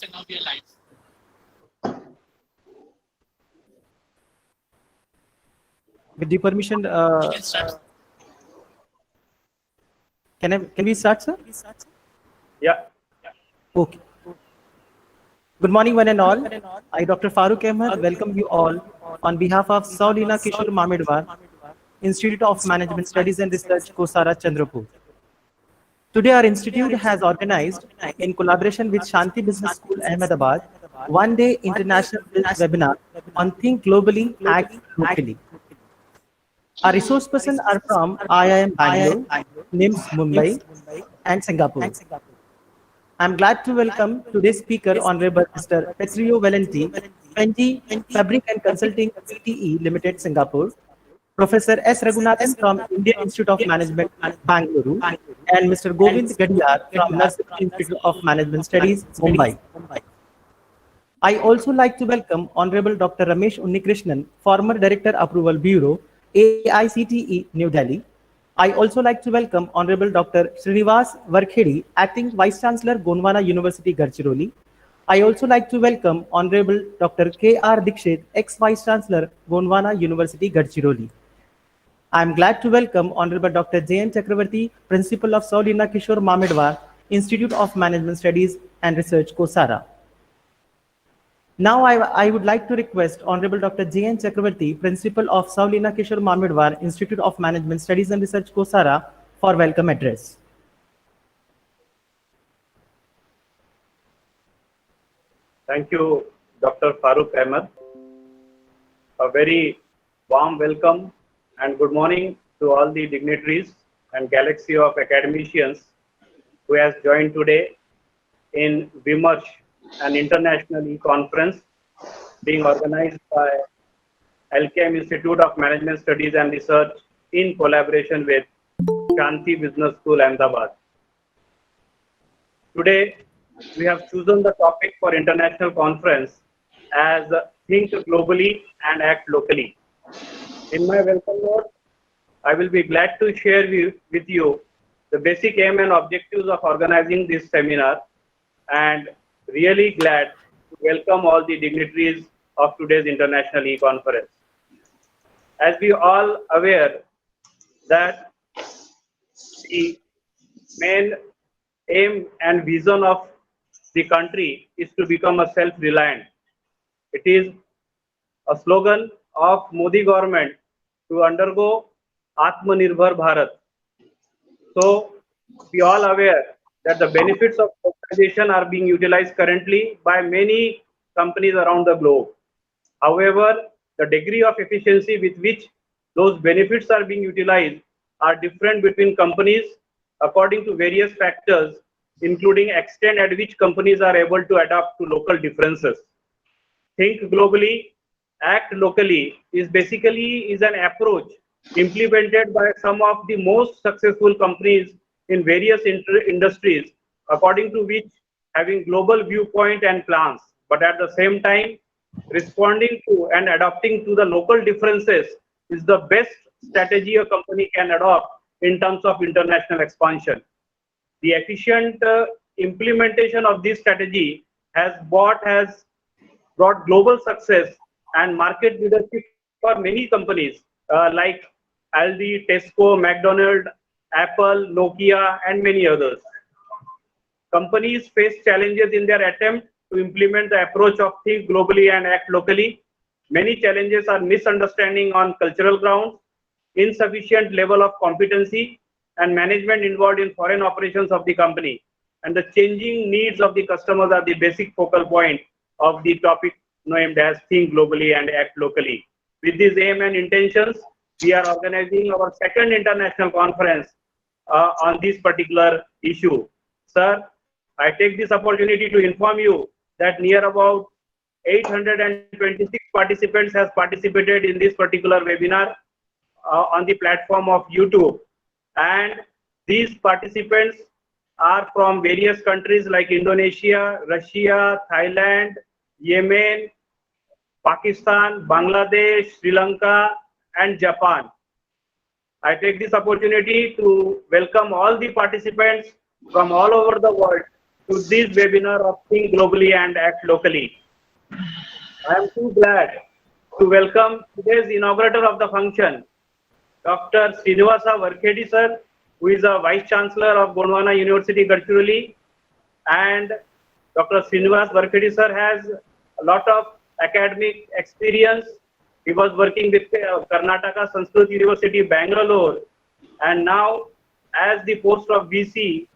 and now we are live. With the permission, We can start. can we start, sir? Yeah. Okay. Good morning, one and all. I, Dr. Farooq Ahmed, welcome you all on behalf of Saulina Kishore Mamedwar, Institute of Management Studies and Research, Kosara, Chandrapur. Today, our institute has organized, in collaboration with Shanti Business School, Ahmedabad, one-day international webinar on Think Globally, Act Locally. Our resource persons are from IIM Bangalore, NIMS Mumbai, and Singapore. I'm glad to welcome today's speaker, Honorable Mr. Pietro Valenti, PNG Fabric and Consulting Pte. Limited, Singapore, Professor S. Raghunathan from Indian Institute of Management, Bangalore, and Mr. Govind Gadiyal from Nursery Institute of Management Studies, Mumbai. I also like to welcome Honorable Dr. Ramesh Unnikrishnan, former Director Approval Bureau, AICTE, New Delhi. I also like to welcome Honorable Dr. Shrinivasa, Varakhedi, Acting Vice-Chancellor, Gondwana University, Gadchiroli. I also like to welcome Honorable Dr. K.R. Dixit, ex-Vice-Chancellor, Gondwana University, Gadchiroli. I am glad to welcome Honorable Dr. J.N. Chakravorty, Principal of Saulina Kishore Mamedwar, Institute of Management Studies and Research, Kosara. Now I would like to request Honorable Dr. J.N. Chakravorty, Principal of Saulina Kishore Mamedwar, Institute of Management Studies and Research, Kosara, for welcome address. Thank you, Dr. Farooq Ahmed. A very warm welcome and good morning to all the dignitaries and galaxy of academicians who has joined today in WIMERS, an international e-conference being organized by LKM Institute of Management Studies and Research in collaboration with Shanti Business School, Ahmedabad. Today, we have chosen the topic for international conference as Think Globally and Act Locally. In my welcome note, I will be glad to share with you the basic aim and objectives of organizing this seminar, and really glad to welcome all the dignitaries of today's international e-conference. As we all aware that the main aim and vision of the country is to become a self-reliant. It is a slogan of Modi government to undergo Atmanirbhar Bharat. So we all aware that the benefits of globalization are being utilized currently by many companies around the globe. However, the degree of efficiency with which those benefits are being utilized are different between companies according to various factors, including extent at which companies are able to adapt to local differences. Think globally, act locally is basically an approach implemented by some of the most successful companies in various industries, according to which having global viewpoint and plans, but at the same time responding to and adapting to the local differences is the best strategy a company can adopt in terms of international expansion. The efficient implementation of this strategy has brought global success and market leadership for many companies like Aldi, Tesco, McDonald's, Apple, Nokia, and many others. Companies face challenges in their attempt to implement the approach of think globally and act locally. Many challenges are misunderstanding on cultural grounds, insufficient level of competency, and management involved in foreign operations of the company. And the changing needs of the customers are the basic focal point of the topic named as think globally and act locally. With this aim and intentions, we are organizing our second international conference on this particular issue. Sir, I take this opportunity to inform you that near about 826 participants has participated in this particular webinar on the platform of YouTube. And these participants are from various countries like Indonesia, Russia, Thailand, Yemen, Pakistan, Bangladesh, Sri Lanka, and Japan. I take this opportunity to welcome all the participants from all over the world to this webinar of Think Globally and Act Locally. I am too glad to welcome today's inaugurator of the function, Dr. Shrinivasa Varakhedi sir, who is a Vice-Chancellor of Gondwana University, Gadchiroli. And Dr. Shrinivasa Varakhedi sir has a lot of academic experience. He was working with Karnataka Sanskrit University, Bangalore, and now as the post of VC,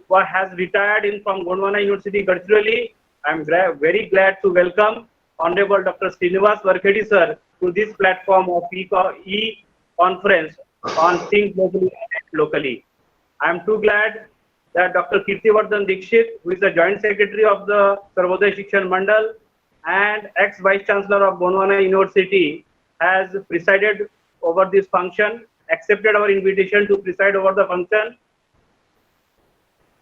has retired from Gondwana University, Gadchiroli. I am very glad to welcome Honorable Dr. Shrinivasa Varakhedi sir to this platform of e-conference on Think Globally and Act Locally. I am too glad that Dr. Dixit, who is the Joint Secretary of the Sarvodaya Shikshan Mandal and ex-Vice-Chancellor of Gondwana University, has presided over this function, accepted our invitation to preside over the function.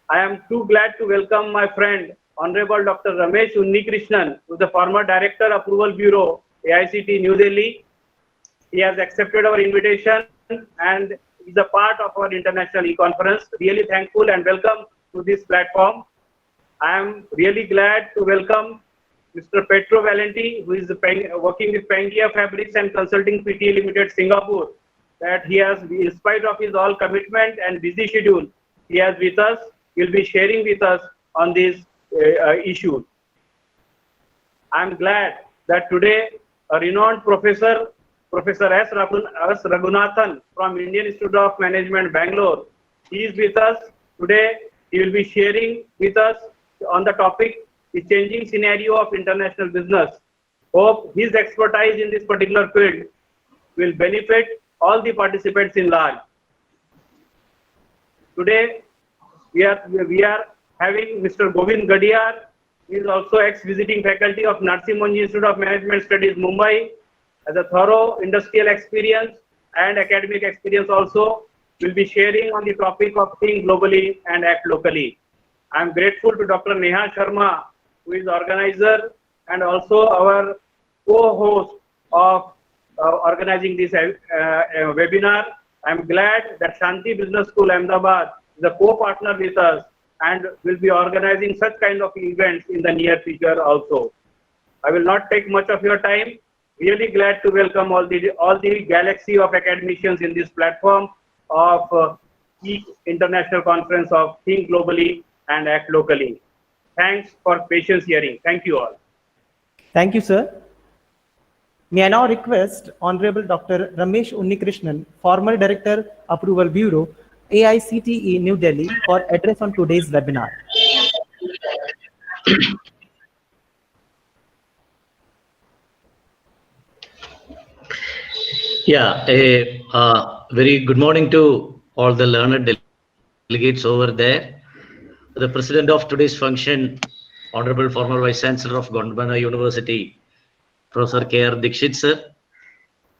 I am too glad to welcome my friend, Honorable Dr. Ramesh Unnikrishnan, who is the former Director, Approval Bureau, AICTE, New Delhi. He has accepted our invitation and is a part of our international e-conference. Really thankful and welcome to this platform. I am really glad to welcome Mr. Pietro Valenti, who is working with Pangea Fabrics and Consulting Pte. Limited, Singapore, that he has, in spite of his all commitment and busy schedule, he has with us, will be sharing with us on this issue. I am glad that today a renowned professor, Professor S. Raghunathan from Indian Institute of Management, Bangalore, he is with us today. He will be sharing with us on the topic, the changing scenario of international business. Hope his expertise in this particular field will benefit all the participants in large. Today, we are having Mr. Govind Gadiyal. He is also ex-visiting faculty of Narsee Monjee Institute of Management Studies, Mumbai. Has a thorough industrial experience and academic experience also, will be sharing on the topic of Think Globally and Act Locally. I am grateful to Dr. Neha Sharma, who is organizer and also our co-host of organizing this webinar. I am glad that Shanti Business School, Ahmedabad, is a co-partner with us and will be organizing such kind of events in the near future also. I will not take much of your time. Really glad to welcome all the galaxy of academicians in this platform of International Conference of Think Globally and Act Locally. Thanks for patience hearing. Thank you all. Thank you, sir. May I now request Honorable Dr. Ramesh Unnikrishnan, former Director, Approval Bureau, AICTE, New Delhi, for address on today's webinar. Yeah, very good morning to all the learned delegates over there. The president of today's function, Honorable former Vice-Chancellor of Gondwana University, Professor K.R. Dixit sir,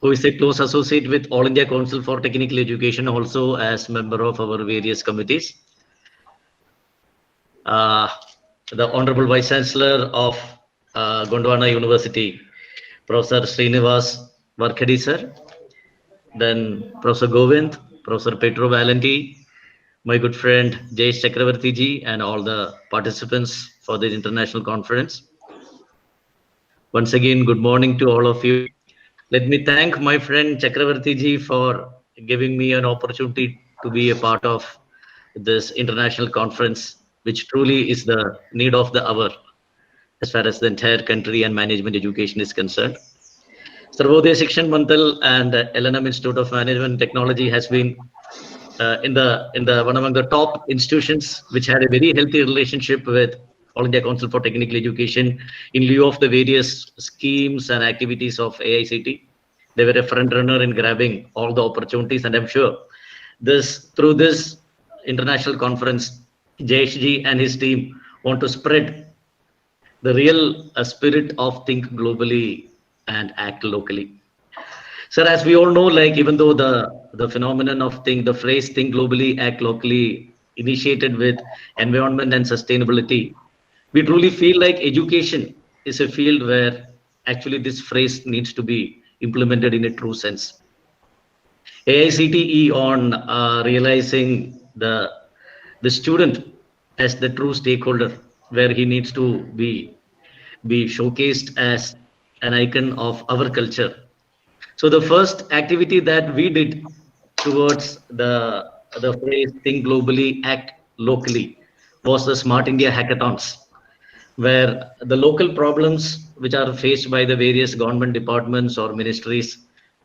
who is a close associate with All India Council for Technical Education, also as member of our various committees. The Honorable Vice-Chancellor of Gondwana University, Professor Shrinivasa Varakhedi sir, then Professor Govind, Professor Pietro Valenti, my good friend Chakravorty ji, and all the participants for this international conference. Once again, good morning to all of you. Let me thank my friend Chakravorty ji for giving me an opportunity to be a part of this international conference, which truly is the need of the hour as far as the entire country and management education is concerned. Sarvodaya Shikshan Mandal and LNM Institute of Management and Technology has been in the one among the top institutions which had a very healthy relationship with All India Council for Technical Education in lieu of the various schemes and activities of AICTE. They were a front runner in grabbing all the opportunities, and I'm sure through this international conference, JHG and his team want to spread the real spirit of Think Globally and Act Locally. Sir, as we all know, like even though the phenomenon of the phrase Think Globally, Act Locally initiated with environment and sustainability, we truly feel like education is a field where actually this phrase needs to be implemented in a true sense. AICTE on realizing the student as the true stakeholder, where he needs to be showcased as an icon of our culture. So the first activity that we did towards the phrase "Think globally, act locally" was the Smart India hackathons, where the local problems which are faced by the various government departments or ministries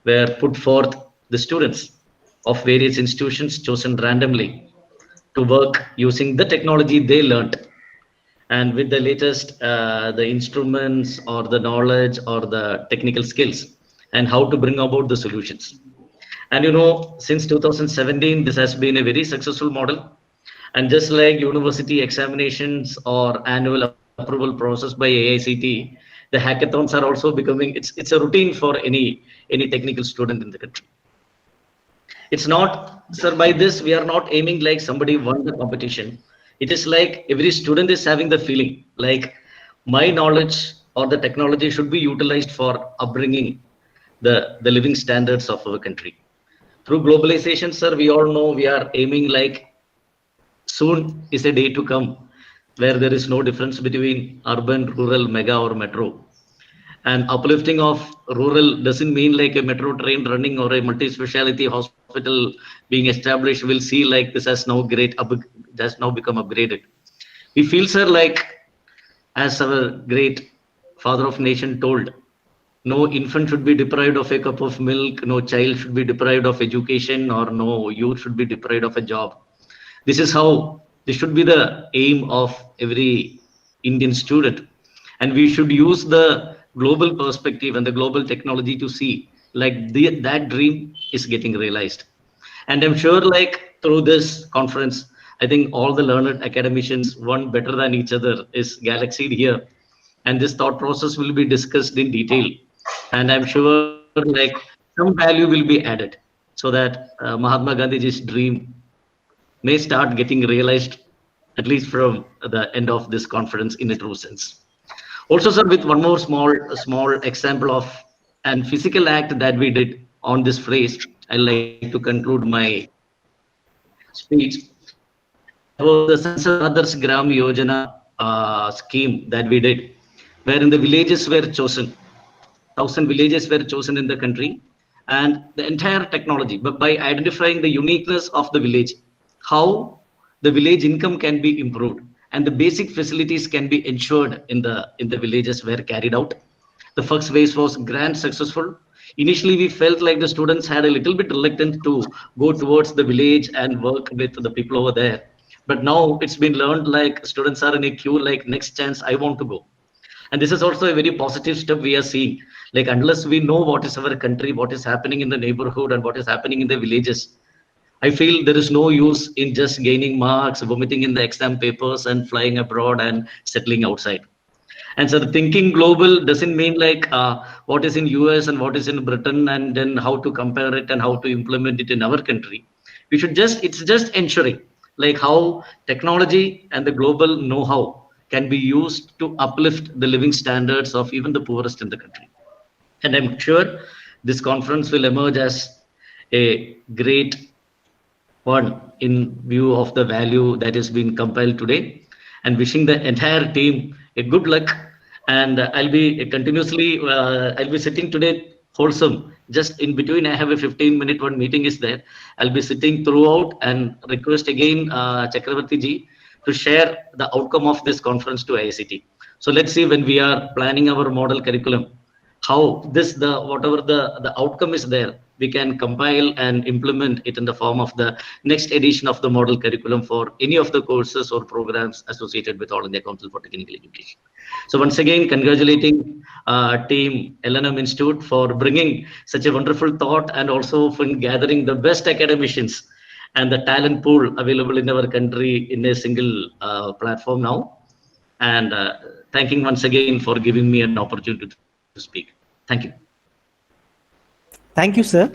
were put forth. The students of various institutions chosen randomly to work using the technology they learnt, and with the latest the instruments or the knowledge or the technical skills, and how to bring about the solutions. And since 2017 this has been a very successful model. And just like university examinations or annual approval process by AICTE, the hackathons are also becoming, it's a routine for any technical student in the country. It's not, sir, by this, we are not aiming like somebody won the competition. It is like every student is having the feeling like my knowledge or the technology should be utilized for upbringing the living standards of our country. Through globalization, sir, we all know we are aiming like soon is a day to come where there is no difference between urban, rural, mega, or metro. And uplifting of rural doesn't mean like a metro train running or a multi-speciality hospital being established. We'll see like this has now has now become upgraded. We feel, sir, like as our great father of nation told, no infant should be deprived of a cup of milk, no child should be deprived of education, or no youth should be deprived of a job. This should be the aim of every Indian student. And we should use the global perspective and the global technology to see like that dream is getting realized. And I'm sure like through this conference, I think all the learned academicians, one better than each other, is galaxied here. And this thought process will be discussed in detail. And I'm sure like some value will be added so that Mahatma Gandhi's dream may start getting realized, at least from the end of this conference in a true sense. Also, sir, with one more small example of an physical act that we did on this phrase, I like to conclude my speech. That was the Sansad Adarsh Gram Yojana scheme that we did, wherein the villages were chosen. 1,000 villages were chosen in the country, and the entire technology, but by identifying the uniqueness of the village, how the village income can be improved and the basic facilities can be ensured in the villages were carried out. The first phase was grand successful. Initially, we felt like the students had a little bit reluctant to go towards the village and work with the people over there. But now it's been learned like students are in a queue, like next chance I want to go. And this is also a very positive step we are seeing. Like unless we know what is our country, what is happening in the neighborhood and what is happening in the villages, I feel there is no use in just gaining marks, vomiting in the exam papers and flying abroad and settling outside. And so the thinking global doesn't mean like what is in US and what is in Britain and then how to compare it and how to implement it in our country. It's just ensuring like how technology and the global know-how can be used to uplift the living standards of even the poorest in the country. And I'm sure this conference will emerge as a great one in view of the value that is being compiled today, and wishing the entire team a good luck. And I'll be sitting today wholesome. Just in between, I have a 15-minute one meeting is there. I'll be sitting throughout and request again Chakravorty ji to share the outcome of this conference to ICT. So let's see when we are planning our model curriculum, how whatever the outcome is there, we can compile and implement it in the form of the next edition of the model curriculum for any of the courses or programs associated with All India Council for Technical Education. So once again, congratulating team LNM Institute for bringing such a wonderful thought and also for gathering the best academicians and the talent pool available in our country in a single platform now. And thanking once again for giving me an opportunity to speak. Thank you. Thank you, sir.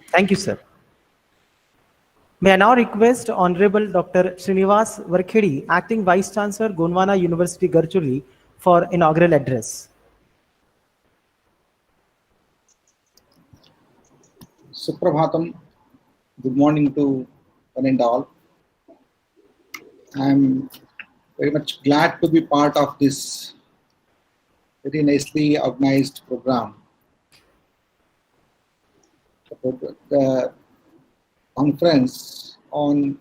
Thank you, sir. May I now request Honorable Dr. Shrinivasa Varakhedi, Acting Vice-Chancellor, Gondwana University, Gadchiroli, for inaugural address. Suprabhatam. Good morning to one and all. I'm very much glad to be part of this very nicely organized program. The conference on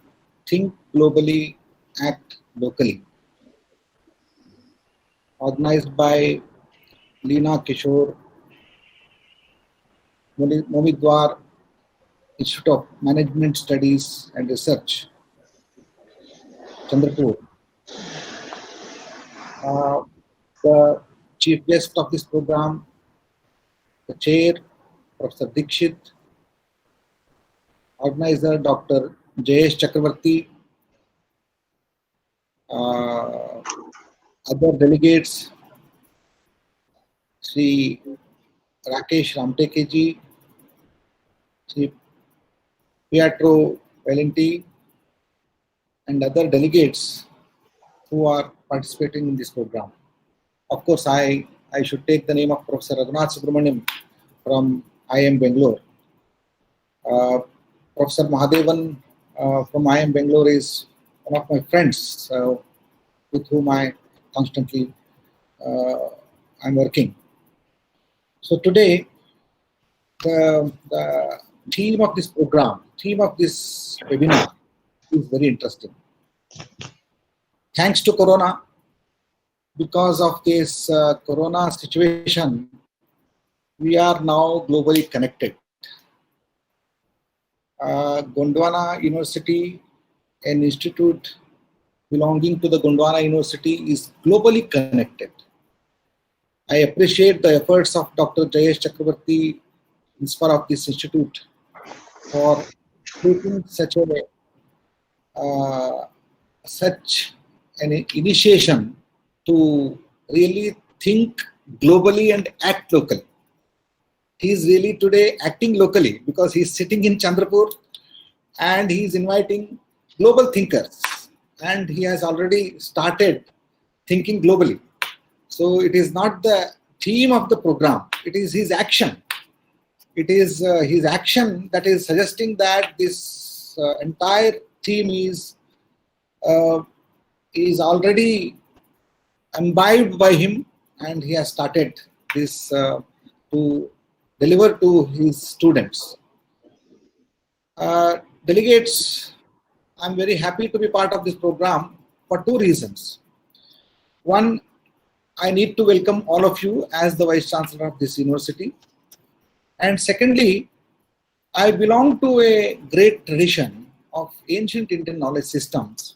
Think Globally, Act Locally, organized by Leena Kishore, Momidwar Institute of Management Studies and Research, Chandrapur. The chief guest of this program, the chair, Professor Dixit, organizer, Dr. Chakravorty, other delegates, Sri Rakesh Ramtekeji, Sri Pietro, Valenti, and other delegates who are participating in this program. Of course, I should take the name of Professor Raghunath from IIM Bangalore. Professor Mahadevan from IIM Bangalore is one of my friends with whom I constantly I'm working. So today, the theme of this program, theme of this webinar is very interesting. Thanks to Corona, because of this Corona situation, we are now globally connected. Gondwana University, an institute belonging to the Gondwana University, is globally connected. I appreciate the efforts of Dr. Chakravorty, principal of this institute, for taking such an initiation to really think globally and act locally. He is really today acting locally because he is sitting in Chandrapur and he is inviting global thinkers, and he has already started thinking globally. So it is not the theme of the program, it is his action. It is his action that is suggesting that this entire theme is already imbibed by him, and he has started this to deliver to his students. Delegates, I'm very happy to be part of this program for two reasons. One, I need to welcome all of you as the Vice-Chancellor of this university. And secondly, I belong to a great tradition of ancient Indian knowledge systems.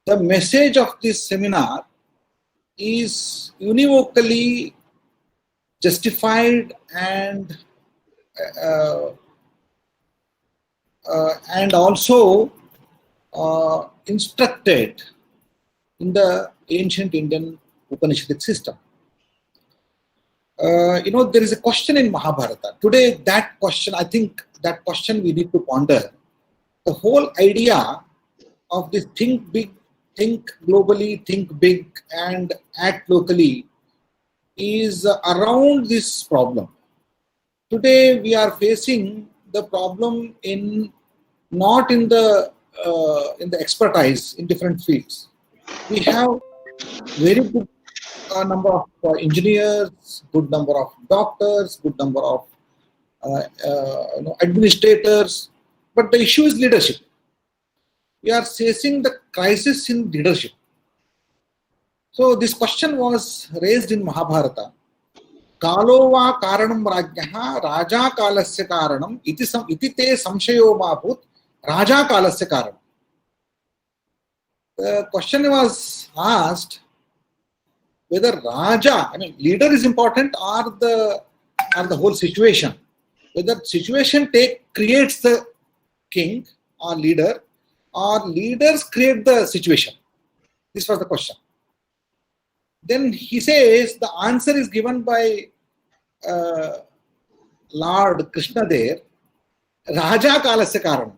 The message of this seminar is univocally justified and also instructed in the ancient Indian Upanishadic system. There is a question in Mahabharata. Today, that question, I think that question we need to ponder. The whole idea of this think big, think globally, think big, and act locally is around this problem. Today, we are facing the problem not in the expertise in different fields. We have very good number of engineers, good number of doctors, good number of administrators, but the issue is leadership. We are facing the crisis in leadership. So this question was raised in Mahabharata. Kalo va karanam rajyaha raja kalasya karanam iti te samshayo mabhut raja kalasya karanam. The question was asked whether Raja, leader is important, or the whole situation. Whether situation creates the king or leader, or leaders create the situation. This was the question. Then he says the answer is given by Lord Krishna there. Raja kalasya karanam.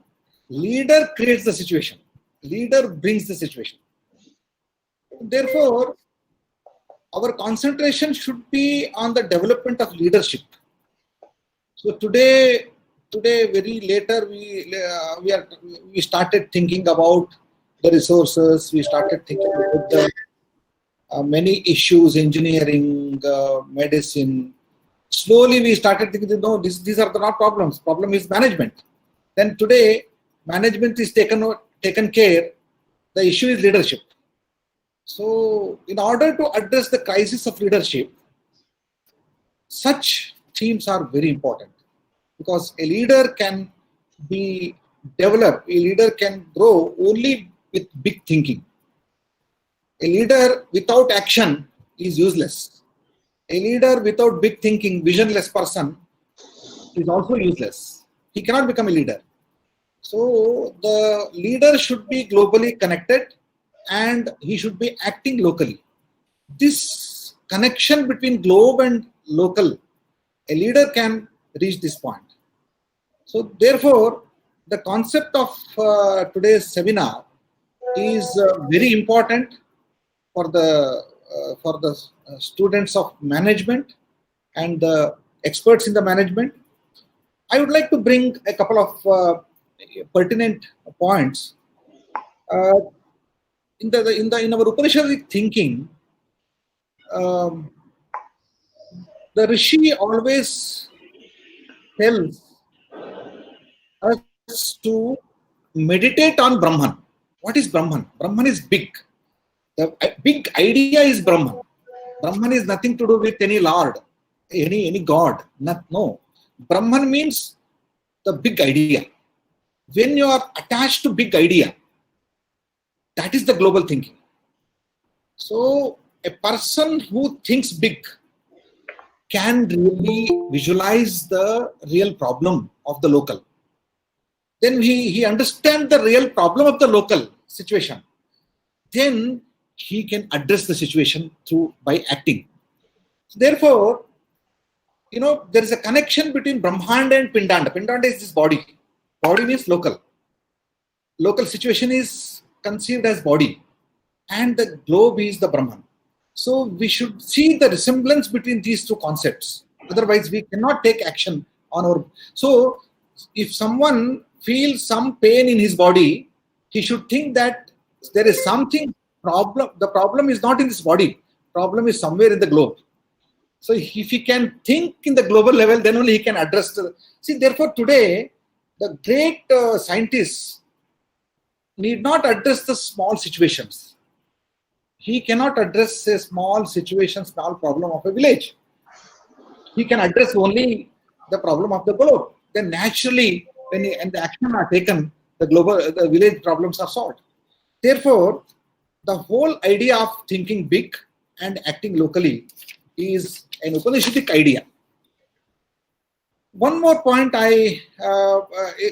Leader creates the situation. Leader brings the situation. Therefore, our concentration should be on the development of leadership. So today, today very later we started thinking about the resources. We started thinking about the many issues, engineering, medicine. Slowly we started thinking, no, these are not problems. Problem is management. Then today, management is taken care. The issue is leadership. So, in order to address the crisis of leadership, such themes are very important, because a leader can be developed, a leader can grow only with big thinking. A leader without action is useless. A leader without big thinking, visionless person is also useless. He cannot become a leader. So the leader should be globally connected and he should be acting locally. This connection between globe and local, a leader can reach this point. So therefore, the concept of today's seminar is very important for the students of management and the experts in the management. I would like to bring a couple of pertinent points. In our Upanishadic thinking, the Rishi always tells us to meditate on Brahman. What is Brahman? Brahman is big. The big idea is Brahman. Brahman is nothing to do with any Lord, any God. No. Brahman means the big idea. When you are attached to big idea, that is the global thinking. So a person who thinks big can really visualize the real problem of the local. Then he understands the real problem of the local situation. Then he can address the situation by acting. Therefore, there is a connection between Brahmanda and Pindanda. Pindanda is this body. Body means local. Local situation is conceived as body. And the globe is the Brahman. So we should see the resemblance between these two concepts. Otherwise, we cannot take action on our... So, if someone feels some pain in his body, he should think that there is something problem. The problem is not in this body. Problem is somewhere in the globe. So if he can think in the global level, then only he can address the... See, therefore today, the great scientists need not address the small situations. He cannot address a small situation, small problem of a village. He can address only the problem of the globe. Then naturally, when the action are taken, the village problems are solved. Therefore, the whole idea of thinking big and acting locally is an Upanishadic idea. One more point I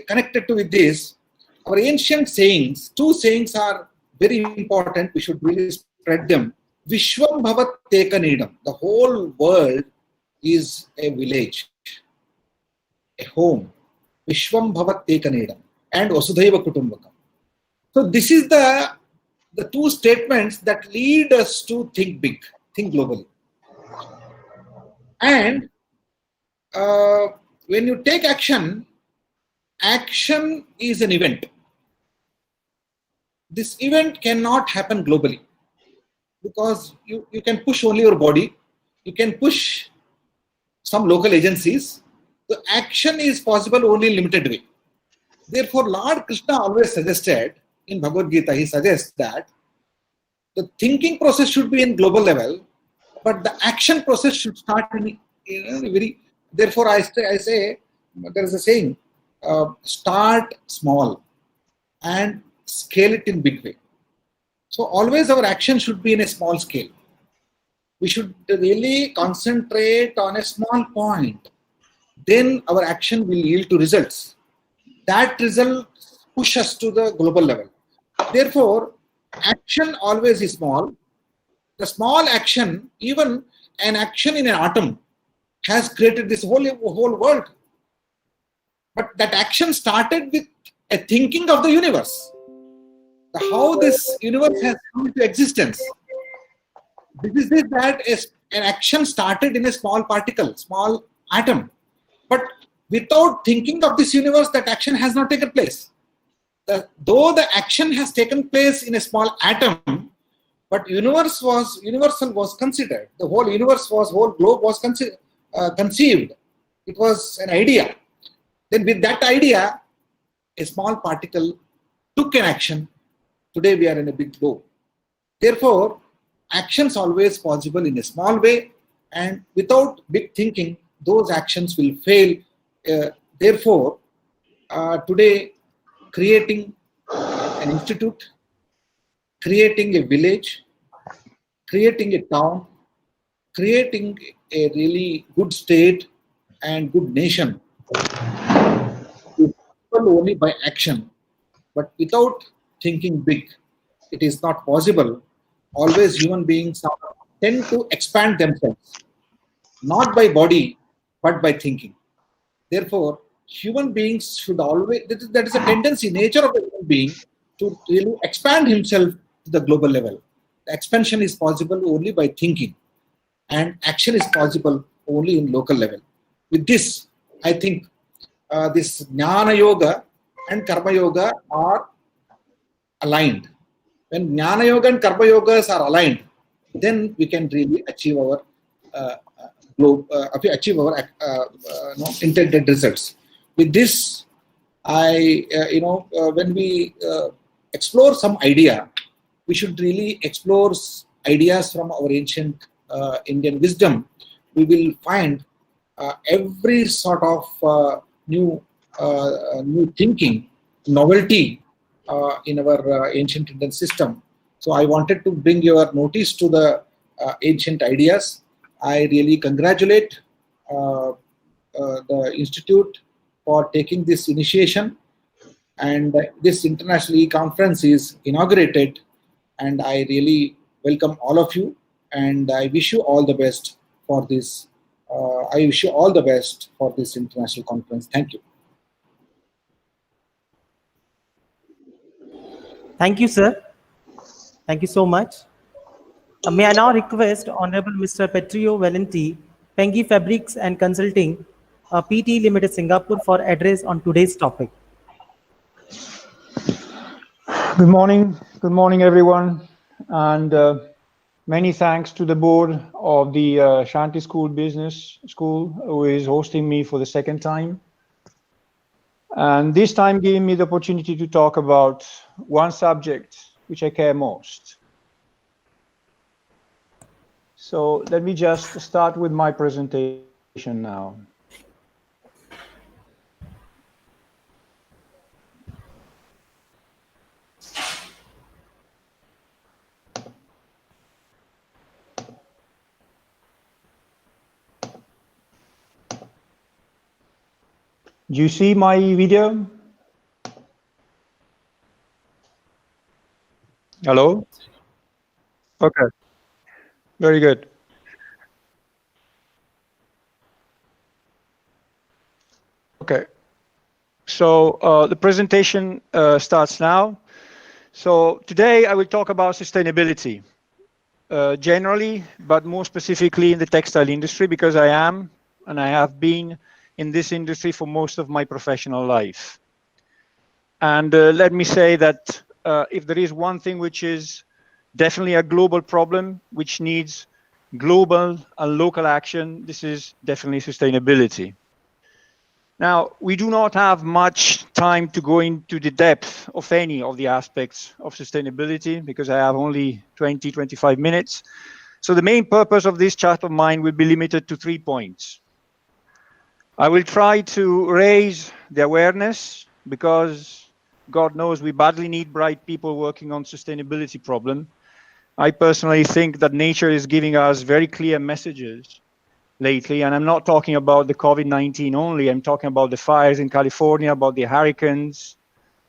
connected to with this, our ancient sayings, two sayings are very important. We should really spread them. Vishwam bhavat tekanidam. The whole world is a village, a home. Vishwam bhavat tekanidam and Vasudhaiva kutumbakam. So this is the two statements that lead us to think big, think globally. And when you take action, action is an event. This event cannot happen globally because you can push only your body, you can push some local agencies. The action is possible only in limited way. Therefore, Lord Krishna always suggested in Bhagavad Gita, he suggests that the thinking process should be in global level, but the action process should start in very. Therefore, I say there is a saying: start small and scale it in big way. So always our action should be in a small scale. We should really concentrate on a small point. Then our action will yield to results. That result push us to the global level. Therefore, action always is small. The small action, even an action in an atom, has created this whole world. But that action started with a thinking of the universe. How this universe has come into existence. This is that an action started in a small particle, small atom. But without thinking of this universe, that action has not taken place. Though the action has taken place in a small atom, but universal was considered. The whole universe whole globe was conceived. It was an idea. Then with that idea, a small particle took an action. Today we are in a big globe. Therefore, actions always possible in a small way, and without big thinking, those actions will fail. Therefore, today, creating an institute, creating a village, creating a town, creating a really good state and good nation is possible only by action. But without thinking big, it is not possible. Always human beings tend to expand themselves, not by body, but by thinking. Therefore, human beings should always, that is a tendency, nature of a human being to really expand himself to the global level. The expansion is possible only by thinking, and action is possible only in local level. With this, I think this Jnana Yoga and Karma Yoga are aligned. When Jnana Yoga and Karma Yogas are aligned, then we can really achieve our intended results. With this, when we explore some idea, we should really explore ideas from our ancient Indian wisdom. We will find every sort of new thinking, novelty in our ancient Indian system. So I wanted to bring your notice to the ancient ideas. I really congratulate the institute for taking this initiation, and this international e-conference is inaugurated, and I really welcome all of you, and I wish you all the best for this. I wish you all the best for this international conference. Thank you. Thank you, sir. Thank you so much. May I now request Honorable Mr. Pietro Valenti, Pangea Fabrics and Consulting, PT Limited, Singapore, for address on today's topic. Good morning everyone, and many thanks to the board of the Shanti School Business School, who is hosting me for the second time, and this time giving me the opportunity to talk about one subject which I care most. So let me just start with my presentation now. Do you see my video? Hello? Okay. Very good. Okay. So the presentation starts now. So today I will talk about sustainability generally, but more specifically in the textile industry, because I am and I have been in this industry for most of my professional life. And let me say that if there is one thing which is definitely a global problem, which needs global and local action, this is definitely sustainability. Now, we do not have much time to go into the depth of any of the aspects of sustainability because I have only 20-25 minutes. So the main purpose of this chat of mine will be limited to 3 points. I will try to raise the awareness because God knows we badly need bright people working on sustainability problem. I personally think that nature is giving us very clear messages lately, and I'm not talking about the COVID-19 only. I'm talking about the fires in California, about the hurricanes,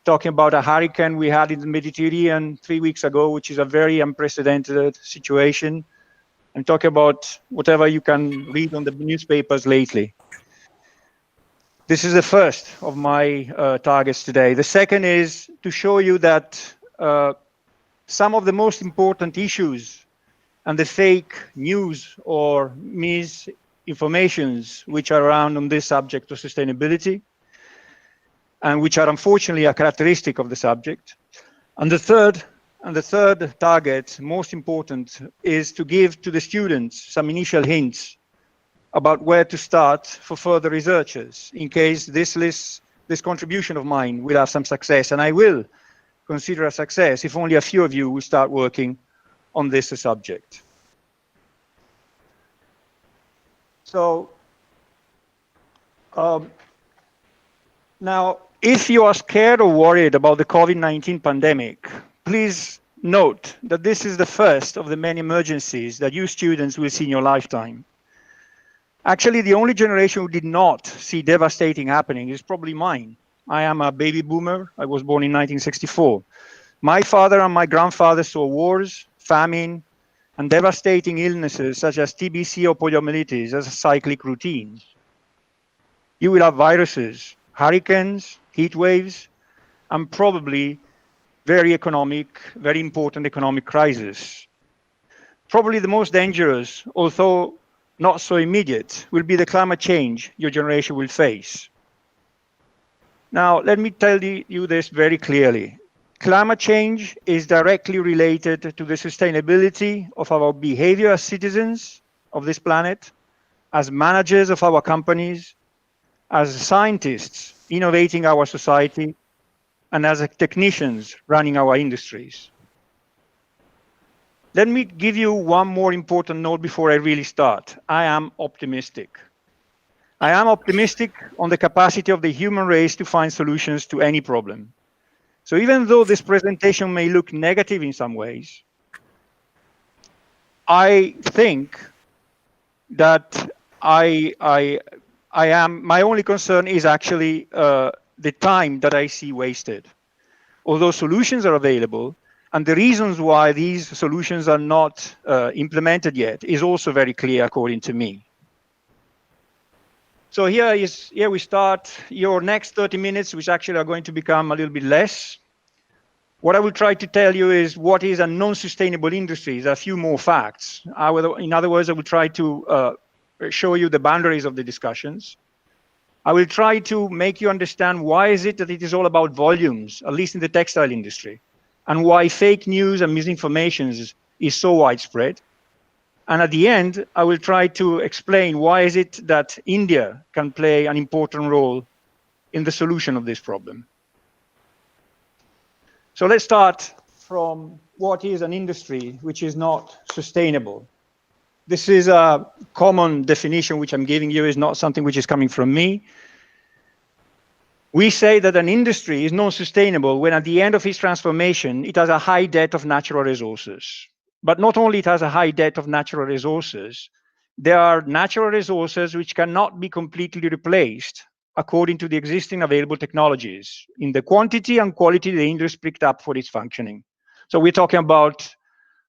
talking about a hurricane we had in the Mediterranean 3 weeks ago, which is a very unprecedented situation. I'm talking about whatever you can read on the newspapers lately. This is the first of my targets today. The second is to show you that some of the most important issues and the fake news or informations which are around on this subject of sustainability, and which are unfortunately a characteristic of the subject. And the third target, most important, is to give to the students some initial hints about where to start for further researches in case this contribution of mine will have some success. And I will consider a success if only a few of you will start working on this subject. So now, if you are scared or worried about the COVID-19 pandemic, please note that this is the first of the many emergencies that you students will see in your lifetime. Actually, the only generation who did not see devastating happening is probably mine. I am a baby boomer. I was born in 1964. My father and my grandfather saw wars, famine, and devastating illnesses such as TBC or poliomyelitis as a cyclic routine. You will have viruses, hurricanes, heat waves, and probably very important economic crisis. Probably the most dangerous, although not so immediate, will be the climate change your generation will face. Now, let me tell you this very clearly. Climate change is directly related to the sustainability of our behavior as citizens of this planet, as managers of our companies, as scientists innovating our society, and as technicians running our industries. Let me give you one more important note before I really start. I am optimistic. I am optimistic on the capacity of the human race to find solutions to any problem. So even though this presentation may look negative in some ways, I think that my only concern is actually the time that I see wasted. Although solutions are available, and the reasons why these solutions are not implemented yet is also very clear according to me. So here we start your next 30 minutes, which actually are going to become a little bit less. What I will try to tell you is what is a non-sustainable industry. There are a few more facts. In other words, I will try to show you the boundaries of the discussions. I will try to make you understand why is it that it is all about volumes, at least in the textile industry, and why fake news and misinformation is so widespread. And at the end, I will try to explain why is it that India can play an important role in the solution of this problem. So let's start from what is an industry which is not sustainable. This is a common definition which I'm giving you, is not something which is coming from me. We say that an industry is non-sustainable when at the end of its transformation, it has a high debt of natural resources. But not only it has a high debt of natural resources, there are natural resources which cannot be completely replaced according to the existing available technologies in the quantity and quality the industry picked up for its functioning. So we're talking about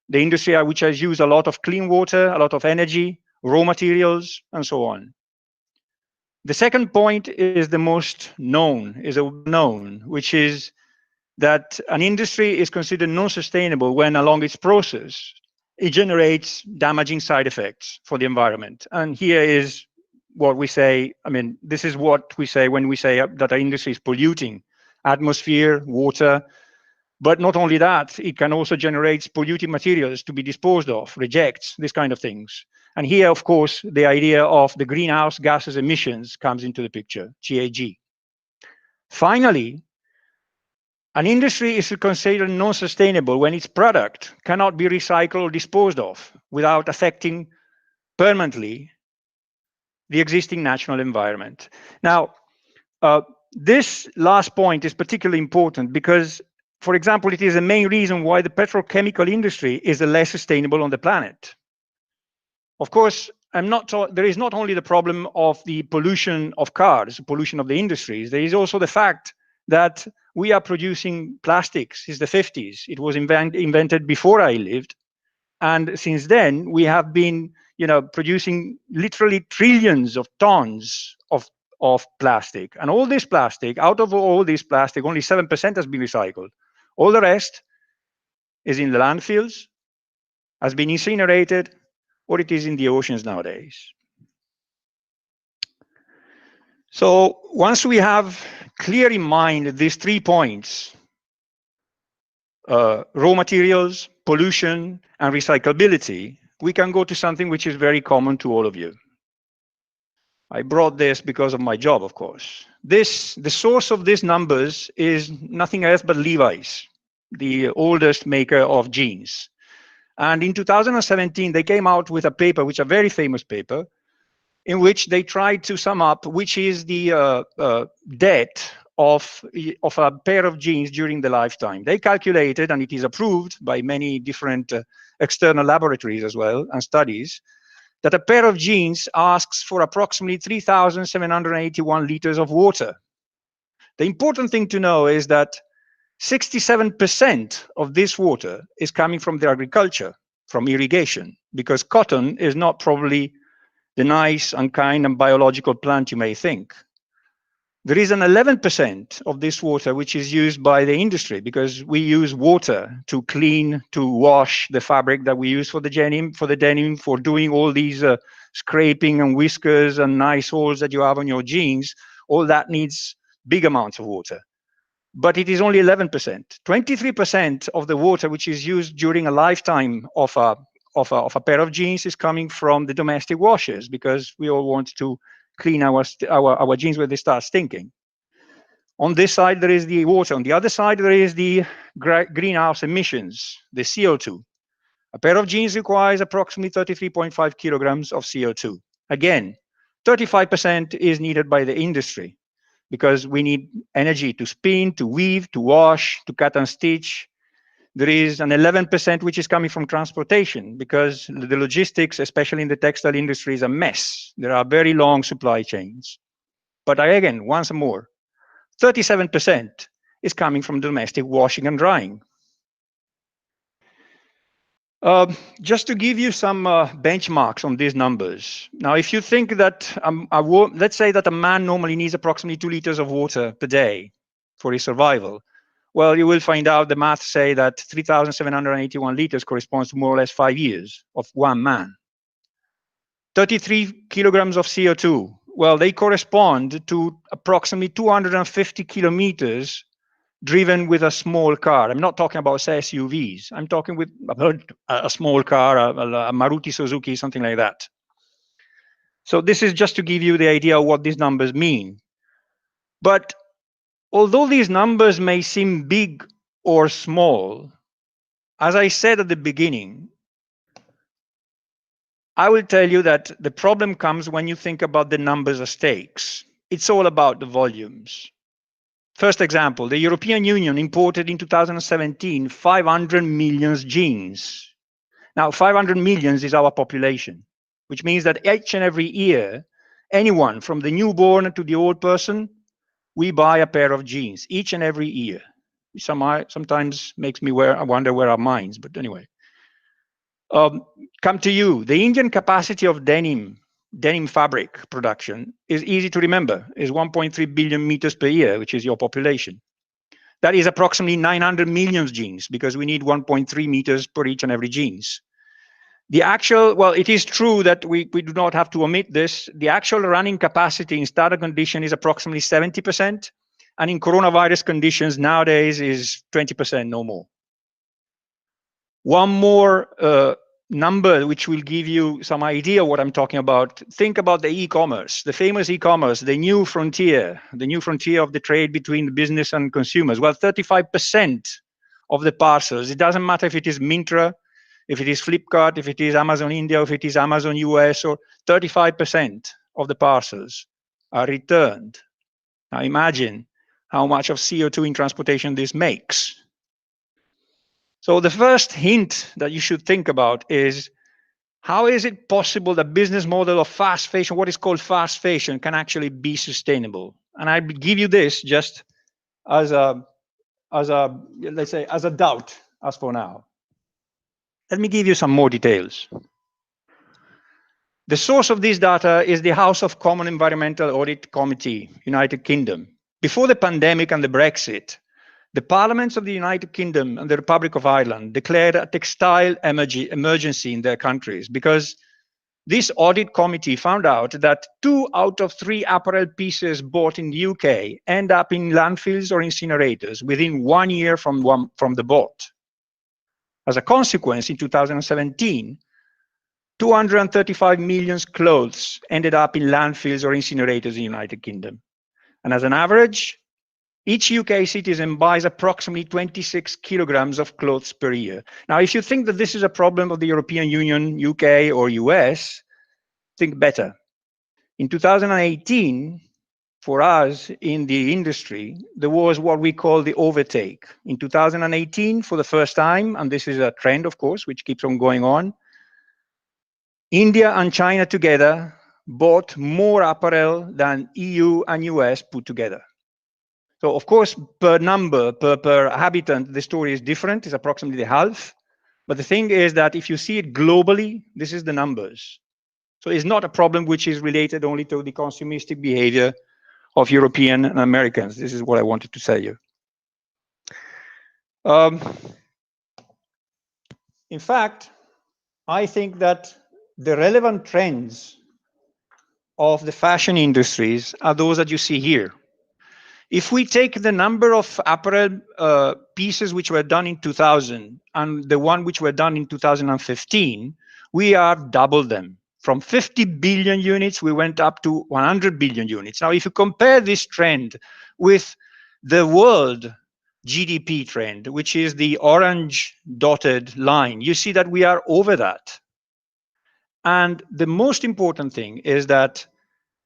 the industry which has used a lot of clean water, a lot of energy, raw materials, and so on. The second point is the most known, which is that an industry is considered non-sustainable when along its process, it generates damaging side effects for the environment. And here is what we say, this is what we say when we say that our industry is polluting atmosphere, water, but not only that, it can also generate polluting materials to be disposed of, rejects, these kind of things. And here, of course, the idea of the greenhouse gases emissions comes into the picture, GHG. Finally, an industry is considered non-sustainable when its product cannot be recycled or disposed of without affecting permanently the existing natural environment. Now, this last point is particularly important because, for example, it is the main reason why the petrochemical industry is the less sustainable on the planet. Of course, there is not only the problem of the pollution of cars, pollution of the industries, there is also the fact that we are producing plastics since the 50s. It was invented before I lived. And since then, we have been producing literally trillions of tons of plastic. And all this plastic, out of all this plastic, only 7% has been recycled. All the rest is in the landfills, has been incinerated, or it is in the oceans nowadays. So once we have clear in mind these 3 points, raw materials, pollution, and recyclability, we can go to something which is very common to all of you. I brought this because of my job, of course. The source of these numbers is nothing else but Levi's, the oldest maker of jeans. And in 2017, they came out with a paper, which is a very famous paper, in which they tried to sum up which is the debt of a pair of jeans during the lifetime. They calculated, and it is approved by many different external laboratories as well, and studies, that a pair of jeans asks for approximately 3,781 liters of water. The important thing to know is that 67% of this water is coming from the agriculture, from irrigation, because cotton is not probably the nice and kind and biological plant you may think. There is an 11% of this water which is used by the industry, because we use water to clean, to wash the fabric that we use for the denim, for doing all these scraping and whiskers and nice holes that you have on your jeans. All that needs big amounts of water. But it is only 11%. 23% of the water which is used during a lifetime of a pair of jeans is coming from the domestic washers, because we all want to clean our jeans when they start stinking. On this side, there is the water. On the other side, there is the greenhouse emissions, the CO2. A pair of jeans requires approximately 33.5 kilograms of CO2. Again, 35% is needed by the industry, because we need energy to spin, to weave, to wash, to cut and stitch. There is an 11% which is coming from transportation, because the logistics, especially in the textile industry, is a mess. There are very long supply chains. But again, once more, 37% is coming from domestic washing and drying. Just to give you some benchmarks on these numbers. Now, if you think that, let's say that a man normally needs approximately 2 liters of water per day for his survival. Well, you will find out the math say that 3,781 liters corresponds to more or less 5 years of one man. 33 kilograms of CO2. Well, they correspond to approximately 250 kilometers driven with a small car. I'm not talking about SUVs. I'm talking about a small car, a Maruti Suzuki, something like that. So this is just to give you the idea of what these numbers mean. But although these numbers may seem big or small, as I said at the beginning, I will tell you that the problem comes when you think about the numbers of stakes. It's all about the volumes. First example, the European Union imported in 2017 500 million jeans. Now, 500 million is our population, which means that each and every year, anyone from the newborn to the old person, we buy a pair of jeans each and every year. Sometimes makes me wonder where our minds, but anyway. Come to you. The Indian capacity of denim fabric production is easy to remember, is 1.3 billion meters per year, which is your population. That is approximately 900 million jeans, because we need 1.3 meters per each and every jeans. The actual, well, it is true that we do not have to omit this. The actual running capacity in startup condition is approximately 70%, and in coronavirus conditions nowadays is 20%, no more. One more number which will give you some idea what I'm talking about. Think about the e-commerce, the famous e-commerce, the new frontier of the trade between the business and consumers. Well, 35% of the parcels, it doesn't matter if it is Myntra, if it is Flipkart, if it is Amazon India, if it is Amazon US, or 35% of the parcels are returned. Now imagine how much of CO2 in transportation this makes. So the first hint that you should think about is, how is it possible that business model of fast fashion, what is called fast fashion, can actually be sustainable? And I give you this just as a let's say, as a doubt, as for now. Let me give you some more details. The source of this data is the House of Common Environmental Audit Committee, United Kingdom. Before the pandemic and the Brexit, the parliaments of the United Kingdom and the Republic of Ireland declared a textile emergency in their countries, because this audit committee found out that 2 out of 3 apparel pieces bought in the UK end up in landfills or incinerators within 1 year from the bought. As a consequence, in 2017, 235 million clothes ended up in landfills or incinerators in the United Kingdom. And as an average, each UK citizen buys approximately 26 kilograms of clothes per year. Now, if you think that this is a problem of the European Union, UK, or US, think better. In 2018, for us in the industry, there was what we call the overtake. In 2018, for the first time, and this is a trend, of course, which keeps on going on, India and China together bought more apparel than EU and US put together. So, of course, per number, per habitant, the story is different. It's approximately half. But the thing is that if you see it globally, this is the numbers. So it's not a problem which is related only to the consumeristic behavior of European and Americans. This is what I wanted to tell you. In fact, I think that the relevant trends of the fashion industries are those that you see here. If we take the number of apparel pieces which were done in 2000 and the one which were done in 2015, we have doubled them. From 50 billion units, we went up to 100 billion units. Now, if you compare this trend with the world GDP trend, which is the orange dotted line, you see that we are over that. And the most important thing is that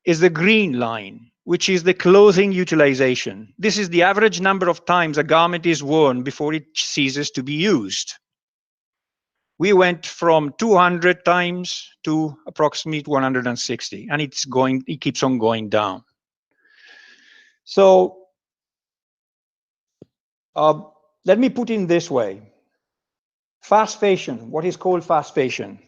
is the green line, which is the clothing utilization. This is the average number of times a garment is worn before it ceases to be used. We went from 200 times to approximately 160, and it keeps on going down. So let me put it this way. Fast fashion, what is called fast fashion,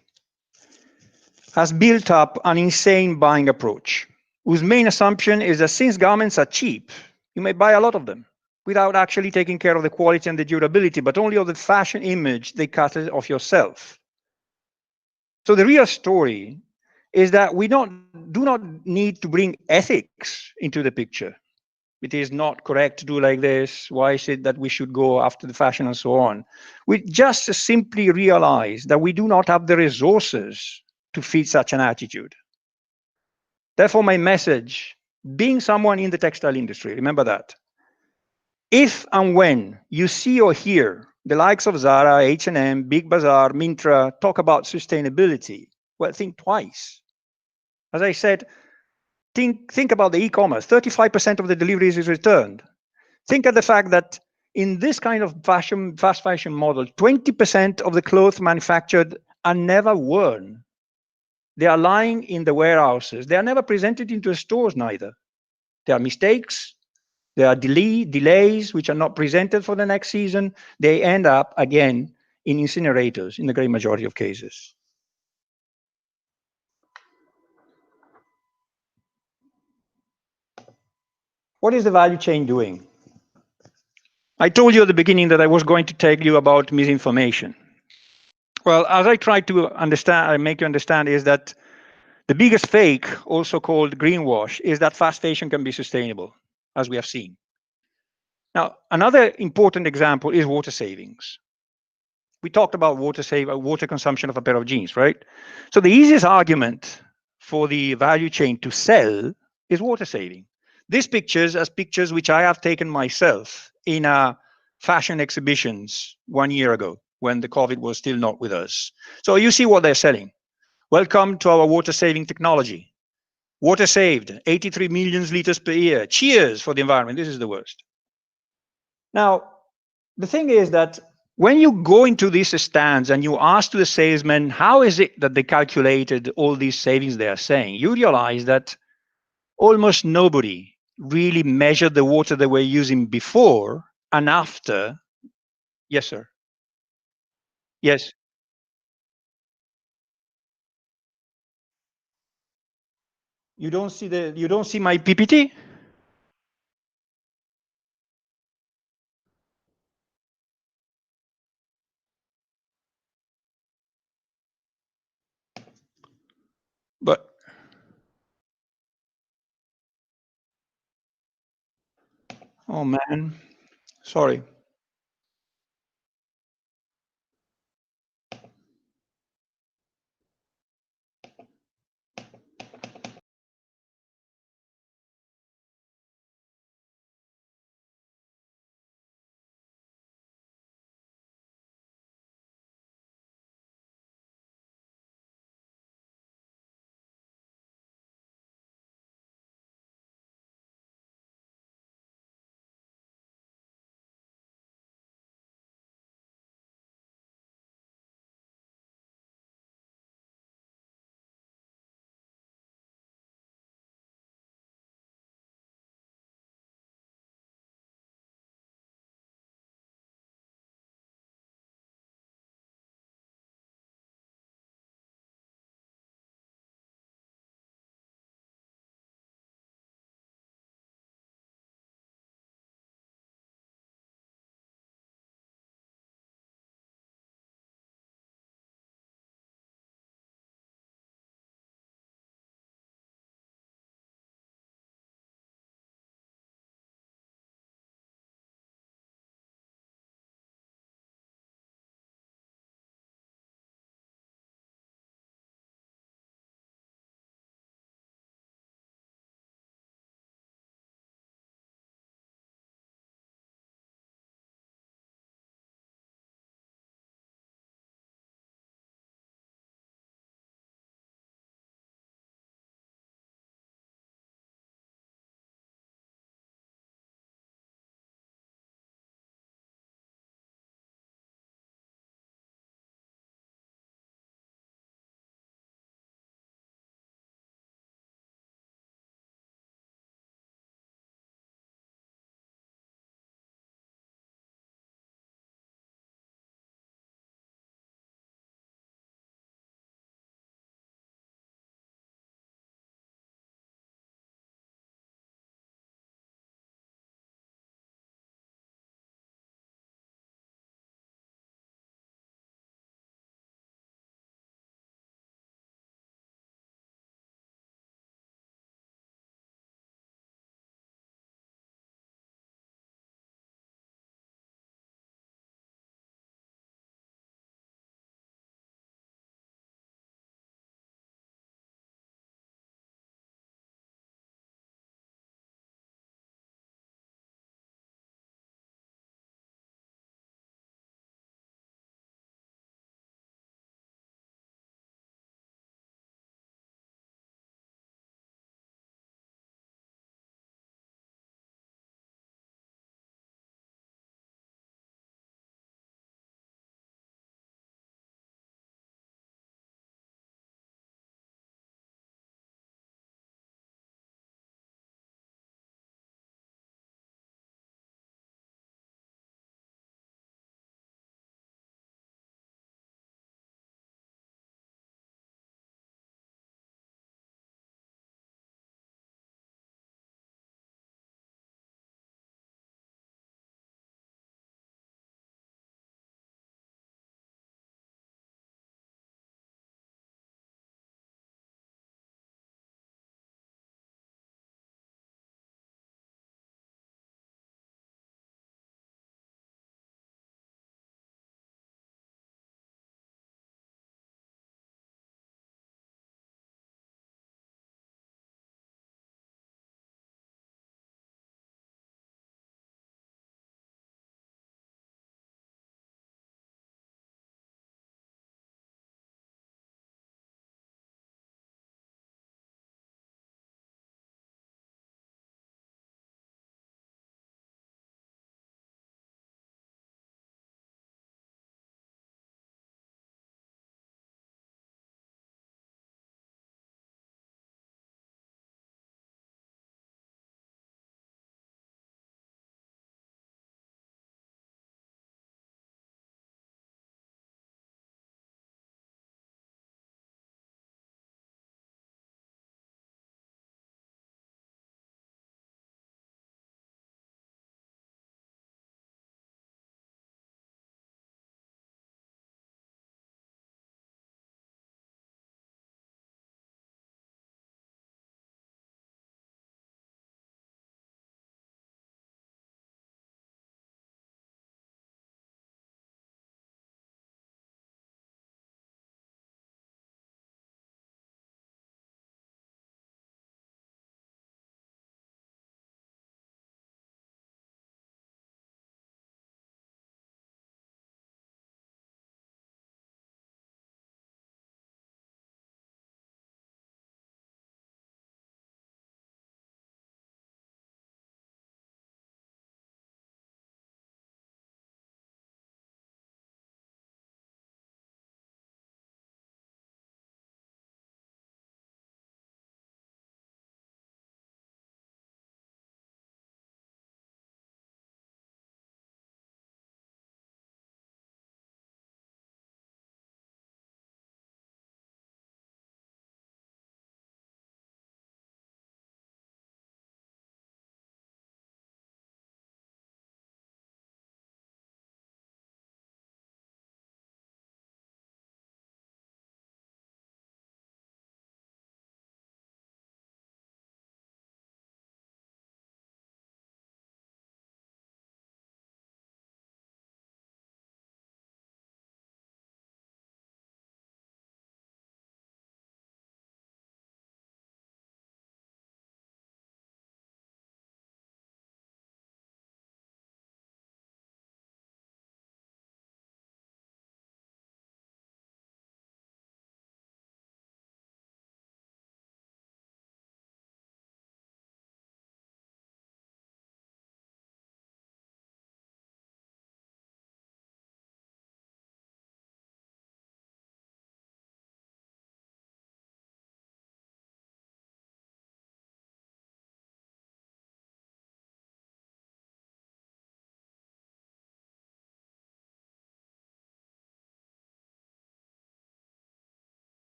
has built up an insane buying approach, whose main assumption is that since garments are cheap, you may buy a lot of them without actually taking care of the quality and the durability, but only of the fashion image they cut of yourself. So the real story is that we do not need to bring ethics into the picture. It is not correct to do like this. Why is it that we should go after the fashion and so on? We just simply realize that we do not have the resources to feed such an attitude. Therefore, my message, being someone in the textile industry, remember that. If and when you see or hear the likes of Zara, H&M, Big Bazaar, Myntra talk about sustainability, well, think twice. As I said, think about the e-commerce. 35% of the deliveries is returned. Think of the fact that in this kind of fast fashion model, 20% of the clothes manufactured are never worn. They are lying in the warehouses. They are never presented into the stores neither. There are mistakes. There are delays which are not presented for the next season. They end up, again, in incinerators in the great majority of cases. What is the value chain doing? I told you at the beginning that I was going to tell you about misinformation. Well, as I tried to understand, I make you understand, is that the biggest fake, also called greenwash, is that fast fashion can be sustainable, as we have seen. Now, another important example is water savings. We talked about water consumption of a pair of jeans, right? So the easiest argument for the value chain to sell is water saving. These pictures are pictures which I have taken myself in fashion exhibitions 1 year ago when the COVID was still not with us. So you see what they're selling. Welcome to our water saving technology. Water saved, 83 million liters per year. Cheers for the environment. This is the worst. Now, the thing is that when you go into these stands and you ask to the salesman, how is it that they calculated all these savings they are saying, you realize that almost nobody really measured the water they were using before and after. Yes, sir. Yes. You don't see my PPT? But oh man, sorry.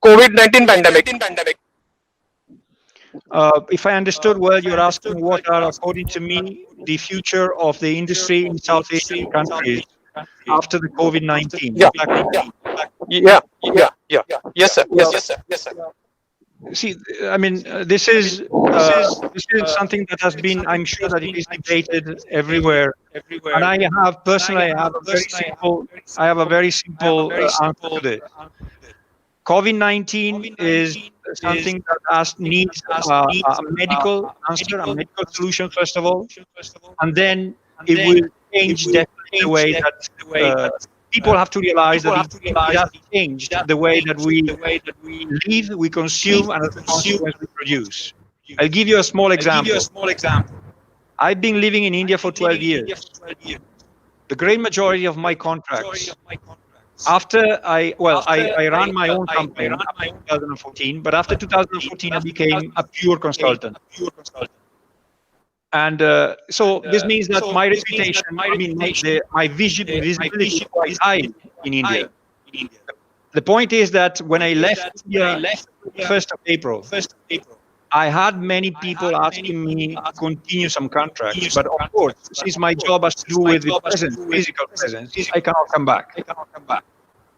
COVID-19 pandemic. If I understood well, you're asking what are, according to me, the future of the industry in South Asian countries after the COVID-19. Yeah. Yeah. Yes, sir. Well, Yes, sir. see, I mean, this is something that has been, I'm sure that it is debated everywhere. And I have personally, I have a very simple answer to this. COVID-19 is something that needs a medical answer, a medical solution first of all, and then it will change definitely the way that people have to realize that it has changed the way that we live, we consume, and as a consequence we produce. I'll give you a small example. I've been living in India for 12 years. The great majority of my contracts, after I ran my own company after 2014, but after 2014 I became a pure consultant. And so this means that my reputation, my visibility is quite high in India. The point is that when I left India 1st of April, I had many people asking me to continue some contracts, but of course, since my job has to do with the presence, physical presence, I cannot come back.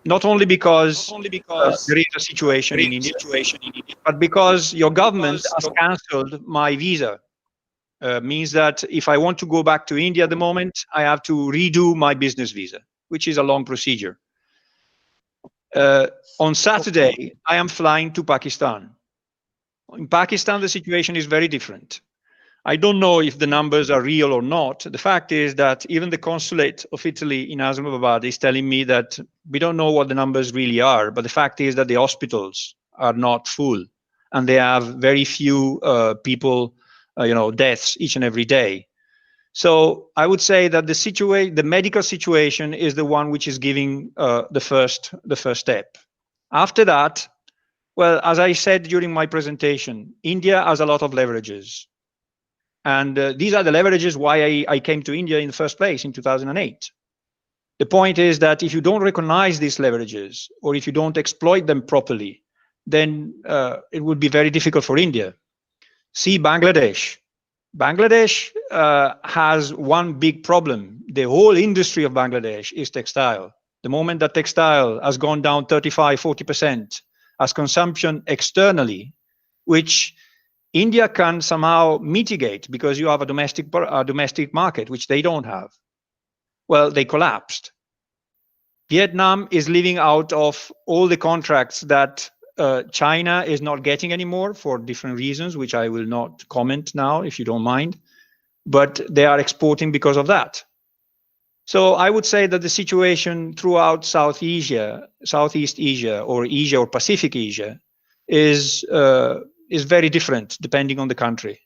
Not only because there is a situation in India, but because your government has cancelled my visa. Means that if I want to go back to India at the moment, I have to redo my business visa, which is a long procedure. On Saturday, I am flying to Pakistan. In Pakistan, the situation is very different. I don't know if the numbers are real or not. The fact is that even the consulate of Italy in Ahmedabad is telling me that we don't know what the numbers really are, but the fact is that the hospitals are not full and they have very few people, deaths each and every day. So I would say that the medical situation is the one which is giving the first step. After that, well, as I said during my presentation, India has a lot of leverages. And these are the leverages why I came to India in the first place in 2008. The point is that if you don't recognize these leverages, or if you don't exploit them properly, then it would be very difficult for India. See Bangladesh. Bangladesh has one big problem. The whole industry of Bangladesh is textile. The moment that textile has gone down 35–40% as consumption externally, which India can somehow mitigate because you have a domestic market, which they don't have. Well, they collapsed. Vietnam is living out of all the contracts that China is not getting anymore for different reasons, which I will not comment now, if you don't mind. But they are exporting because of that. So I would say that the situation throughout Southeast Asia, or Pacific Asia, is very different depending on the country.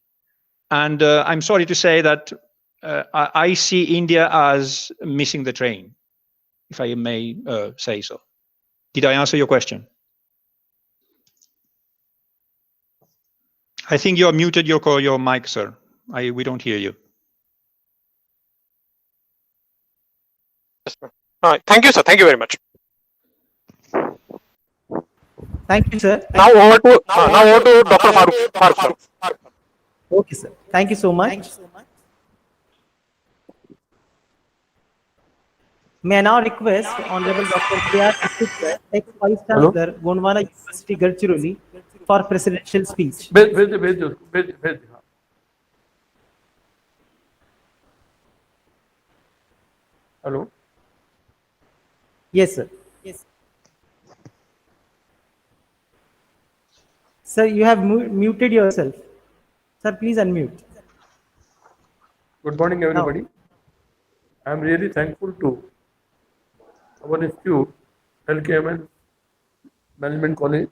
And I'm sorry to say that I see India as missing the train, if I may say so. Did I answer your question? I think you are muted your mic, sir. We don't hear you. All right. Thank you, sir. Thank you very much. Thank you, sir. Now over to Dr. Farooq. Okay, sir. Thank you so much. May I now request Honorable Dr. Dixit, sir, ex-Vice-Chancellor, Gondwana University, Gadchiroli, for presidential speech. Hello? Yes, sir. Sir, you have muted yourself. Sir, please unmute. Good morning, everybody. I am really thankful to our institute, LKMIMS Management College,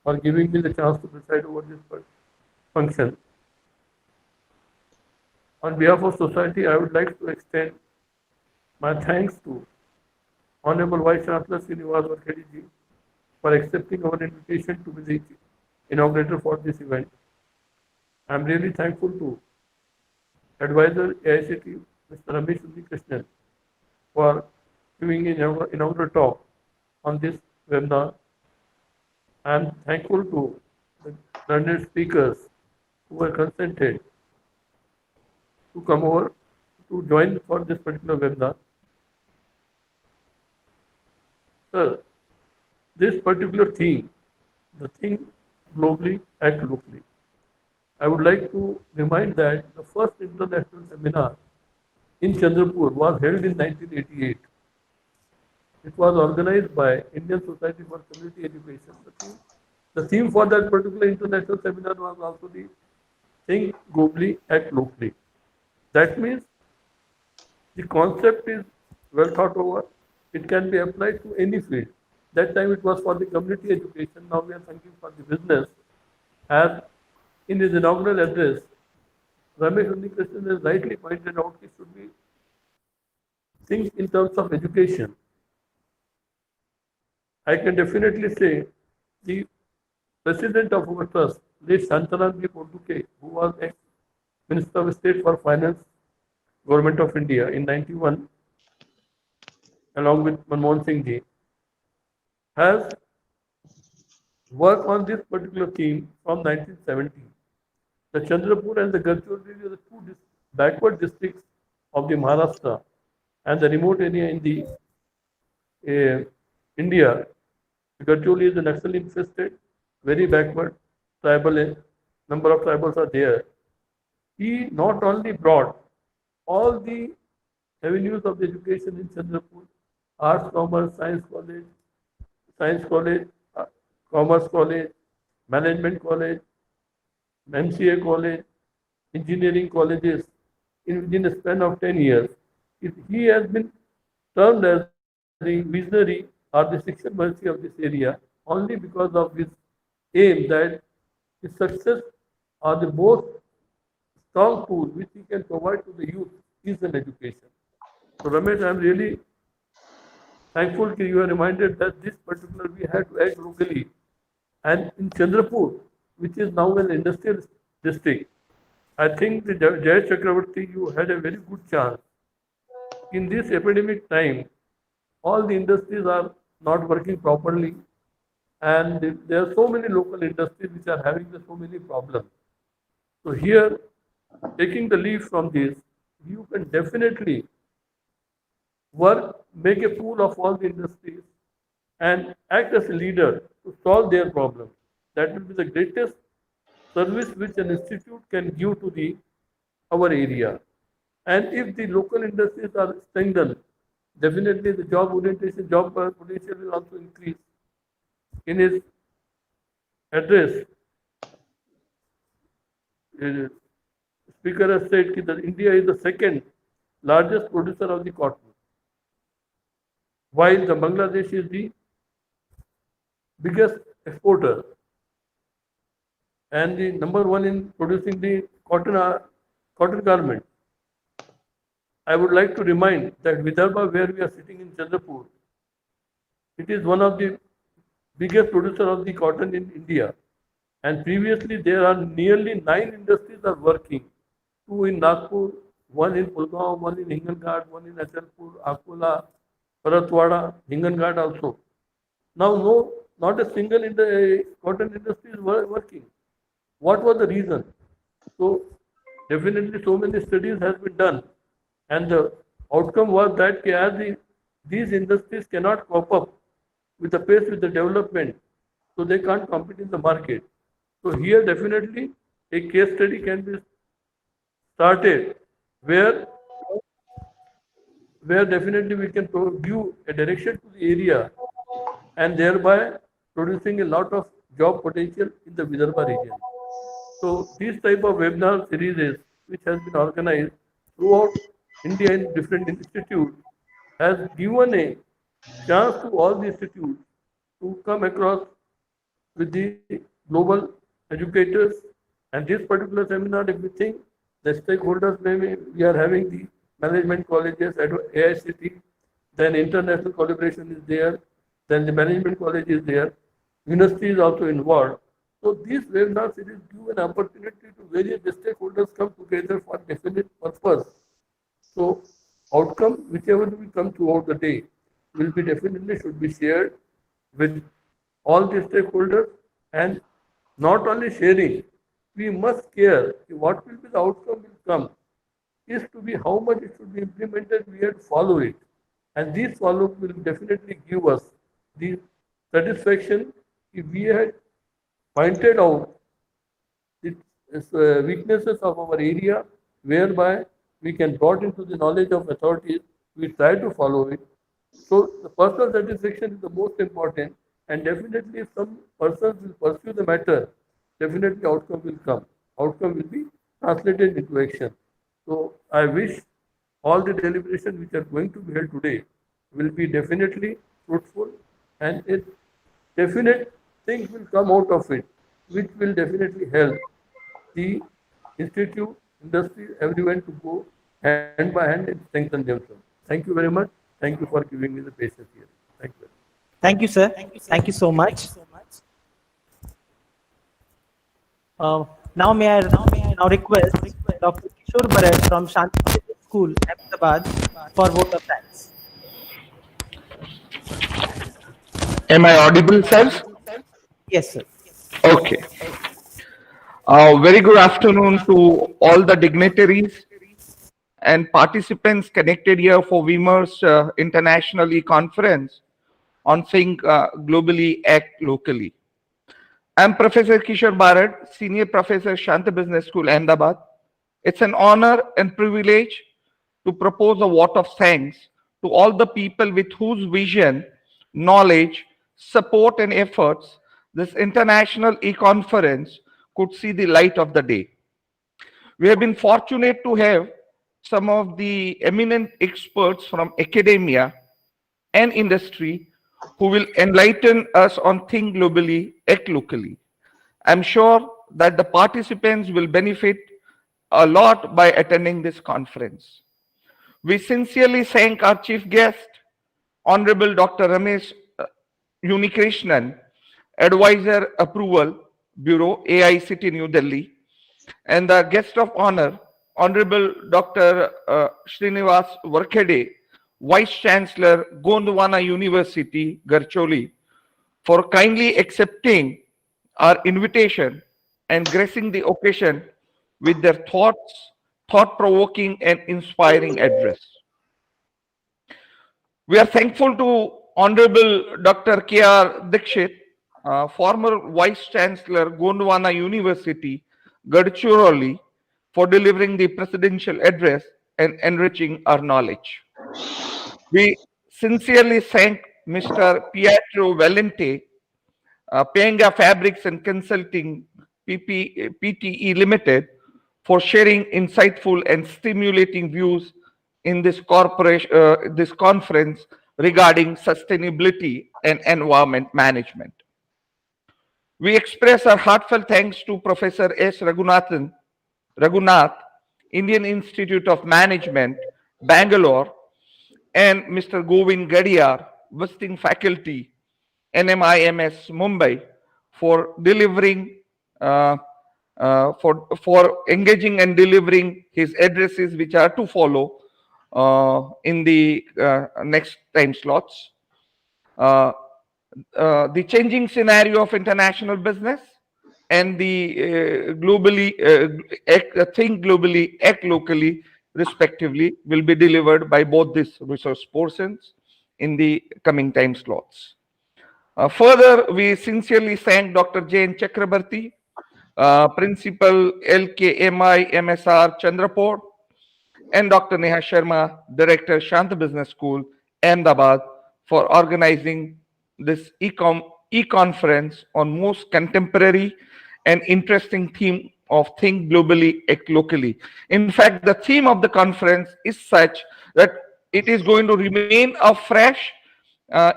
for giving me the chance to preside over this function. On behalf of society, I would like to extend my thanks to Honorable Vice-Chancellor Shrinivasa Varakhedi ji for accepting our invitation to be the inaugurator for this event. I am really thankful to Advisor AICTE, Mr. Ramesh Unnikrishnan, for giving an inaugural talk on this webinar. I am thankful to the learned speakers who were consented to come over to join for this particular webinar. Sir, this particular theme, the think globally, act locally. I would like to remind that the first international seminar in Chandrapur was held in 1988. It was organized by Indian Society for Community Education. The theme for that particular international seminar was also the think globally, act locally. That means the concept is well thought over. It can be applied to any field. That time it was for the community education. Now we are thinking for the business. As in his inaugural address, Ramesh Unnikrishnan has rightly pointed out it should be think in terms of education. I can definitely say the president of our trust, late Chandrapur, who was ex-Minister of State for Finance, Government of India in 91, along with Manmohan Singh ji, has worked on this particular theme from 1970. The Chandrapur and the Gadchiroli are the two backward districts of the Maharashtra and the remote area in the India. Gadchiroli is an Naxal infested, very backward, tribal, number of tribals are there. He not only brought all the avenues of the education in Chandrapur, arts, commerce, science college, commerce college, management college, MCA college, engineering colleges within a span of 10 years. He has been termed as the visionary or the Shikshan Mercy of this area only because of his aim that his success or the most strong tool which he can provide to the youth is an education. So Ramesh, I am really thankful that you are reminded that this particular we had to act locally. And in Chandrapur, which is now an industrial district, I think the Jai Chakravorty, you had a very good chance. In this epidemic time, all the industries are not working properly, and there are so many local industries which are having so many problems. So here, taking the lead from this, you can definitely work, make a pool of all the industries and act as a leader to solve their problem. That will be the greatest service which an institute can give to our area. And if the local industries are strengthened, definitely the job orientation, job potential will also increase. In his address, Speaker has said that India is the second largest producer of the cotton, while the Bangladesh is the biggest exporter and the number one in producing the cotton garment. I would like to remind that Vidarbha, where we are sitting in Chandrapur, it is one of the biggest producer of the cotton in India. And previously, there are nearly 9 industries are working. 2 in Nagpur, 1 in Pulgaon, 1 in Hinganghat, 1 in Achalpur, Akola, Paratwada, Hinganghat also. Now, not a single in the cotton industry is working. What was the reason? So, definitely so many studies has been done. And the outcome was that as these industries cannot cope up with the pace with the development, so they can't compete in the market. So here definitely a case study can be started where definitely we can give a direction to the area and thereby producing a lot of job potential in the Vidarbha region. So these type of webinar series which has been organized throughout India in different institutes has given a chance to all the institutes to come across with the global educators. And this particular seminar, if we think the stakeholders, maybe we are having the management colleges at AICTE, then international collaboration is there, then the management college is there, university is also involved. So these webinar series give an opportunity to various stakeholders come together for definite purpose. So outcome, whichever will come throughout the day, will be definitely should be shared with all the stakeholders And not only sharing, we must care what will be the outcome will come is to be how much it should be implemented, we have to follow it. And these follow-up will definitely give us the satisfaction if we had pointed out the weaknesses of our area, whereby we can brought into the knowledge of authorities, we try to follow it. So the personal satisfaction is the most important, and definitely if some persons will pursue the matter, definitely outcome will come. Outcome will be translated into action. So I wish all the deliberations which are going to be held today will be definitely fruitful, and it definite things will come out of it, which will definitely help the institute, industry, everyone to go hand by hand and strengthen themselves. Thank you very much. Thank you for giving me the patience here. Thank you. Thank you, sir. Thank you so much. Now may I now request Dr. Kishore Bharat from Shanti School, Ahmedabad, for vote of thanks. Am I audible, sir? Yes, sir. Okay. Very good afternoon to all the dignitaries and participants connected here for WIMR's International E-Conference on Think Globally, Act Locally. I'm Professor Kishore Bharat, Senior Professor, Shanti Business School, Ahmedabad. It's an honor and privilege to propose a vote of thanks to all the people with whose vision, knowledge, support and efforts this international e-conference could see the light of the day. We have been fortunate to have some of the eminent experts from academia and industry who will enlighten us on Think Globally, Act Locally. I'm sure that the participants will benefit a lot by attending this conference. We sincerely thank our chief guest, Honorable Dr. Ramesh Unnikrishnan, Advisor Approval Bureau, AICTE New Delhi, and the guest of honor, Honorable Dr. Shrinivasa Varakhedi, Vice-Chancellor, Gondwana University, Gadchiroli, for kindly accepting our invitation and gracing the occasion with their thought-provoking and inspiring address. We are thankful to Honorable Dr. K.R. Dixit, former Vice-Chancellor, Gondwana University, Gadchiroli, for delivering the presidential address and enriching our knowledge. We sincerely thank Mr. Pietro Valenti, Pangea Fabrics and Consulting PTE Limited, for sharing insightful and stimulating views in this conference regarding sustainability and environment management. We express our heartfelt thanks to Professor S. Raghunath, Indian Institute of Management, Bangalore, and Mr. Govind Gadiyal, visiting faculty, NMIMS, Mumbai, for delivering, for engaging and delivering his addresses, which are to follow in the next time slots. The changing scenario of international business and the Think Globally, Act Locally, respectively, will be delivered by both these resource persons in the coming time slots. Further, we sincerely thank Dr. J. Chakravorty, Principal, LKMIMSR, Chandrapur, and Dr. Neha Sharma, Director, Shanti Business School, Ahmedabad, for organizing this e-conference on most contemporary and interesting theme of Think Globally, Act Locally. In fact, the theme of the conference is such that it is going to remain afresh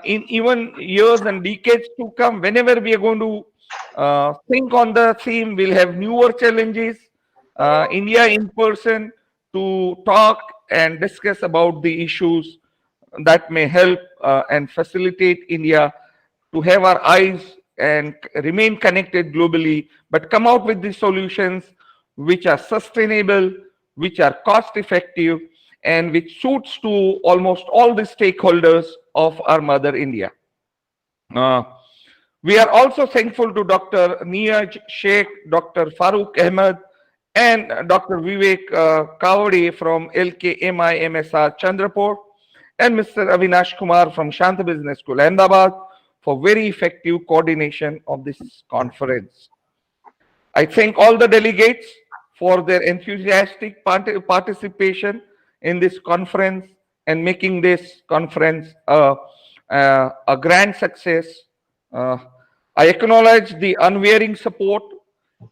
in even years and decades to come. Whenever we are going to think on the theme, we'll have newer challenges. India in person to talk and discuss about the issues that may help and facilitate India to have our eyes and remain connected globally, but come out with the solutions which are sustainable, which are cost effective, and which suits to almost all the stakeholders of our mother India. We are also thankful to Dr. Niyaj Sheikh, Dr. Farooq Ahmed, and Dr. Vivek Kavadi from LKMIMSR Chandrapur, and Mr. Avinash Kumar from Shanti Business School, Ahmedabad, for very effective coordination of this conference. I thank all the delegates for their enthusiastic participation in this conference and making this conference a grand success. I acknowledge the unwavering support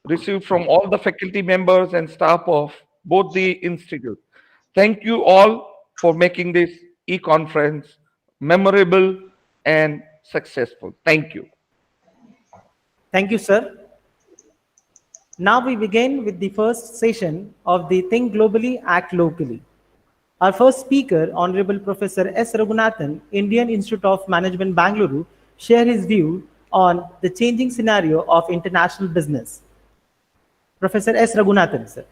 received from all the faculty members and staff of both the institute. Thank you all for making this e-conference memorable and successful. Thank you. Thank you, sir. Now we begin with the first session of the Think Globally, Act Locally. Our first speaker, Honorable Professor S. Raghunathan, Indian Institute of Management, Bangalore, share his view on the changing scenario of international business. Professor S. Raghunathan, sir.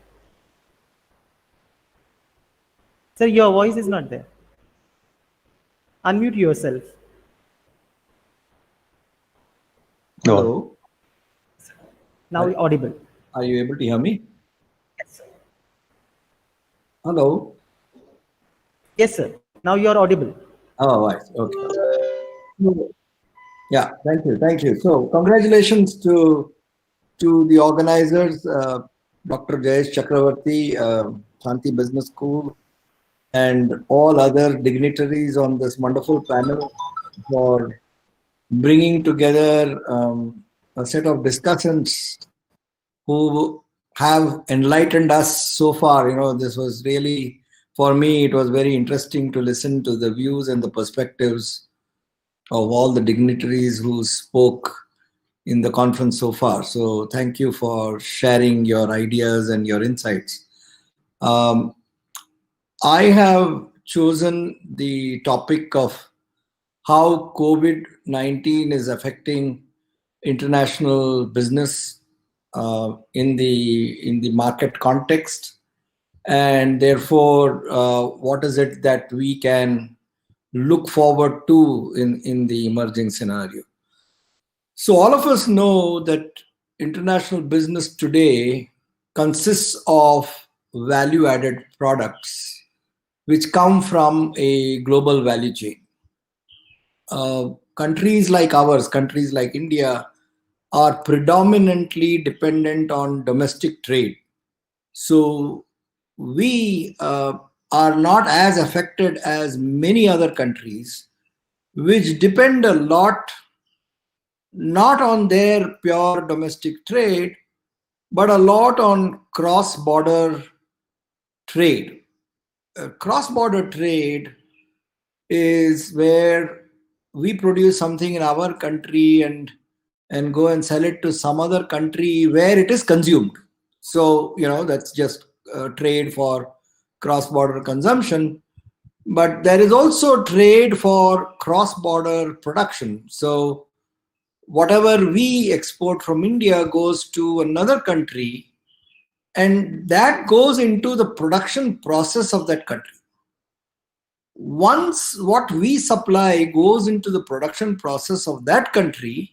Sir, your voice is not there. Unmute yourself. Hello. Now audible. Are you able to hear me? Yes, sir. Hello. Yes, sir. Now you are audible. Oh, right. Okay. Yeah. Thank you. Thank you. So, congratulations to the organizers, Dr. Jayesh Chakravorty, Shanti Business School, and all other dignitaries on this wonderful panel for bringing together a set of discussants who have enlightened us so far. You know, this was really, for me, it was very interesting to listen to the views and the perspectives of all the dignitaries who spoke in the conference so far. So thank you for sharing your ideas and your insights. I have chosen the topic of how COVID-19 is affecting international business in the market context, and therefore what is it that we can look forward to in the emerging scenario. So all of us know that international business today consists of value-added products which come from a global value chain. Countries like ours, countries like India, are predominantly dependent on domestic trade. So we are not as affected as many other countries, which depend a lot not on their pure domestic trade, but a lot on cross-border trade. Cross-border trade is where we produce something in our country and go and sell it to some other country where it is consumed. So, you know, that's just trade for cross-border consumption. But there is also trade for cross-border production. So whatever we export from India goes to another country, and that goes into the production process of that country. Once what we supply goes into the production process of that country,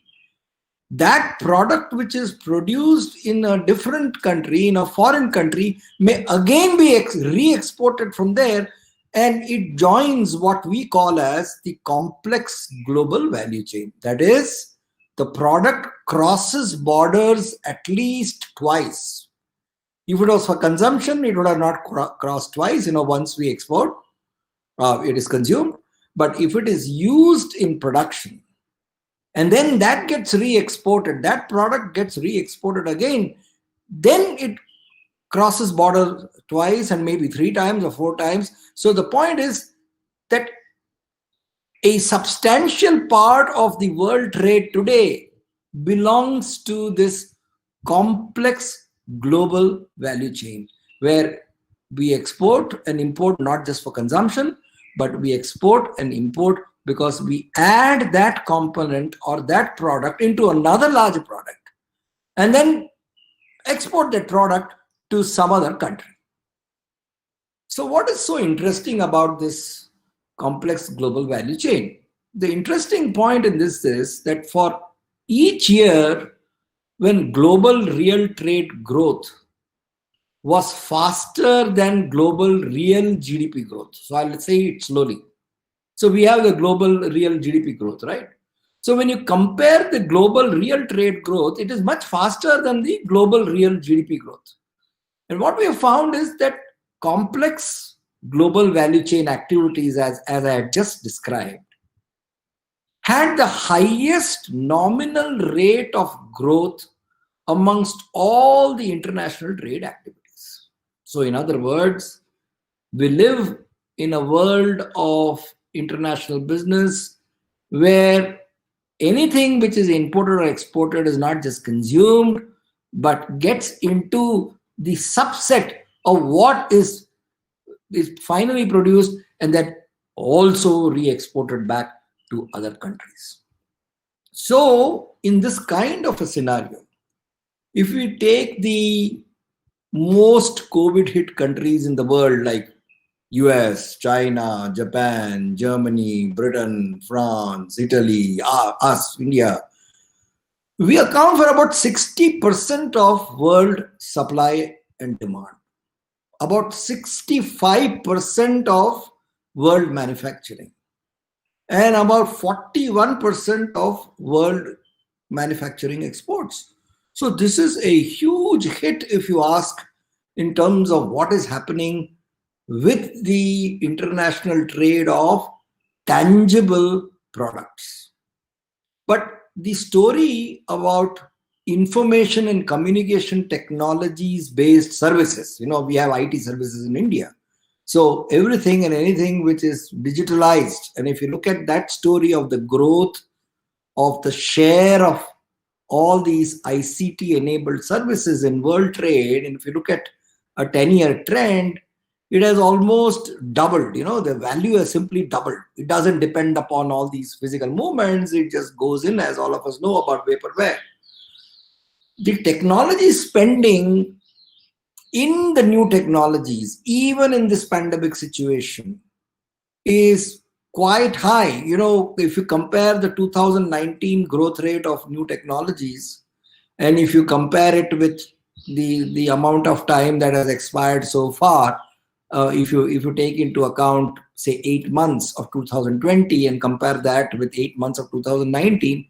that product which is produced in a different country, in a foreign country, may again be re-exported from there, and it joins what we call as the complex global value chain. That is, the product crosses borders at least twice. If it was for consumption, it would have not crossed twice. You know, once we export, it is consumed. But if it is used in production, and then that gets re-exported, that product gets re-exported again, then it crosses border twice and maybe 3 times or 4 times. So the point is that a substantial part of the world trade today belongs to this complex global value chain, where we export and import not just for consumption, but we export and import because we add that component or that product into another larger product and then export that product to some other country. So what is so interesting about this complex global value chain? The interesting point in this is that for each year when global real trade growth was faster than global real GDP growth. So I'll say it slowly. So we have the global real GDP growth, right? So when you compare the global real trade growth, it is much faster than the global real GDP growth. And what we have found is that complex global value chain activities, as I had just described, had the highest nominal rate of growth amongst all the international trade activities. So in other words, we live in a world of international business where anything which is imported or exported is not just consumed, but gets into the subset of what is finally produced and that also re-exported back to other countries. So in this kind of a scenario, if we take the most COVID hit countries in the world like US, China, Japan, Germany, Britain, France, Italy, us, India, we account for about 60% of world supply and demand, about 65% of world manufacturing, and about 41% of world manufacturing exports. So this is a huge hit, if you ask, in terms of what is happening with the international trade of tangible products. But the story about information and communication technologies based services, we have IT services in India. So everything and anything which is digitalized, and if you look at that story of the growth of the share of all these ICT enabled services in world trade, and if you look at a 10-year trend, it has almost doubled. The value has simply doubled. It doesn't depend upon all these physical movements. It just goes in, as all of us know about vaporware. The technology spending in the new technologies, even in this pandemic situation, is quite high. If you compare the 2019 growth rate of new technologies, and if you compare it with the amount of time that has expired so far, if you take into account, say, 8 months of 2020 and compare that with 8 months of 2019,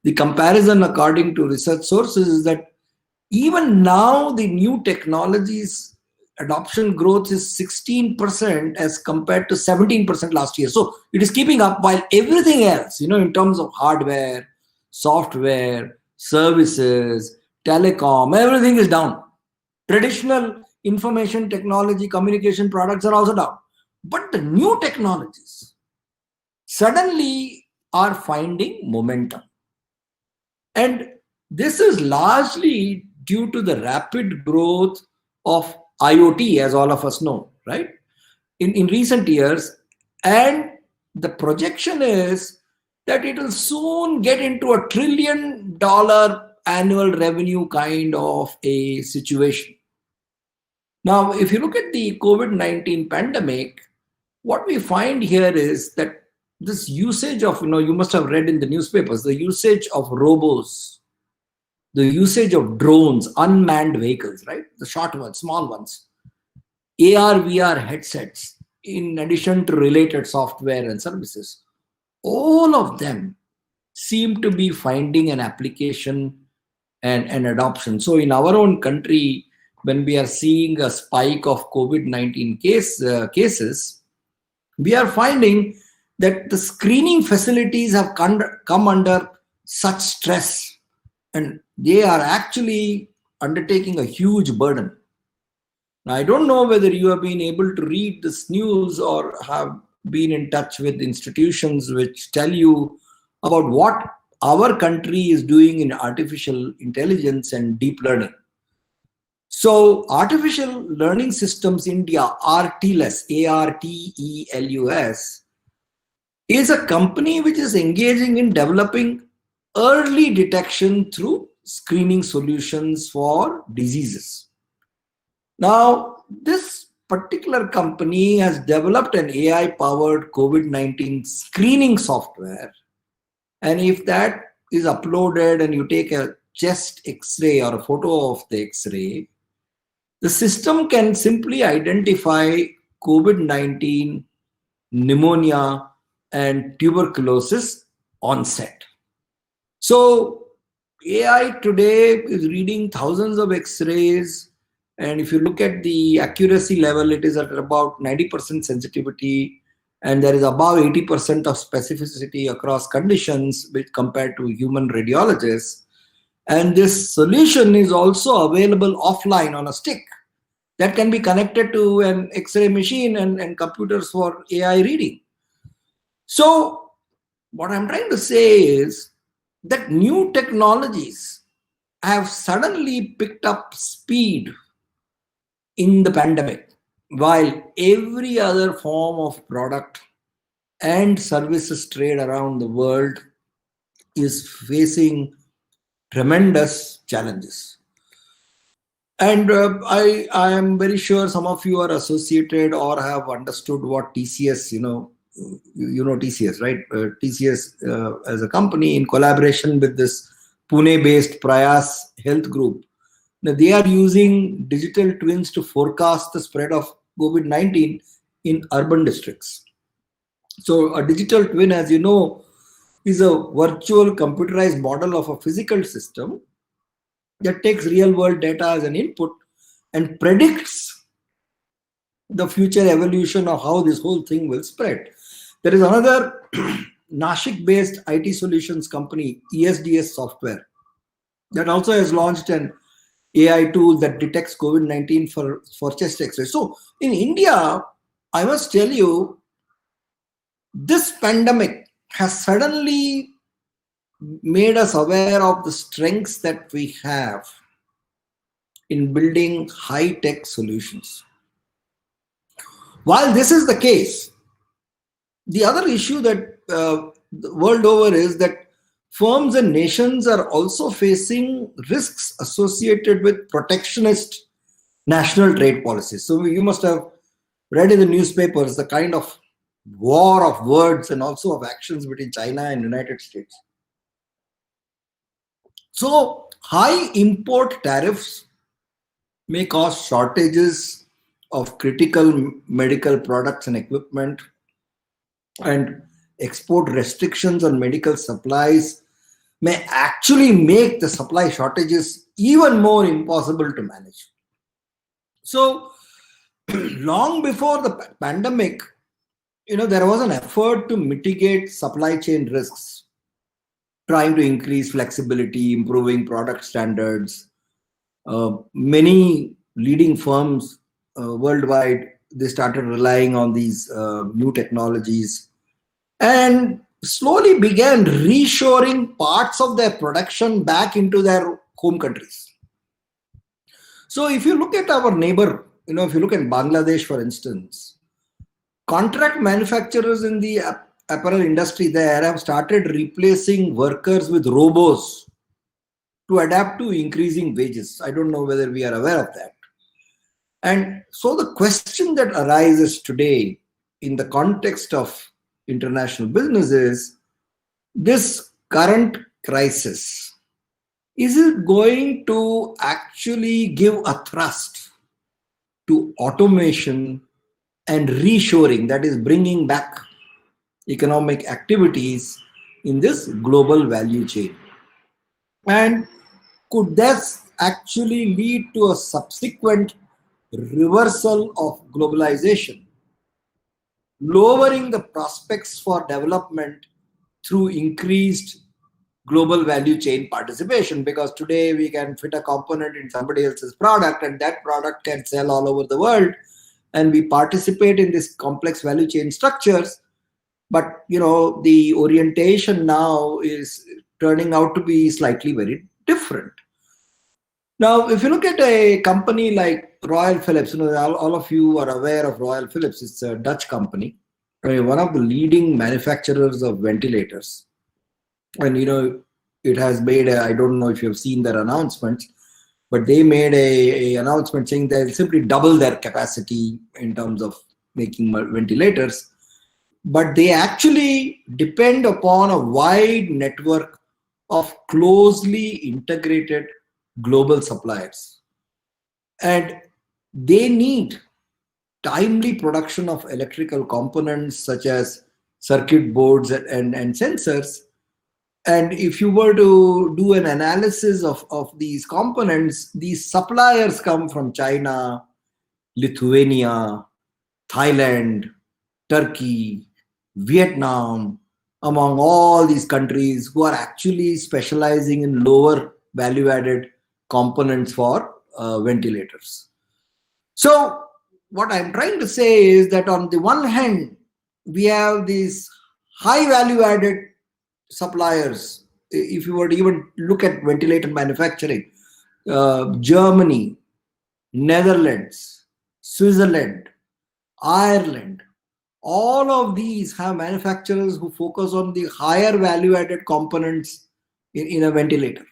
the comparison according to research sources is that even now the new technologies adoption growth is 16% as compared to 17% last year. So it is keeping up, while everything else, in terms of hardware, software, services, telecom, everything is down. Traditional information technology, communication products are also down. But the new technologies suddenly are finding momentum. And this is largely due to the rapid growth of IoT, as all of us know, right? In recent years. And the projection is that it will soon get into $1 trillion annual revenue kind of a situation. Now, if you look at the COVID-19 pandemic, what we find here is that this usage of, you must have read in the newspapers, the usage of robos, the usage of drones, unmanned vehicles, right? The short ones, small ones, AR, VR headsets, in addition to related software and services, all of them seem to be finding an application and adoption. So in our own country, when we are seeing a spike of COVID-19 cases, we are finding that the screening facilities have come under such stress, and they are actually undertaking a huge burden. Now, I don't know whether you have been able to read this news or have been in touch with institutions which tell you about what our country is doing in artificial intelligence and deep learning. So Artificial Learning Systems India, ARTELUS, ARTELUS, is a company which is engaging in developing early detection through screening solutions for diseases. Now, this particular company has developed an AI-powered COVID-19 screening software. And if that is uploaded and you take a chest X-ray or a photo of the X-ray, the system can simply identify COVID-19, pneumonia, and tuberculosis onset. So AI today is reading thousands of X-rays, and if you look at the accuracy level, it is at about 90% sensitivity, and there is above 80% of specificity across conditions which compared to human radiologists. And this solution is also available offline on a stick that can be connected to an X-ray machine and computers for AI reading. So what I'm trying to say is that new technologies have suddenly picked up speed in the pandemic, while every other form of product and services trade around the world is facing tremendous challenges. And I am very sure some of you are associated or have understood what TCS, you know TCS, right? TCS as a company in collaboration with this Pune-based Prayas Health Group. Now, they are using digital twins to forecast the spread of COVID-19 in urban districts. So a digital twin, as you know, is a virtual computerized model of a physical system that takes real-world data as an input and predicts the future evolution of how this whole thing will spread. There is another Nashik-based IT solutions company, ESDS Software, that also has launched an AI tool that detects COVID-19 for chest X-ray. So in India, I must tell you, this pandemic has suddenly made us aware of the strengths that we have in building high-tech solutions. While this is the case, the other issue that the world over is that firms and nations are also facing risks associated with protectionist national trade policies. So you must have read in the newspapers the kind of war of words and also of actions between China and United States. So high import tariffs may cause shortages of critical medical products and equipment, and export restrictions on medical supplies may actually make the supply shortages even more impossible to manage. So long before the pandemic, there was an effort to mitigate supply chain risks, trying to increase flexibility, improving product standards. Many leading firms worldwide, they started relying on these new technologies and slowly began reshoring parts of their production back into their home countries. So if you look at our neighbor, if you look at Bangladesh, for instance, contract manufacturers in the apparel industry there have started replacing workers with robots to adapt to increasing wages. I don't know whether we are aware of that. And so the question that arises today in the context of international business is, this current crisis, is it going to actually give a thrust to automation and reshoring, that is bringing back economic activities in this global value chain? And could this actually lead to a subsequent reversal of globalization, lowering the prospects for development through increased global value chain participation? Because today we can fit a component in somebody else's product and that product can sell all over the world, and we participate in this complex value chain structures. But the orientation now is turning out to be slightly very different. Now, if you look at a company like Royal Philips, all of you are aware of Royal Philips. It's a Dutch company, one of the leading manufacturers of ventilators. And it has made I don't know if you have seen their announcements, but they made a announcement saying they'll simply double their capacity in terms of making ventilators. But they actually depend upon a wide network of closely integrated global suppliers. And they need timely production of electrical components such as circuit boards and sensors. And if you were to do an analysis of these components, these suppliers come from China, Lithuania, Thailand, Turkey, Vietnam, among all these countries who are actually specializing in lower value-added components for ventilators. So what I'm trying to say is that on the one hand, we have these high value-added suppliers. If you were to even look at ventilator manufacturing, Germany, Netherlands, Switzerland, Ireland, all of these have manufacturers who focus on the higher value-added components in a ventilator.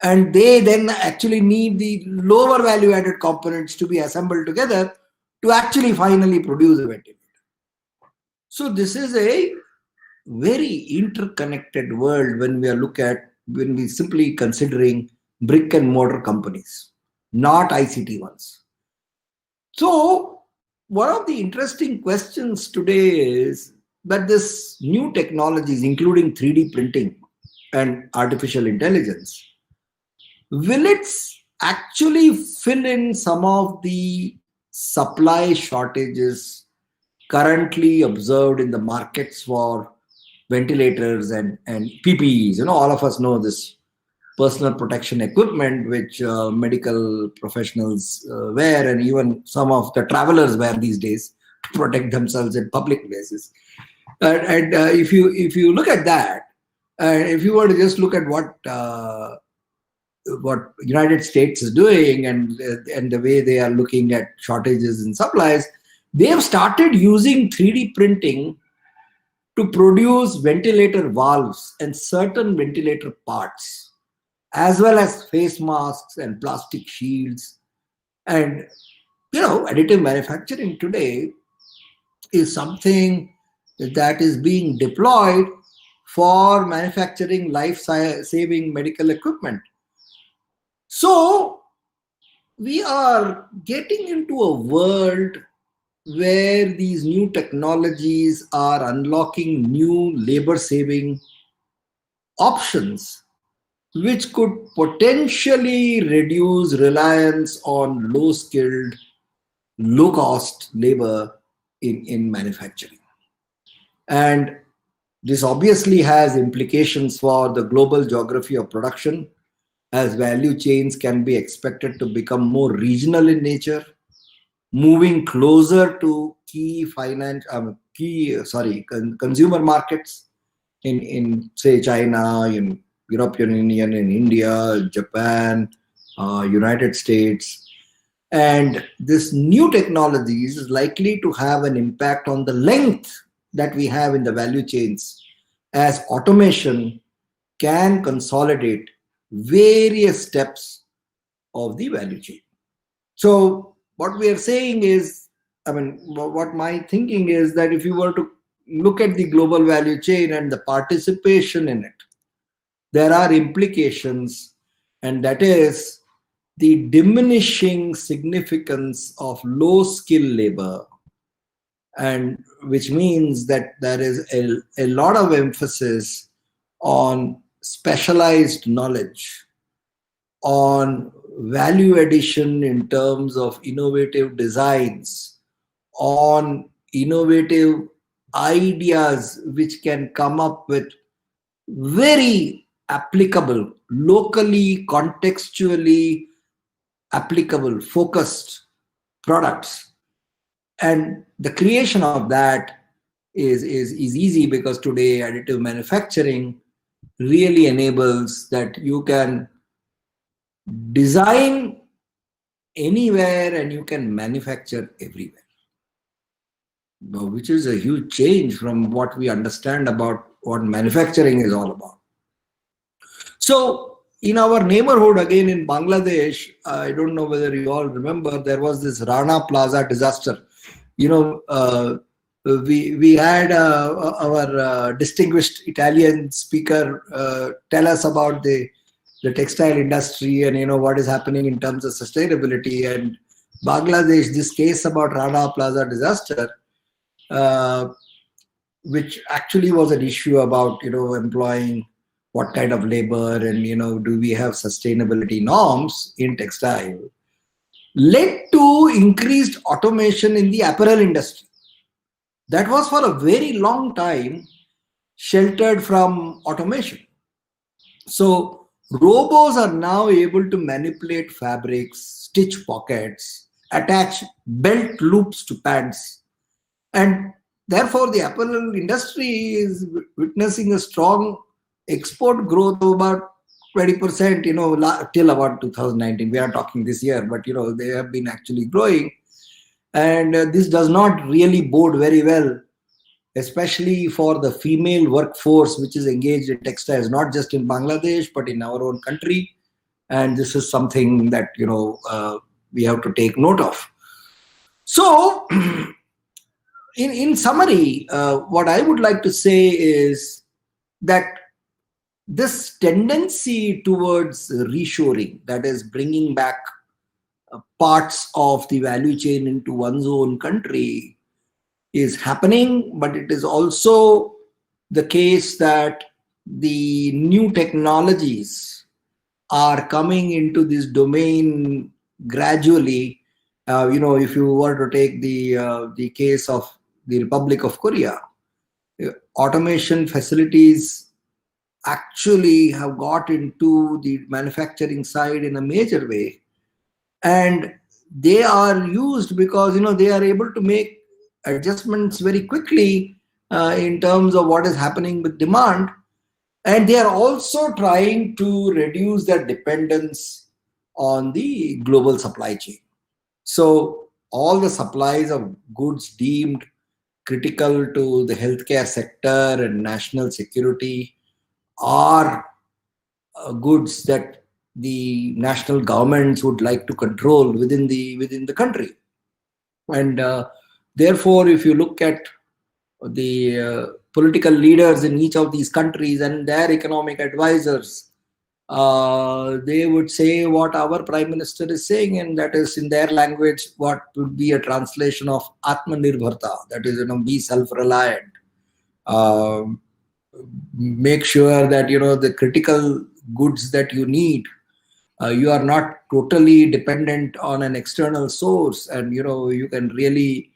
And they then actually need the lower value-added components to be assembled together to actually finally produce a ventilator. So this is a very interconnected world when we simply considering brick and mortar companies, not ICT ones. So one of the interesting questions today is that this new technologies, including 3D printing and artificial intelligence, will it actually fill in some of the supply shortages currently observed in the markets for ventilators and PPEs? All of us know this personal protection equipment which medical professionals wear, and even some of the travelers wear these days to protect themselves in public places. And if you look at that, if you were to just look at what United States is doing and the way they are looking at shortages in supplies, they have started using 3D printing to produce ventilator valves and certain ventilator parts, as well as face masks and plastic shields. And additive manufacturing today is something that is being deployed for manufacturing life-saving medical equipment. So we are getting into a world where these new technologies are unlocking new labor-saving options, which could potentially reduce reliance on low-skilled, low-cost labor in manufacturing. And this obviously has implications for the global geography of production, as value chains can be expected to become more regional in nature, moving closer to consumer markets in say China, in European Union, in India, Japan, United States. And this new technologies is likely to have an impact on the length that we have in the value chains, as automation can consolidate various steps of the value chain. So what we are saying is, what my thinking is that if you were to look at the global value chain and the participation in it, there are implications, and that is the diminishing significance of low skill labor, and which means that there is a lot of emphasis on specialized knowledge, on value addition in terms of innovative designs, on innovative ideas which can come up with very applicable, locally, contextually applicable, focused products. And the creation of that is easy, because today additive manufacturing really enables that you can design anywhere and you can manufacture everywhere, which is a huge change from what we understand about what manufacturing is all about. So in our neighborhood, again in Bangladesh, I don't know whether you all remember, there was this Rana Plaza disaster. we had our distinguished Italian speaker tell us about the textile industry and what is happening in terms of sustainability. And Bangladesh, this case about Rana Plaza disaster, which actually was an issue about employing what kind of labor and do we have sustainability norms in textile, led to increased automation in the apparel industry. That was for a very long time sheltered from automation. So robots are now able to manipulate fabrics, stitch pockets, attach belt loops to pants, and therefore the apparel industry is witnessing a strong export growth of about 20%, till about 2019. We are talking this year, but they have been actually growing. And this does not really bode very well, especially for the female workforce which is engaged in textiles, not just in Bangladesh, but in our own country. And this is something that, we have to take note of. So, in summary, what I would like to say is that this tendency towards reshoring, that is bringing back parts of the value chain into one's own country, is happening, but it is also the case that the new technologies are coming into this domain gradually. If you were to take the case of the Republic of Korea, automation facilities actually have got into the manufacturing side in a major way, and they are used because they are able to make adjustments very quickly in terms of what is happening with demand, and they are also trying to reduce their dependence on the global supply chain. So all the supplies of goods deemed critical to the healthcare sector and national security are goods that the national governments would like to control within the country. And therefore, if you look at the political leaders in each of these countries and their economic advisors, they would say what our Prime Minister is saying, and that is in their language what would be a translation of Atmanirbharta, that is, be self-reliant. Make sure that the critical goods that you need, you are not totally dependent on an external source, and you can really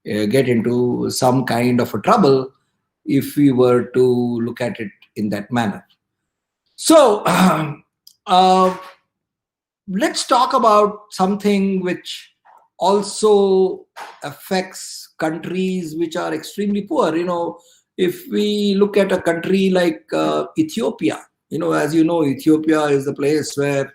get into some kind of a trouble if we were to look at it in that manner. So let's talk about something which also affects countries which are extremely poor. If we look at a country like Ethiopia, as you know, Ethiopia is the place where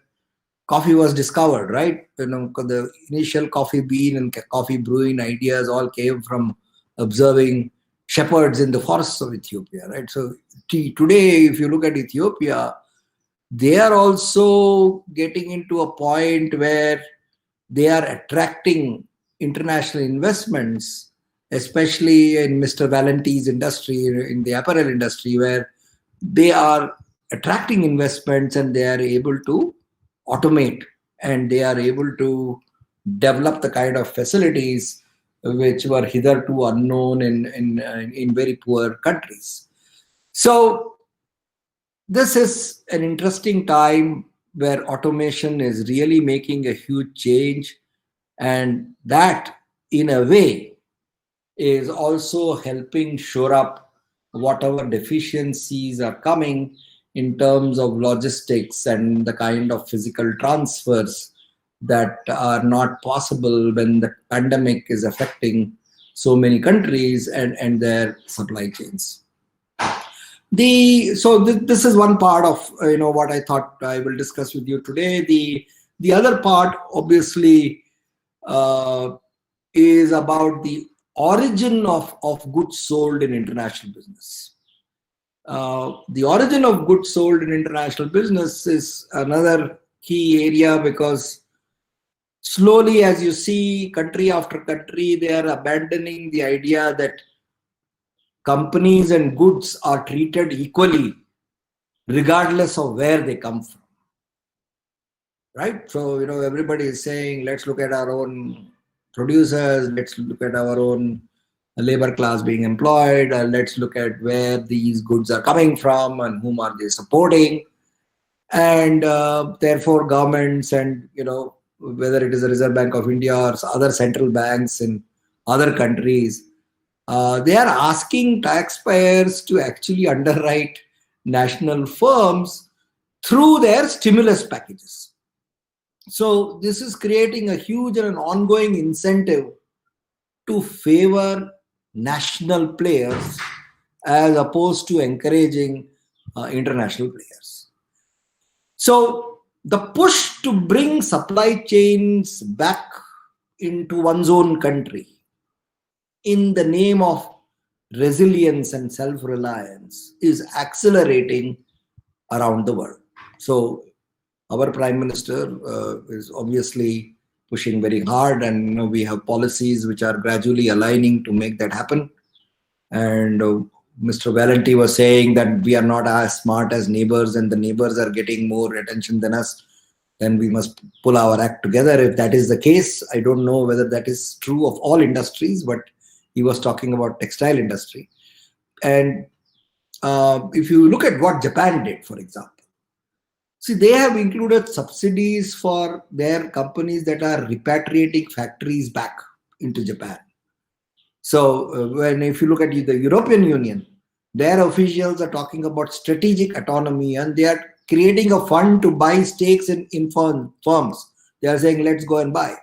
coffee was discovered, right? The initial coffee bean and coffee brewing ideas all came from observing shepherds in the forests of Ethiopia, right? So today, if you look at Ethiopia, they are also getting into a point where they are attracting international investments, especially in Mr. Valenti's industry, in the apparel industry, where they are attracting investments and they are able to automate and they are able to develop the kind of facilities which were hitherto unknown in very poor countries. So this is an interesting time where automation is really making a huge change, and that in a way is also helping shore up whatever deficiencies are coming in terms of logistics and the kind of physical transfers that are not possible when the pandemic is affecting so many countries and their supply chains. This is one part of what I thought I will discuss with you today. The other part, obviously, is about the origin of goods sold in international business. The origin of goods sold in international business is another key area, because slowly, as you see, country after country, they are abandoning the idea that companies and goods are treated equally regardless of where they come from. Right? So, everybody is saying, let's look at our own producers, let's look at our own labor class being employed, let's look at where these goods are coming from and whom are they supporting. And therefore, governments and, whether it is the Reserve Bank of India or other central banks in other countries, they are asking taxpayers to actually underwrite national firms through their stimulus packages. So this is creating a huge and an ongoing incentive to favor national players as opposed to encouraging international players. So the push to bring supply chains back into one's own country in the name of resilience and self-reliance is accelerating around the world. So our Prime Minister is obviously pushing very hard, and we have policies which are gradually aligning to make that happen. And Mr. Valenti was saying that we are not as smart as neighbors, and the neighbors are getting more attention than us. Then we must pull our act together. If that is the case, I don't know whether that is true of all industries, but he was talking about textile industry. And if you look at what Japan did, for example, see, they have included subsidies for their companies that are repatriating factories back into Japan. So if you look at the European Union, their officials are talking about strategic autonomy, and they are creating a fund to buy stakes in firms. They are saying, let's go and buy.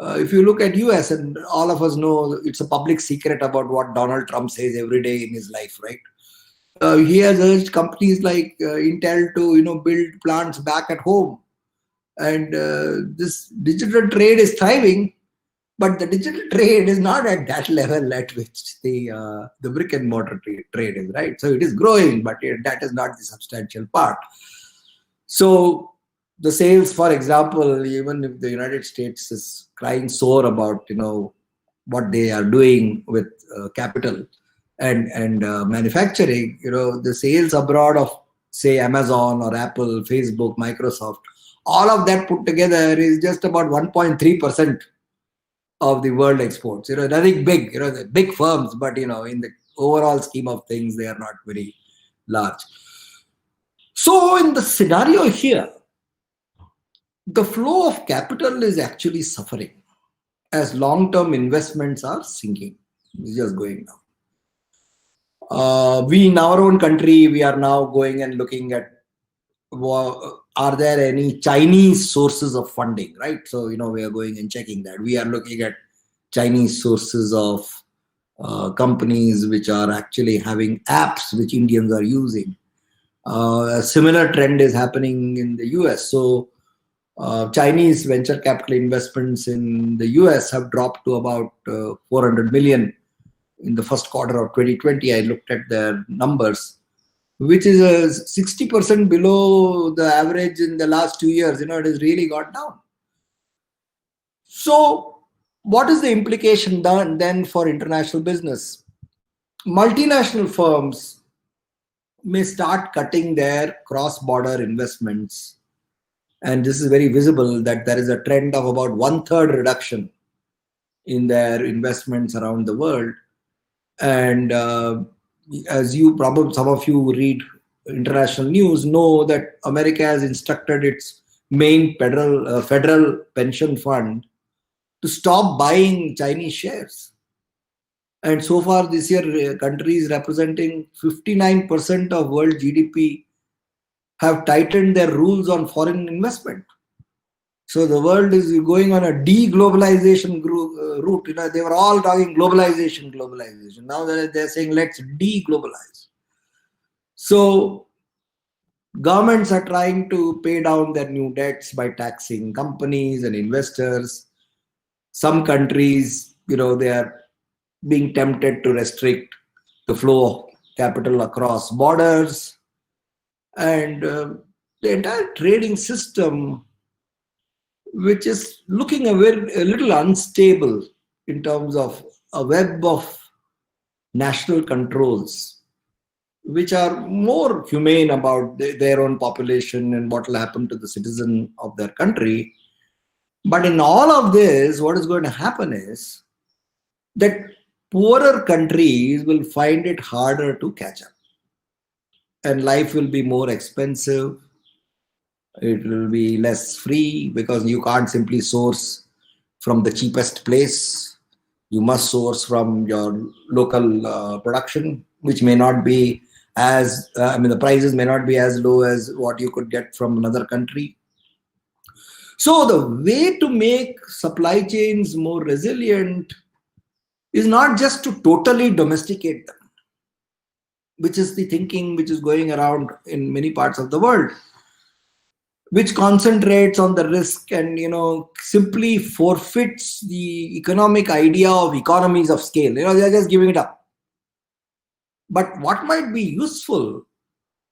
If you look at US, and all of us know it's a public secret about what Donald Trump says every day in his life, right? He has urged companies like Intel to build plants back at home, and this digital trade is thriving, but the digital trade is not at that level at which the brick and mortar trade is, right? So it is growing, but that is not the substantial part. So the sales, for example, even if the United States is crying sore about what they are doing with capital and manufacturing, the sales abroad of, say, Amazon or Apple, Facebook, Microsoft, all of that put together is just about 1.3% of the world exports. Nothing big, the big firms, but in the overall scheme of things, they are not very large. So in the scenario here, the flow of capital is actually suffering as long-term investments are sinking. It's just going down. We in our own country, we are now going and looking at, are there any Chinese sources of funding, right? So, we are going and checking that. We are looking at Chinese sources of companies which are actually having apps which Indians are using. A similar trend is happening in the US. So, Chinese venture capital investments in the US have dropped to about 400 million in the first quarter of 2020. I looked at their numbers, which is 60% below the average in the last 2 years. It has really got down. So what is the implication then for international business? Multinational firms may start cutting their cross-border investments. And this is very visible that there is a trend of about 1/3 reduction in their investments around the world. And as some of you read international news, know that America has instructed its main federal pension fund to stop buying Chinese shares. And so far this year, countries representing 59% of world GDP have tightened their rules on foreign investment. So the world is going on a de-globalization route. They were all talking globalization. Now they're saying, let's de-globalize. So governments are trying to pay down their new debts by taxing companies and investors. Some countries, they are being tempted to restrict the flow of capital across borders. And the entire trading system, which is looking a little unstable in terms of a web of national controls, which are more humane about their own population and what will happen to the citizen of their country. But in all of this, what is going to happen is that poorer countries will find it harder to catch up. And life will be more expensive. It will be less free because you can't simply source from the cheapest place. You must source from your local production, which may not be as, the prices may not be as low as what you could get from another country. So the way to make supply chains more resilient is not just to totally domesticate them, which is the thinking which is going around in many parts of the world, which concentrates on the risk and simply forfeits the economic idea of economies of scale. They're just giving it up. But what might be useful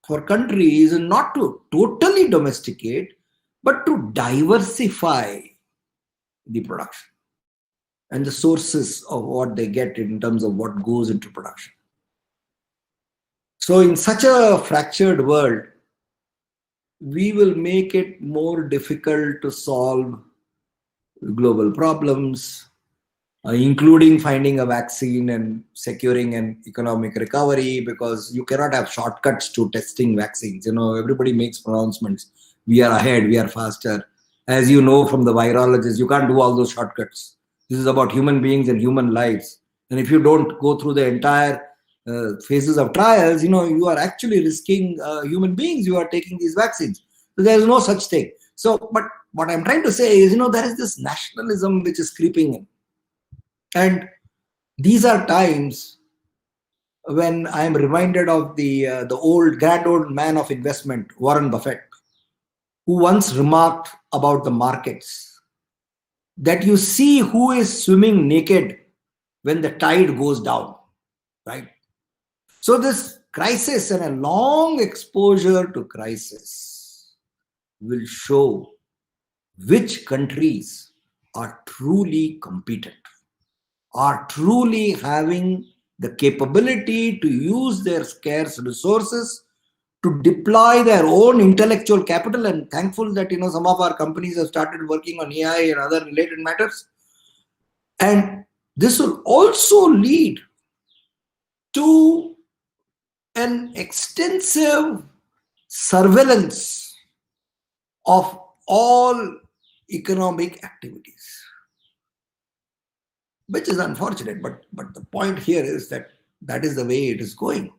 for countries is not to totally domesticate, but to diversify the production and the sources of what they get in terms of what goes into production. So in such a fractured world, we will make it more difficult to solve global problems, including finding a vaccine and securing an economic recovery, because you cannot have shortcuts to testing vaccines. Everybody makes pronouncements. We are ahead, we are faster. As you know from the virologists, you can't do all those shortcuts. This is about human beings and human lives. And if you don't go through the entire phases of trials, you are actually risking human beings. You are taking these vaccines. So there is no such thing. So, but what I'm trying to say is, there is this nationalism which is creeping in. And these are times when I am reminded of the grand old man of investment, Warren Buffett, who once remarked about the markets that you see who is swimming naked when the tide goes down, right? So this crisis and a long exposure to crisis will show which countries are truly competent, are truly having the capability to use their scarce resources to deploy their own intellectual capital. And thankful that some of our companies have started working on AI and other related matters. And this will also lead to an extensive surveillance of all economic activities, which is unfortunate. But the point here is that is the way it is going.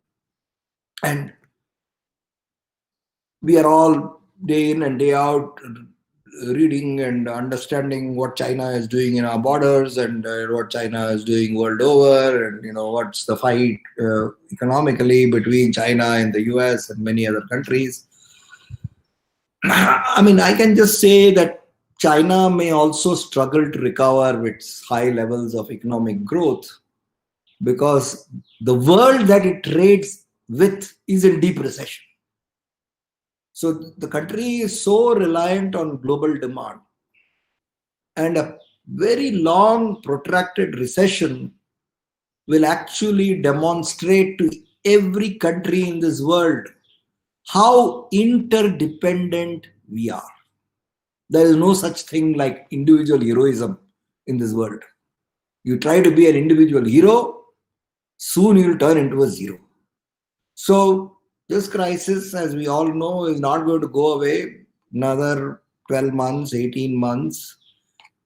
And we are all day in and day out reading and understanding what China is doing in our borders and what China is doing world over, and what's the fight economically between China and the US and many other countries. I can just say that China may also struggle to recover its high levels of economic growth because the world that it trades with is in deep recession. So the country is so reliant on global demand, and a very long protracted recession will actually demonstrate to every country in this world how interdependent we are. There is no such thing like individual heroism in this world. You try to be an individual hero, soon you will turn into a zero. So this crisis, as we all know, is not going to go away. Another 12 months, 18 months,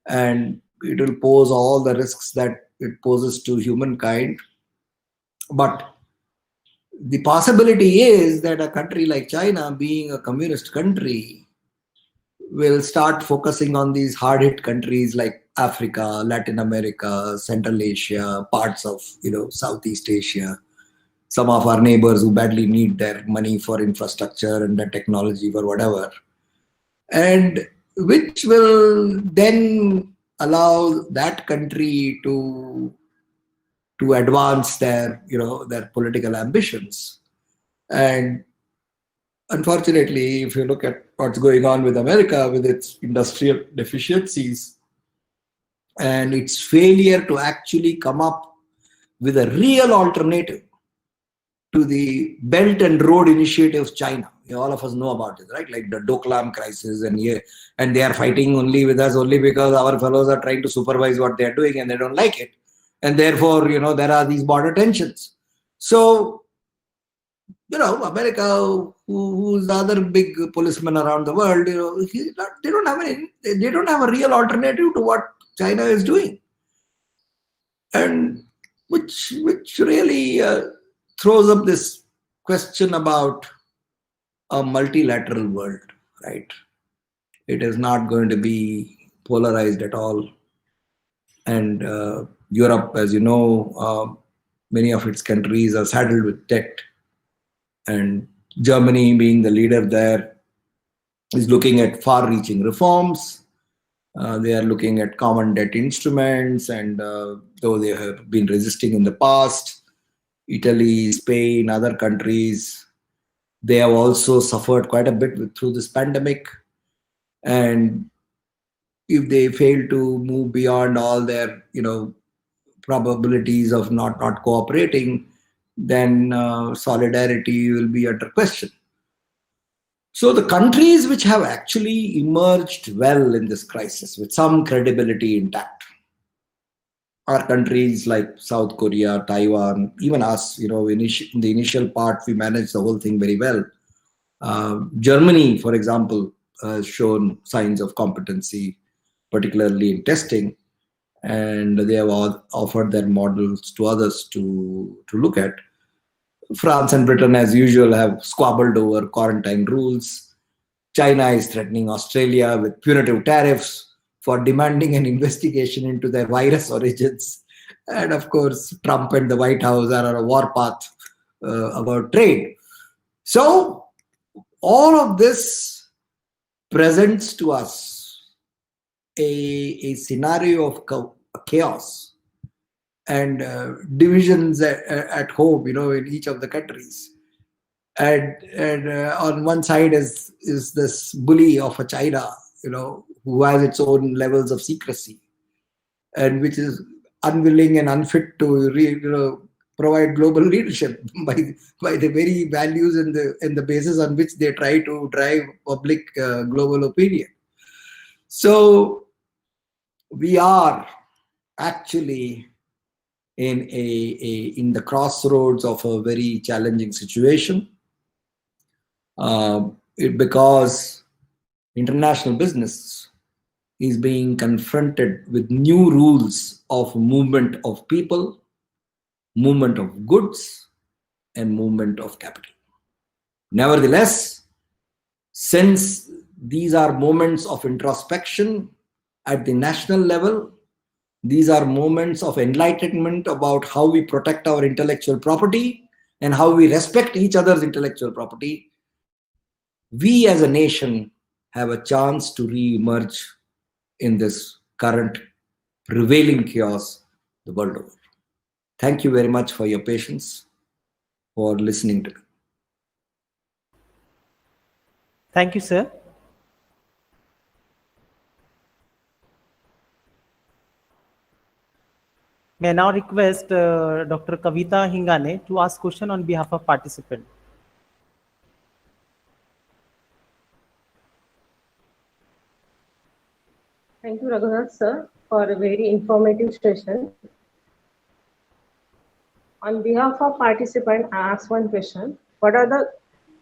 and it will pose all the risks that it poses to humankind. But the possibility is that a country like China, being a communist country, will start focusing on these hard-hit countries like Africa, Latin America, Central Asia, parts of Southeast Asia, some of our neighbors who badly need their money for infrastructure and the technology for whatever, and which will then allow that country to advance their their political ambitions. And unfortunately, if you look at what's going on with America, with its industrial deficiencies and its failure to actually come up with a real alternative to the Belt and Road Initiative of China. All of us know about it, right? Like the Doklam crisis, and they are fighting only with us only because our fellows are trying to supervise what they are doing and they don't like it. And therefore, there are these border tensions. So, America, who's the other big policeman around the world, they don't have a real alternative to what China is doing. And which really throws up this question about a multilateral world, right? It is not going to be polarized at all. And Europe, as you know, many of its countries are saddled with debt. And Germany, being the leader there, is looking at far-reaching reforms. They are looking at common debt instruments, and though they have been resisting in the past, Italy, Spain, other countries, they have also suffered quite a bit through this pandemic. And if they fail to move beyond all their, probabilities of not cooperating, then solidarity will be under question. So the countries which have actually emerged well in this crisis with some credibility intact are countries like South Korea, Taiwan, even us. In the initial part, we managed the whole thing very well. Germany, for example, has shown signs of competency, particularly in testing, and they have offered their models to others to look at. France and Britain, as usual, have squabbled over quarantine rules. China is threatening Australia with punitive tariffs for demanding an investigation into their virus origins. And of course, Trump and the White House are on a warpath about trade. So all of this presents to us a scenario of chaos and divisions at home, in each of the countries. And on one side is this bully of a China, who has its own levels of secrecy, and which is unwilling and unfit to provide global leadership by the very values and the basis on which they try to drive public global opinion. So we are actually in the crossroads of a very challenging situation, because international business is being confronted with new rules of movement of people, movement of goods, and movement of capital. Nevertheless, since these are moments of introspection at the national level, these are moments of enlightenment about how we protect our intellectual property and how we respect each other's intellectual property, we as a nation have a chance to re-emerge in this current prevailing chaos the world over. Thank you very much for your patience, for listening to me. Thank you, sir. May I now request Dr. Kavita Hingane to ask question on behalf of participant. Thank you, Raghunath sir, for a very informative session. On behalf of participant, I ask one question. What are the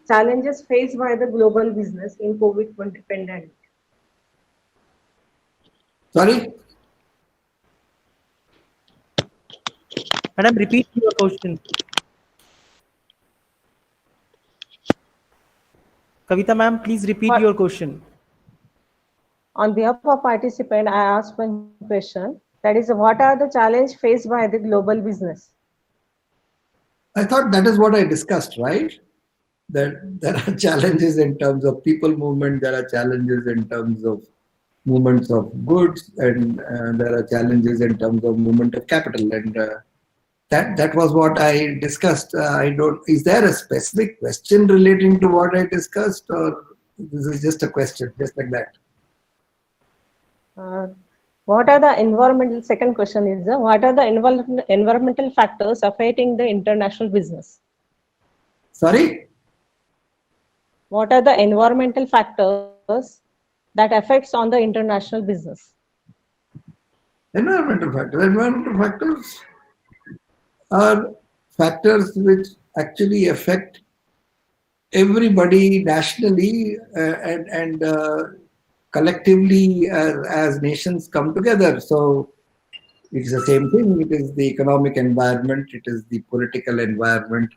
challenges faced by the global business in COVID-19 pandemic? Sorry? Madam, repeat your question. Kavita ma'am, please repeat your question. On behalf of participant, I ask one question. That is, what are the challenges faced by the global business? I thought that is what I discussed, right? That there are challenges in terms of people movement, there are challenges in terms of movements of goods, and there are challenges in terms of movement of capital. And that was what I discussed. Is there a specific question relating to what I discussed, or this is just a question, just like that? What are the environmental, second question is, what are the environmental factors affecting the international business? Sorry? What are the environmental factors that affects on the international business? Environmental factors. Environmental factors are factors which actually affect everybody nationally and collectively as nations come together. So it's the same thing. It is the economic environment, it is the political environment,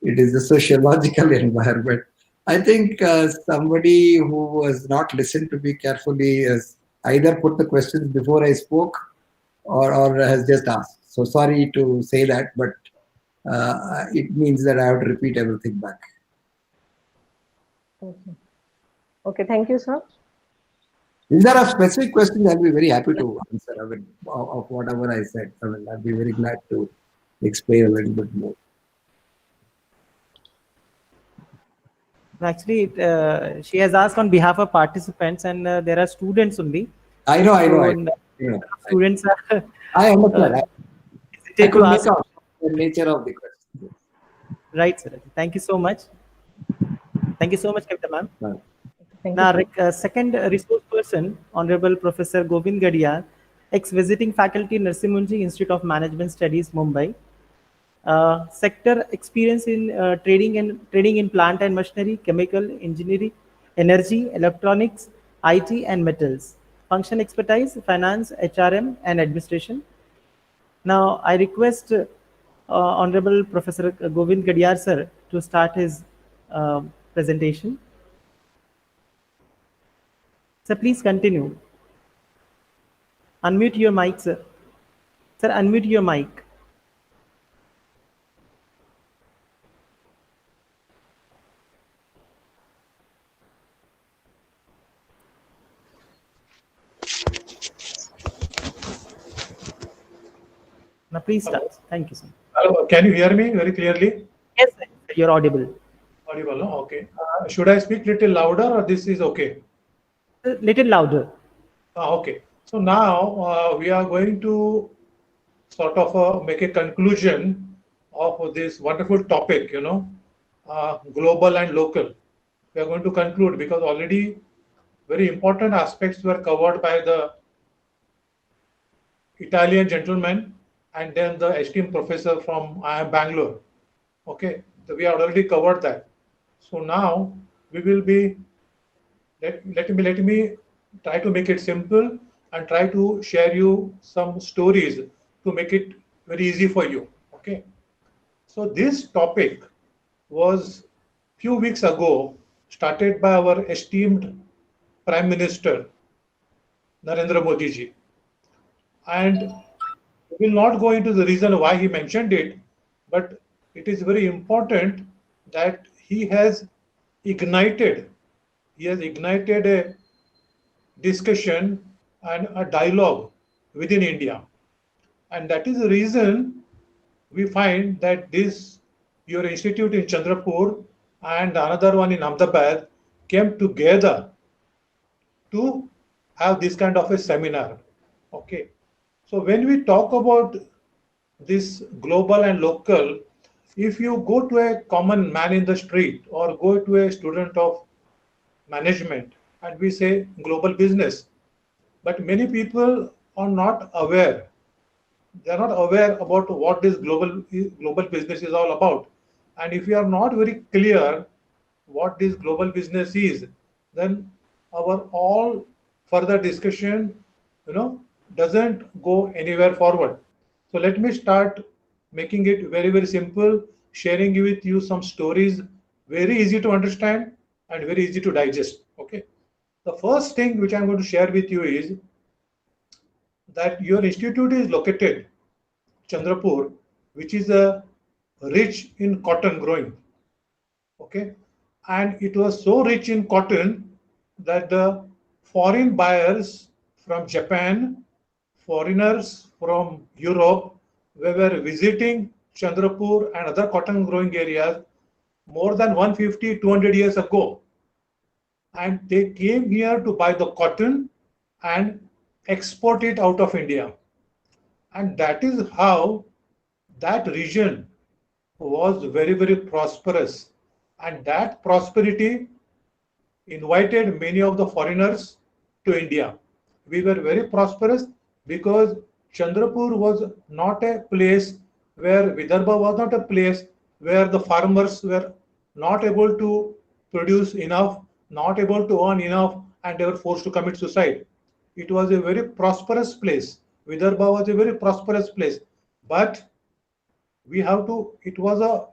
it is the sociological environment. I think somebody who was not listened to me carefully has either put the questions before I spoke or has just asked. So sorry to say that, but it means that I have to repeat everything back. Okay. Okay, thank you, sir. If there are specific questions, I'll be very happy to answer. I mean, of whatever I said. I mean, I'll be very glad to explain a little bit more. Actually, she has asked on behalf of participants, and there are students only. I know. Students are. I understand. I hesitate could to make ask. out the nature of the question. Right, sir. Thank you so much. Thank you so much, Kavita ma'am. Right. Thank Now, you. second resource person, Honorable Professor Govind Gadiyal, ex-visiting faculty, Narsimunji Institute of Management Studies, Mumbai. Sector experience in trading in plant and machinery, chemical engineering, energy, electronics, IT, and metals. Function expertise, finance, HRM, and administration. Now, I request Honorable Professor Govind Gadiyal, sir, to start his presentation. Sir, please continue. Unmute your mic, sir. Sir, unmute your mic. Now, please start. Thank you, sir. Hello, can you hear me very clearly? Yes, sir. You're audible. Audible, no? Okay. Should I speak little louder or this is okay? A little louder. Okay. So now we are going to sort of make a conclusion of this wonderful topic, global and local. We are going to conclude because already very important aspects were covered by the Italian gentleman and then the esteemed professor from Bangalore. Okay, so we have already covered that. So now we will be, let me try to make it simple and try to share you some stories to make it very easy for you. Okay, so this topic was few weeks ago started by our esteemed Prime Minister Narendra Modi ji, and we will not go into the reason why he mentioned it, but it is very important that he has ignited a discussion and a dialogue within India. And that is the reason we find that your institute in Chandrapur and another one in Ahmedabad came together to have this kind of a seminar. Okay. So when we talk about this global and local, if you go to a common man in the street or go to a student of management and we say global business, but many people are not aware. They are not aware about what this global business is all about. And if you are not very clear what this global business is, then our all further discussion, doesn't go anywhere forward. So let me start making it very, very simple, sharing with you some stories, very easy to understand and very easy to digest. Okay. The first thing which I'm going to share with you is that your institute is located Chandrapur, which is rich in cotton growing. Okay. And it was so rich in cotton that the foreign buyers from Japan, foreigners from Europe, were visiting Chandrapur and other cotton growing areas more than 150, 200 years ago. And they came here to buy the cotton and export it out of India. And that is how that region was very, very prosperous. And that prosperity invited many of the foreigners to India. We were very prosperous because Chandrapur was not a place where Vidarbha was not a place where the farmers were not able to produce enough, not able to earn enough, and they were forced to commit suicide. It was a very prosperous place. Vidarbha was a very prosperous place. But we have to, it was a,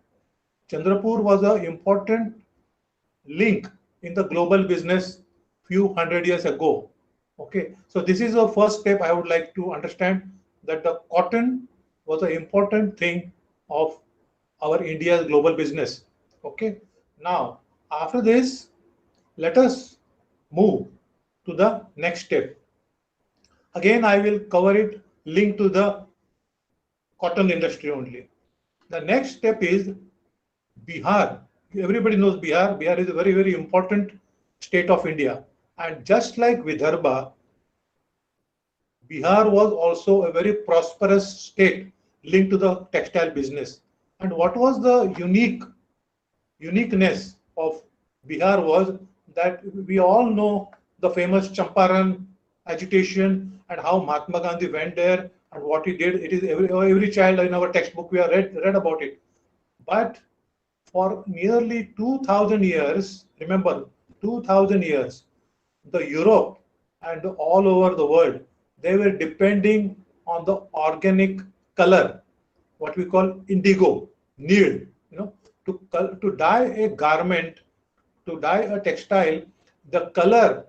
Chandrapur was an important link in the global business few hundred years ago. Okay, so this is the first step I would like to understand, that the cotton was an important thing of our India's global business. Okay, now after this, let us move to the next step. Again, I will cover it linked to the cotton industry only. The next step is Bihar. Everybody knows Bihar. Bihar is a very, very important state of India. And just like Vidarbha, Bihar was also a very prosperous state linked to the textile business. And what was the uniqueness of Bihar was that we all know the famous Champaran agitation and how Mahatma Gandhi went there and what he did. It is every child in our textbook we have read about it. But for nearly 2000 years, remember 2000 years, the Europe and all over the world, they were depending on the organic color, what we call indigo, needle, to dye a garment, to dye a textile, the color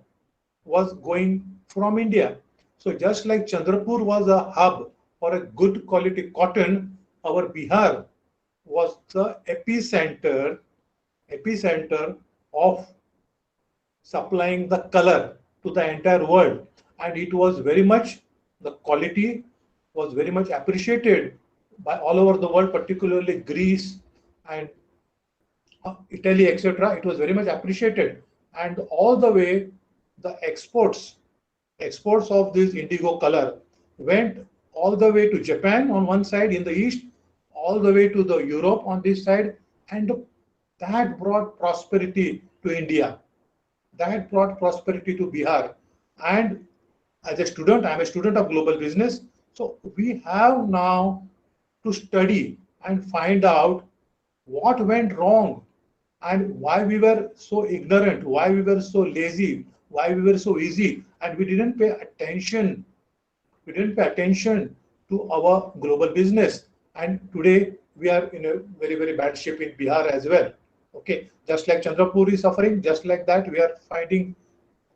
was going from India. So just like Chandrapur was a hub for a good quality cotton, our Bihar was the epicenter of supplying the color to the entire world. And it was very much, the quality was very much appreciated by all over the world, particularly Greece and Italy, etc. It was very much appreciated. And all the way, the exports of this indigo color went all the way to Japan on one side in the east, all the way to the Europe on this side, and that brought prosperity to India. That brought prosperity to Bihar. And as a student, I'm a student of global business. So we have now to study and find out what went wrong and why we were so ignorant, why we were so lazy, why we were so easy, and we didn't pay attention. We didn't pay attention to our global business. And today we are in a very, very bad shape in Bihar as well. Okay, just like Chandrapur is suffering, just like that, we are finding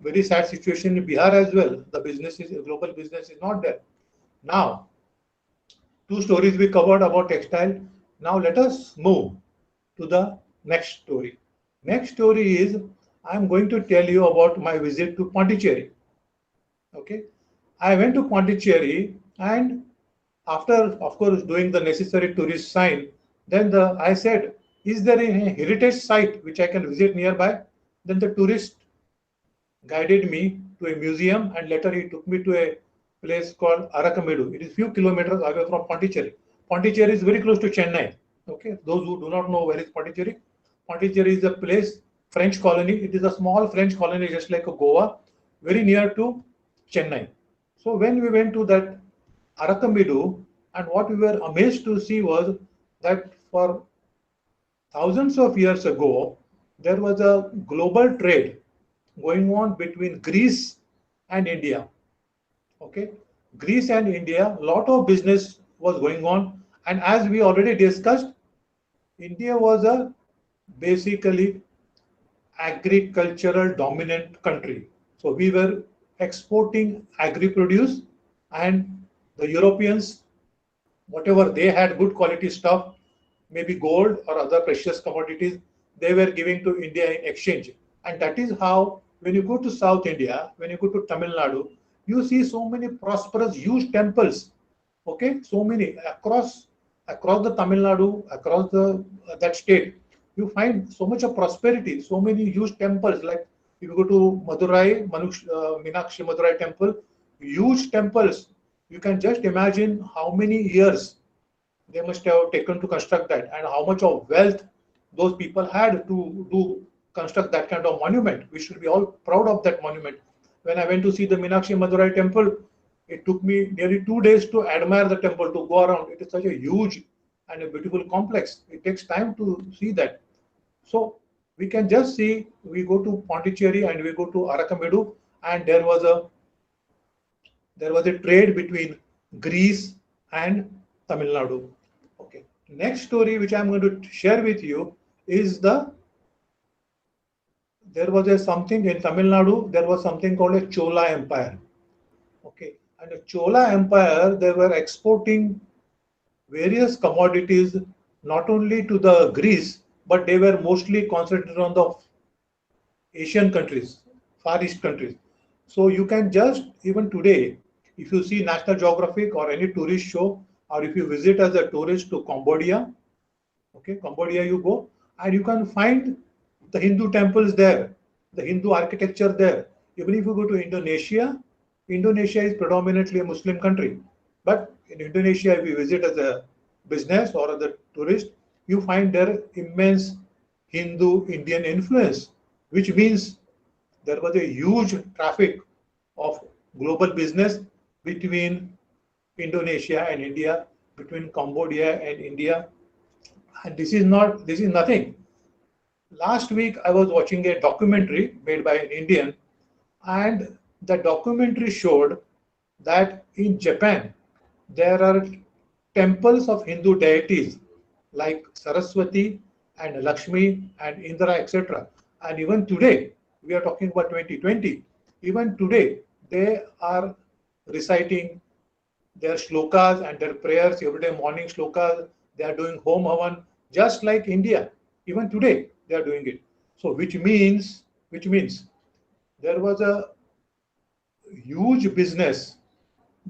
very sad situation in Bihar as well. The global business is not there. Now, two stories we covered about textile. Now let us move to the next story. Next story is, I'm going to tell you about my visit to Pondicherry. Okay, I went to Pondicherry, and after, of course, doing the necessary tourist sign, then I said, is there a heritage site which I can visit nearby? Then the tourist guided me to a museum, and later he took me to a place called Arakkamedu. It is few kilometers away from Pondicherry. Pondicherry is very close to Chennai. Okay, those who do not know where is Pondicherry, Pondicherry is a place, French colony. It is a small French colony, just like a Goa, very near to Chennai. So when we went to that Arakkamedu, and what we were amazed to see was that for thousands of years ago, there was a global trade going on between Greece and India. Okay, Greece and India, a lot of business was going on. And as we already discussed, India was a basically agricultural dominant country. So we were exporting agri-produce, and the Europeans, whatever they had good quality stuff, maybe gold or other precious commodities, they were giving to India in exchange. And that is how, when you go to South India, when you go to Tamil Nadu, you see so many prosperous, huge temples. Okay, so many across the Tamil Nadu, across that state, you find so much of prosperity, so many huge temples. Like if you go to Madurai, Meenakshi Madurai temple, huge temples. You can just imagine how many years they must have taken to construct that, and how much of wealth those people had to construct that kind of monument. We should be all proud of that monument. When I went to see the Meenakshi Madurai temple, it took me nearly 2 days to admire the temple, to go around. It is such a huge and a beautiful complex. It takes time to see that. So we can just see, we go to Pondicherry and we go to Arakamedu, and there was a trade between Greece and Tamil Nadu. Okay. Next story which I'm going to share with you is there was something in Tamil Nadu. There was something called a Chola Empire. Okay, and the Chola Empire, they were exporting various commodities not only to the Greece, but they were mostly concentrated on the Asian countries, Far East countries. So you can just, even today, if you see National Geographic or any tourist show, or if you visit as a tourist to Cambodia, okay, Cambodia you go, and you can find the Hindu temples there, the Hindu architecture there. Even if you go to Indonesia, Indonesia is predominantly a Muslim country. But in Indonesia, if you visit as a business or as a tourist, you find there immense Hindu Indian influence, which means there was a huge traffic of global business between Indonesia and India, between Cambodia and India. And this is nothing. Last week, I was watching a documentary made by an Indian, and the documentary showed that in Japan, there are temples of Hindu deities like Saraswati and Lakshmi and Indra, etc. And even today, we are talking about 2020, even today, they are reciting their shlokas and their prayers, everyday morning shlokas. They are doing home havan, just like India. Even today, they are doing it. So which means there was a huge business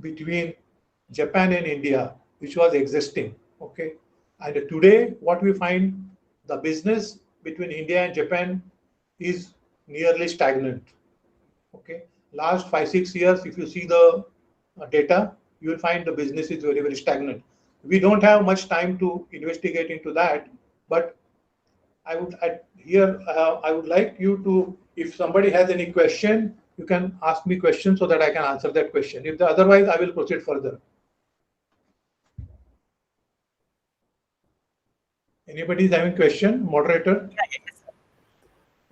between Japan and India, which was existing. Okay, and today what we find, the business between India and Japan is nearly stagnant. Okay, last 5-6 years, if you see the data, you will find the business is very, very stagnant. We don't have much time to investigate into that, but I would like you to, if somebody has any question, you can ask me questions so that I can answer that question. If otherwise, I will proceed further. Anybody is having question, moderator?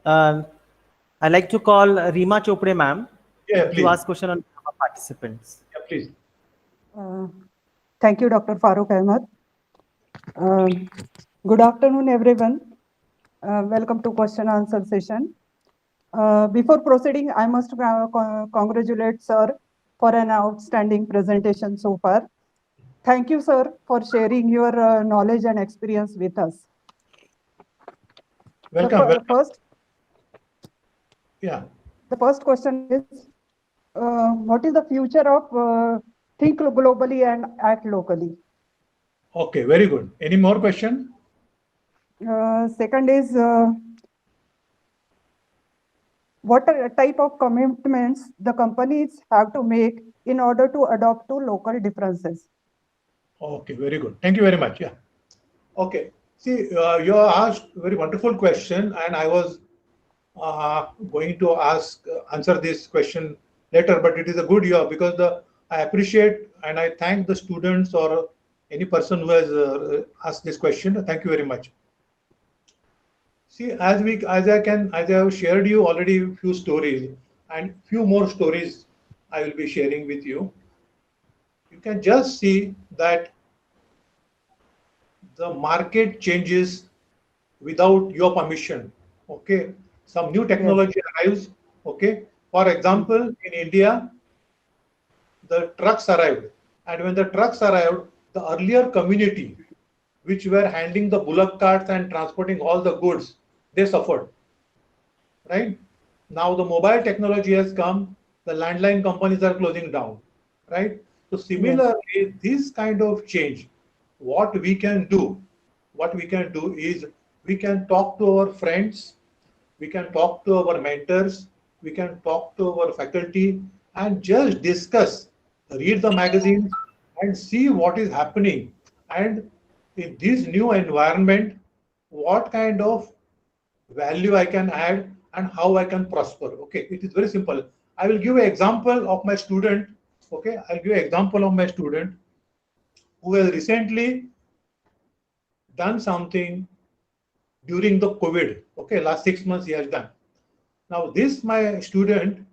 I'd like to call Reema Chopre ma'am to ask question on behalf of participants. Yeah, please. Thank you, Dr. Farooq Ahmed. Good afternoon, everyone. Welcome to question answer session. Before proceeding, I must congratulate sir for an outstanding presentation so far. Thank you, sir, for sharing your knowledge and experience with us. Welcome. The first question is, what is the future of think globally and act locally? Okay, very good. Any more question? Second is, what type of commitments the companies have to make in order to adapt to local differences? Okay, very good. Thank you very much. Yeah. Okay. See, you asked a very wonderful question, and I was going to answer this question later, but it is a good year because I appreciate and I thank the students or any person who has asked this question. Thank you very much. See, as I have shared you already a few stories, and few more stories I will be sharing with you. You can just see that the market changes without your permission. Okay, some new technology arrives. Okay, for example, in India, the trucks arrived, and when the trucks arrived, the earlier community which were handling the bullock carts and transporting all the goods, they suffered. Right now, the mobile technology has come. The landline companies are closing down. Right. So similarly, this kind of change, what we can do is we can talk to our friends, we can talk to our mentors, we can talk to our faculty, and just discuss, read the magazines and see what is happening. And in this new environment, what kind of value I can add and how I can prosper. Okay, it is very simple. I will give an example of my student. Okay, I'll give an example of my student who has recently done something during the COVID. Okay, last 6 months he has done. Now this my student,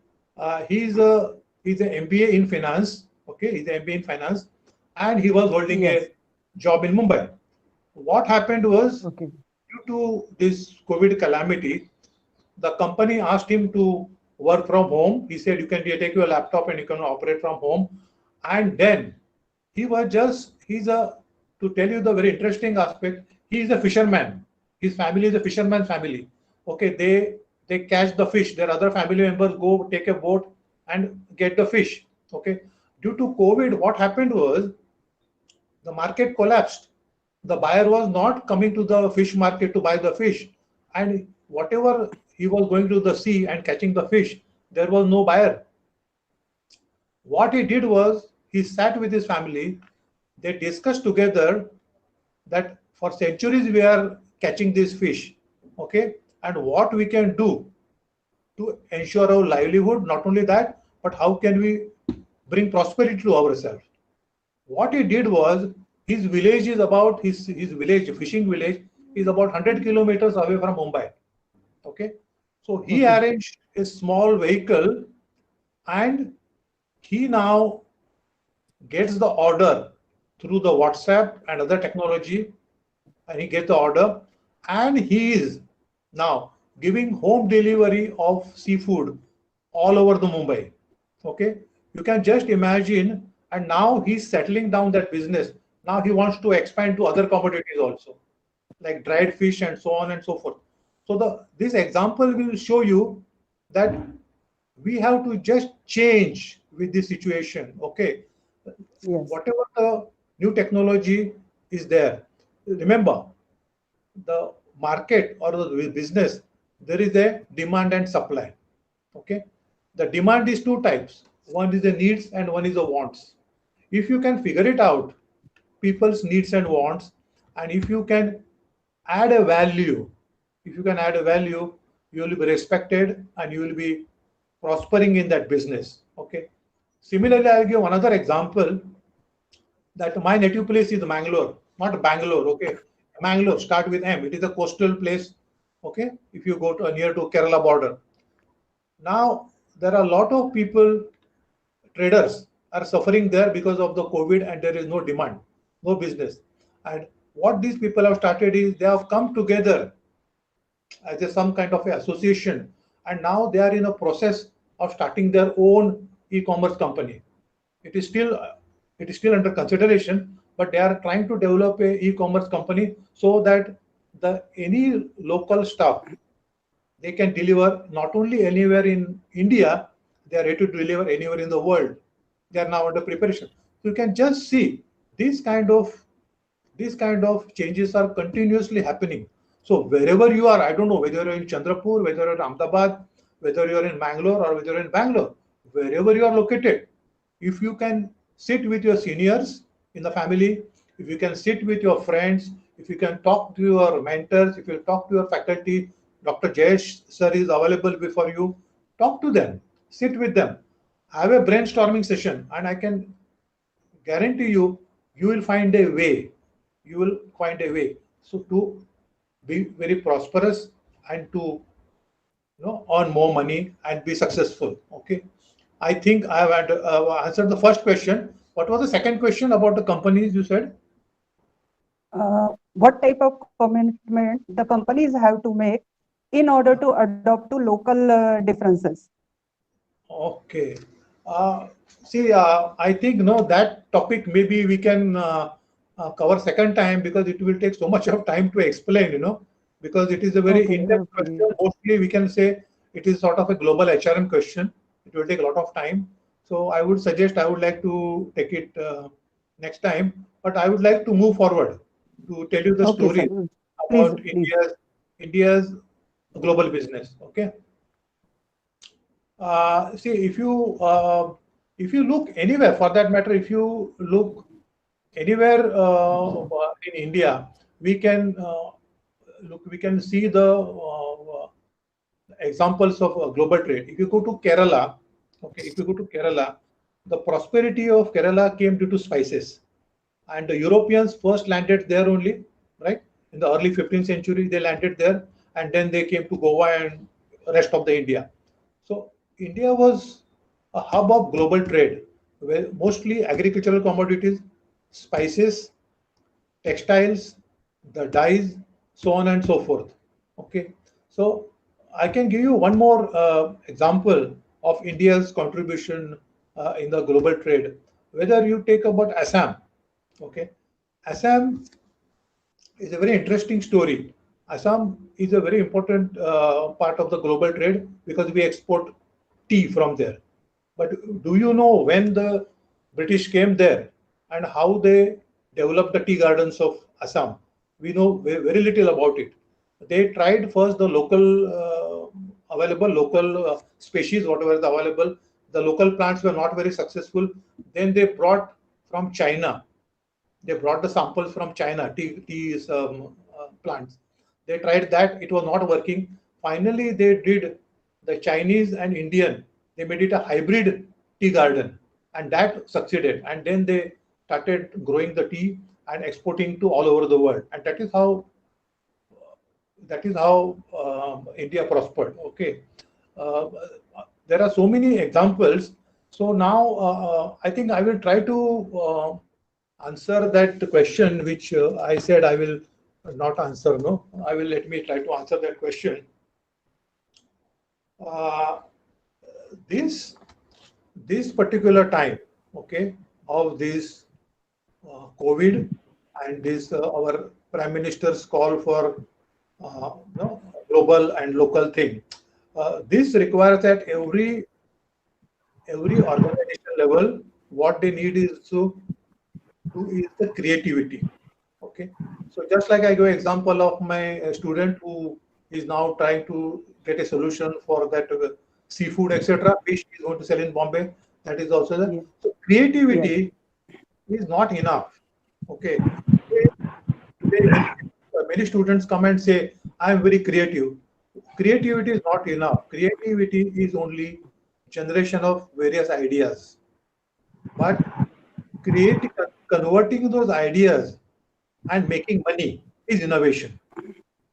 he's an MBA in finance. Okay, he's an MBA in finance, and he was holding a job in Mumbai. What happened was, due to this COVID calamity, the company asked him to work from home. He said, you can take your laptop and you can operate from home. And then he was just, to tell you the very interesting aspect, he is a fisherman. His family is a fisherman family. Okay, they catch the fish. Their other family members go take a boat and get the fish. Okay, due to COVID, what happened was the market collapsed. The buyer was not coming to the fish market to buy the fish, and whatever he was going to the sea and catching the fish, there was no buyer. What he did was, he sat with his family. They discussed together that for centuries we are catching this fish, okay, and what we can do to ensure our livelihood. Not only that, but how can we bring prosperity to ourselves. What he did was, his village is about, his village, fishing village, is about 100 kilometers away from Mumbai. Okay, so he arranged a small vehicle, and he now gets the order through the WhatsApp and other technology, and he gets the order, and he is now giving home delivery of seafood all over the Mumbai. Okay, you can just imagine, and now he's settling down that business. Now he wants to expand to other commodities also, like dried fish and so on and so forth. So this example will show you that we have to just change with this situation. Okay, whatever the new technology is there, remember, the market or the business, there is a demand and supply. Okay, the demand is two types. One is the needs and one is the wants. If you can figure it out, people's needs and wants, and if you can add a value, you will be respected and you will be prospering in that business. Okay, similarly, I'll give another example, that my native place is Mangalore, not Bangalore. Okay, Mangalore, start with M. It is a coastal place. Okay, if you go to near to Kerala border. Now there are a lot of people, traders are suffering there because of the COVID, and there is no demand, no business. And what these people have started is, they have come together as some kind of association, and now they are in a process of starting their own e-commerce company. It is still under consideration, but they are trying to develop a e-commerce company so that any local stuff they can deliver, not only anywhere in India, they are ready to deliver anywhere in the world. They are now under preparation. So you can just see these kind of changes are continuously happening. So wherever you are, I don't know whether you're in Chandrapur, whether you're in Ahmedabad, whether you're in Bangalore, or whether you're in Bangalore, wherever you are located, if you can sit with your seniors in the family, if you can sit with your friends, if you can talk to your mentors, if you talk to your faculty, Dr. Jayesh sir is available before you, talk to them, sit with them, have a brainstorming session, and I can guarantee you, you will find a way. You will find a way. So to be very prosperous and to earn more money and be successful. Okay, I think I have answered the first question. What was the second question about the companies you said? What type of commitment the companies have to make in order to adopt to local differences? Okay. See, I think that topic maybe we can cover second time, because it will take so much of time to explain, because it is a very in-depth question. Mostly we can say it is sort of a global HRM question. It will take a lot of time. So I would suggest, I would like to take it next time, but I would like to move forward to tell you the story about India's global business. Okay. See, if you look anywhere, for that matter, if you look anywhere in India, we can see the examples of global trade. If you go to Kerala, okay, the prosperity of Kerala came due to spices, and the Europeans first landed there only, right? In the early 15th century, they landed there, and then they came to Goa and rest of the India. So India was a hub of global trade, where mostly agricultural commodities, spices, textiles, the dyes, so on and so forth. Okay, so I can give you one more example of India's contribution in the global trade. Whether you take about Assam, okay, Assam is a very interesting story. Assam is a very important part of the global trade because we export tea from there. But do you know when the British came there and how they developed the tea gardens of Assam? We know very little about it. They tried first the local local species, whatever is available. The local plants were not very successful. Then they brought from China. They brought the samples from China, tea plants. They tried that, it was not working. Finally, they did the Chinese and Indian. They made it a hybrid tea garden, and that succeeded. And then they started growing the tea and exporting to all over the world. And that is how India prospered. Okay, there are so many examples. So now I think I will try to answer that question, which I said I will not answer. No, let me try to answer that question. This particular time, okay, of this COVID and this our Prime Minister's call for global and local thing. This requires at every organization level, what they need is the creativity. Okay, so just like I give example of my student who is now trying to get a solution for that seafood, etc. Fish is going to sell in Bombay. That is also the so creativity is not enough. Okay, today, many students come and say, "I am very creative." Creativity is not enough. Creativity is only generation of various ideas, but converting those ideas and making money is innovation.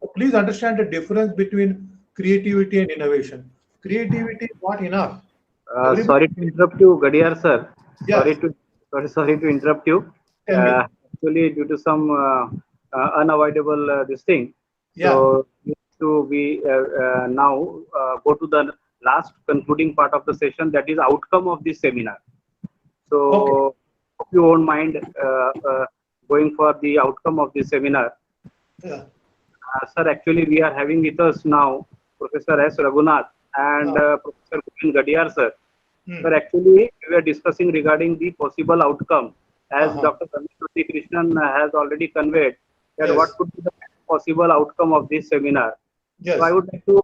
So please understand the difference between creativity and innovation. Creativity is not enough. Sorry to interrupt you, Gadiyal sir. Yes. Sorry to interrupt you. Actually, due to some unavoidable this thing. So we now go to the last concluding part of the session, that is outcome of this seminar. So if you won't mind going for the outcome of this seminar. Sir, actually we are having with us now Professor S. Raghunath and Professor Govind Gadiyal sir. Sir, actually we are discussing regarding the possible outcome, as Dr. Unnikrishnan has already conveyed that what could be the possible outcome of this seminar. So I would like to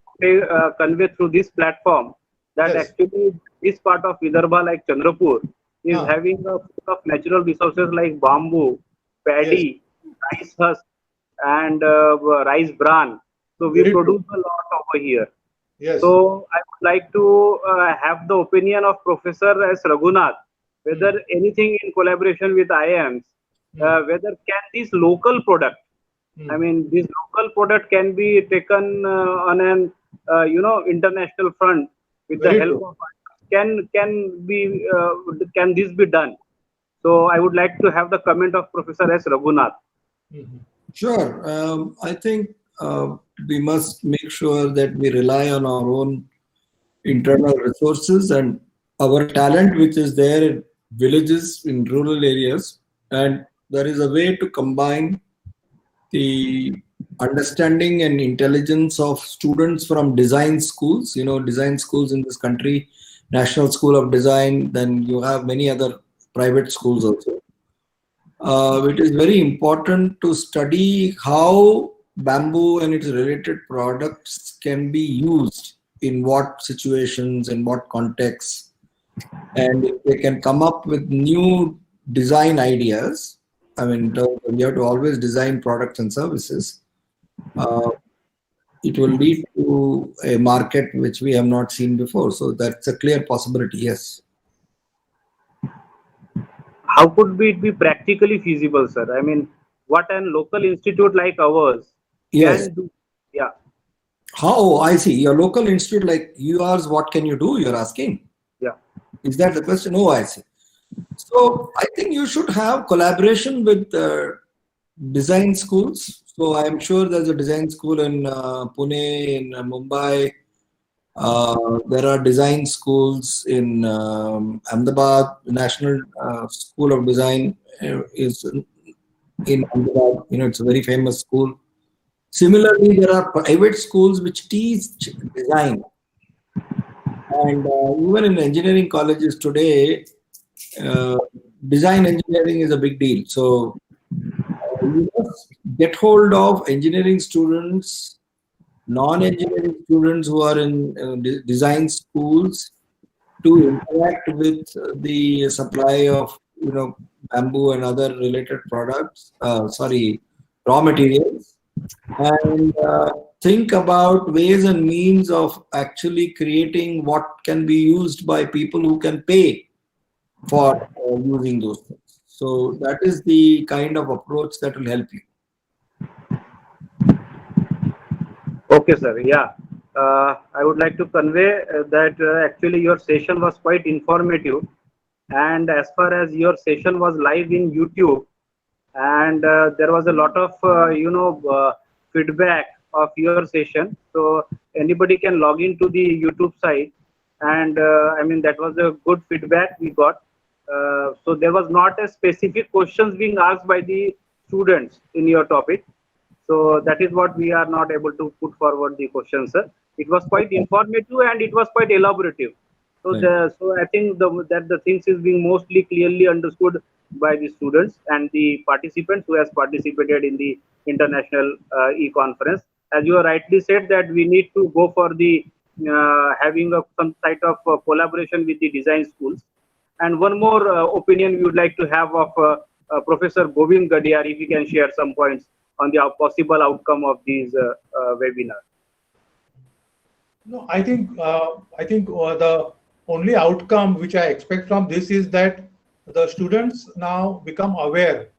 convey through this platform that actually this part of Vidarbha, like Chandrapur, is having a full of natural resources like bamboo, paddy, rice husk, and rice bran. So we produce a lot over here. So I would like to have the opinion of Professor S. Raghunath, whether anything in collaboration with IIMs, whether can this local product, I mean, this local product can be taken on an international front with the help of can this be done? So I would like to have the comment of Professor S. Raghunath. Sure. I think we must make sure that we rely on our own internal resources and our talent, which is there in villages, in rural areas, and there is a way to combine the understanding and intelligence of students from design schools, design schools in this country, National School of Design, then you have many other private schools also. It is very important to study how bamboo and its related products can be used in what situations, in what contexts, and if they can come up with new design ideas. I mean, you have to always design products and services. It will lead to a market which we have not seen before. So that's a clear possibility, yes. How could it be practically feasible, sir? I mean, what a local institute like ours Yes. can do? Yeah. How? I see. Your local institute like yours, what can you do? You're asking. Yeah. Is that the question? Oh, I see. So I think you should have collaboration with design schools. So I'm sure there's a design school in Pune, in Mumbai. There are design schools in Ahmedabad. The National School of Design is in Ahmedabad. You know, it's a very famous school. Similarly, there are private schools which teach design. And even in engineering colleges today, design engineering is a big deal. So you must get hold of engineering students, non-engineering students who are in design schools to interact with the supply of, you know, bamboo and other related products, raw materials, and think about ways and means of actually creating what can be used by people who can pay for using those things. So that is the kind of approach that will help you. Okay, sir. Yeah. I would like to convey that actually your session was quite informative. And as far as your session was live in YouTube, and there was a lot of, feedback of your session. So anybody can log into the YouTube site. And I mean, that was a good feedback we got. So there was not a specific questions being asked by the students in your topic. So that is what we are not able to put forward the questions, sir. It was quite informative and it was quite elaborative. So, Right. so I think that the things is being mostly clearly understood by the students and the participants who has participated in the international e-conference. As you rightly said, that we need to go for the having some type of collaboration with the design schools. And one more opinion we would like to have of Professor Govind Gadiyal, if you can share some points on the possible outcome of these webinars. No, I think the only outcome which I expect from this is that the students now become aware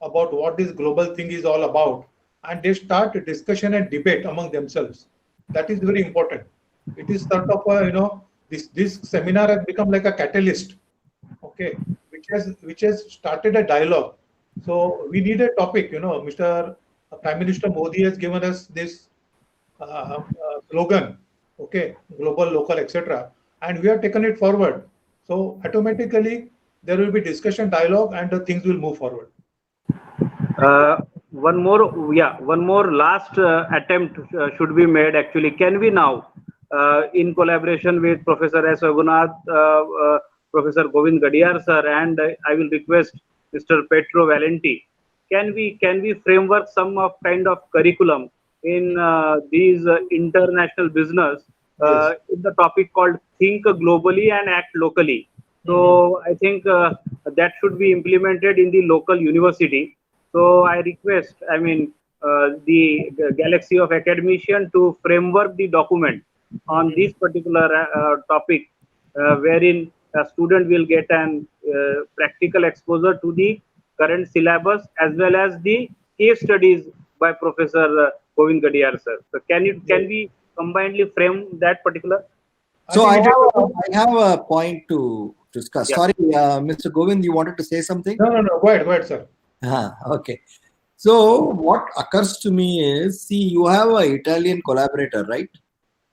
about what this global thing is all about, and they start a discussion and debate among themselves. That is very important. It is sort of a, this seminar has become like a catalyst, okay, which has started a dialogue. So we need a topic. Mr. Prime Minister Modi has given us this slogan, okay, global, local, etc., and we have taken it forward. So automatically there will be discussion, dialogue, and the things will move forward. One more last attempt should be made. Actually, can we now, in collaboration with Professor S. Raghunath, Professor Govind Gadiyal sir, and I will request Mr. Pietro Valenti, can we framework some of kind of curriculum in these international business in the topic called Think Globally and Act Locally? So I think that should be implemented in the local university. So I request, I mean, the Galaxy of Academician to framework the document on this particular topic, wherein a student will get an practical exposure to the current syllabus as well as the case studies by Professor Govind Gadiyal sir. So can we combinedly frame that particular? So I have a point to discuss. Yeah. Sorry, Mr. Govind, you wanted to say something? No. Go ahead, sir. Okay. So what occurs to me is, see, you have an Italian collaborator, right?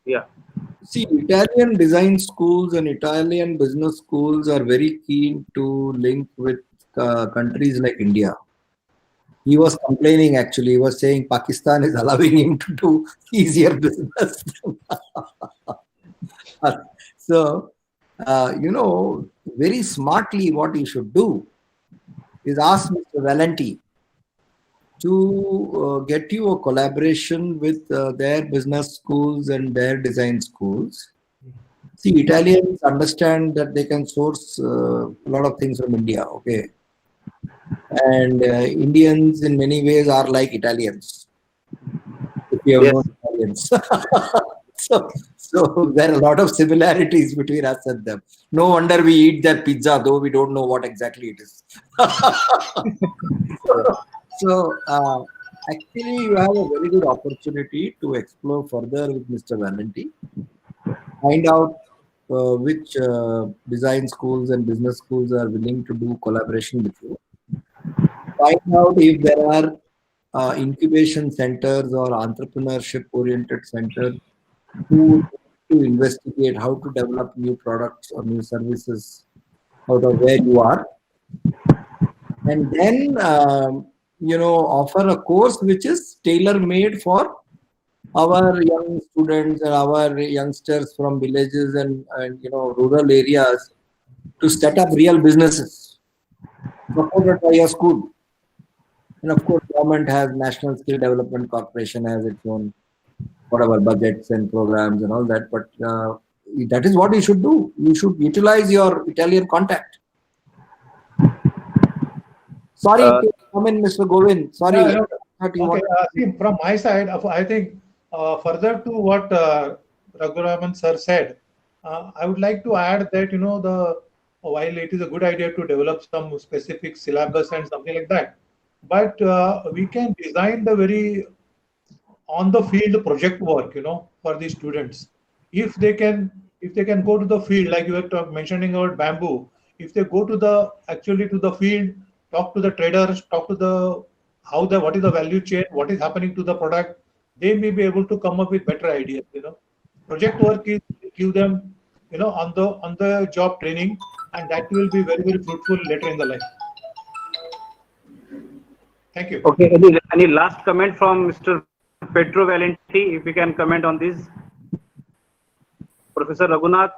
Yeah. See, Italian design schools and Italian business schools are very keen to link with countries like India. He was complaining, actually. He was saying Pakistan is allowing him to do easier business. So, very smartly what he should do is ask Mr. Valenti to get you a collaboration with their business schools and their design schools. See, Italians understand that they can source a lot of things from India, okay? And Indians in many ways are like Italians, if you have Yes. known Italians. So there are a lot of similarities between us and them. No wonder we eat their pizza, though we don't know what exactly it is. Actually, you have a very good opportunity to explore further with Mr. Valenti. Find out which design schools and business schools are willing to do collaboration with you. Find out if there are incubation centers or entrepreneurship-oriented centers who to investigate how to develop new products or new services out of where you are, and then offer a course which is tailor-made for our young students and our youngsters from villages and rural areas to set up real businesses supported by your school. And of course, government has National Skill Development Corporation has its own whatever budgets and programs and all that. But that is what you should do. You should utilize your Italian contact. Sorry to come in, Mr. Govind. Sorry. Okay. See, from my side, I think further to what Raghunath sir said, I would like to add that while it is a good idea to develop some specific syllabus and something like that, but we can design the very on the field project work for the students. If they can go to the field, like you were mentioning about bamboo, if they go to the field, talk to the traders, talk to what is the value chain, what is happening to the product, they may be able to come up with better ideas. Project work is give them on the job training, and that will be very, very fruitful later in the life. Thank you. Okay. Any last comment from Mr. Pietro Valenti, if you can comment on this? Professor Raghunath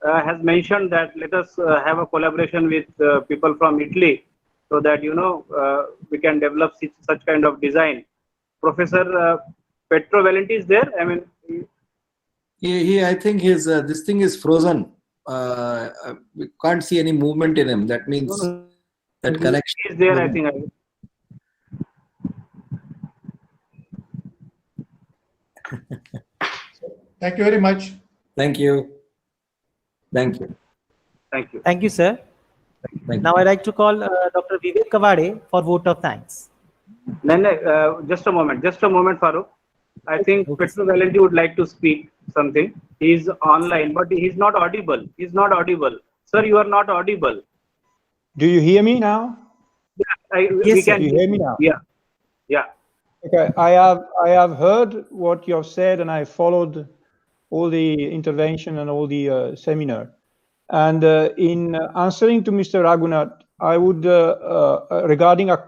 has mentioned that let us have a collaboration with people from Italy so that we can develop such kind of design. Professor Pietro Valenti is there? I mean, I think his this thing is frozen. We can't see any movement in him. That means that connection is there. I think. Thank you very much. Thank you. Thank you. Thank you. Thank you, sir. Now I'd like to call Dr. Vivek Kavade for vote of thanks. Just a moment, Farooq. I think Pietro Valenti would like to speak something. He's online, but he's not audible. Sir, you are not audible. Do you hear me now? Yes, we can. Do you hear me now? Yeah. Okay, I have heard what you have said, and I followed all the intervention and all the seminar. And in answering to Mr. Raghunath, I would, regarding a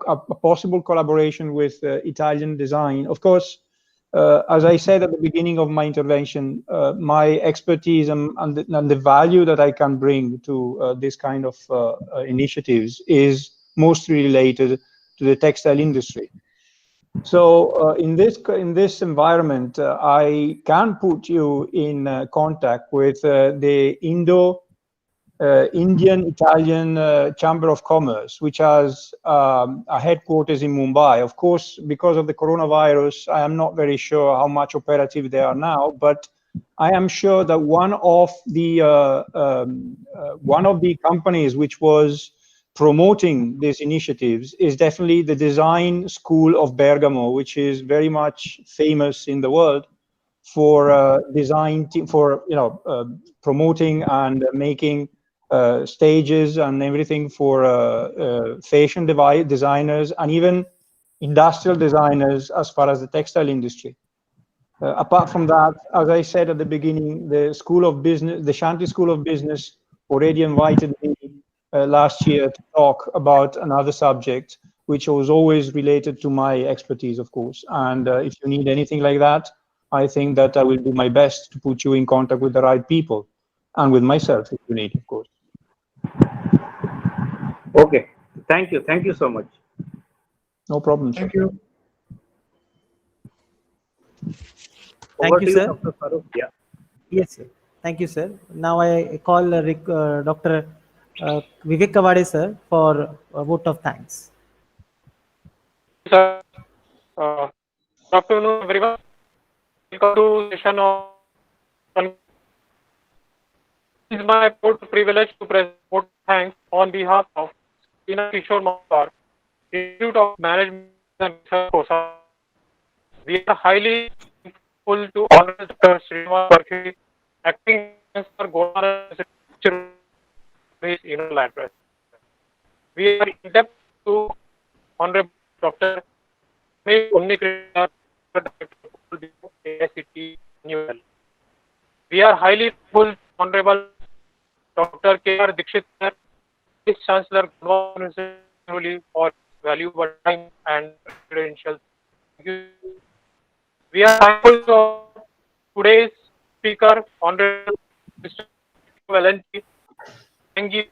possible collaboration with Italian design, of course, as I said at the beginning of my intervention, my expertise and the value that I can bring to this kind of initiatives is mostly related to the textile industry. So in this environment, I can put you in contact with the Indian-Italian Chamber of Commerce, which has a headquarters in Mumbai. Of course, because of the coronavirus, I am not very sure how much operative they are now, but I am sure that one of the companies which was promoting these initiatives is definitely the Design School of Bergamo, which is very much famous in the world for promoting and making stages and everything for fashion designers and even industrial designers as far as the textile industry. Apart from that, as I said at the beginning, the School of Business, the Shanti School of Business, already invited me last year to talk about another subject, which was always related to my expertise, of course. And if you need anything like that, I think that I will do my best to put you in contact with the right people and with myself if you need, of course. Okay. Thank you. Thank you so much. No problem. Thank you. Thank Over you, to you, sir. Dr. Farooq. Yeah. Yes, sir. Thank you, sir. Now I call Dr. Vivek Kawade, sir, for a vote of thanks. Sir, good afternoon, everyone. Welcome to session of. It is my privilege to present vote of thanks on behalf of Unnikrishnan, Institute of Management and Research. We are highly thankful to Honorable Dr. Srinivasa, acting for Gondwana his inaugural address. We are indebted to Honorable Dr. Ramesh Unnikrishnan, AICTE Annual. We are highly thankful to Honorable Dr. K.R. Dixit, Vice-Chancellor Gondwana for valuable time and credentials. Thank you. We are thankful to today's speaker, Honorable Mr. Valenti, Pangea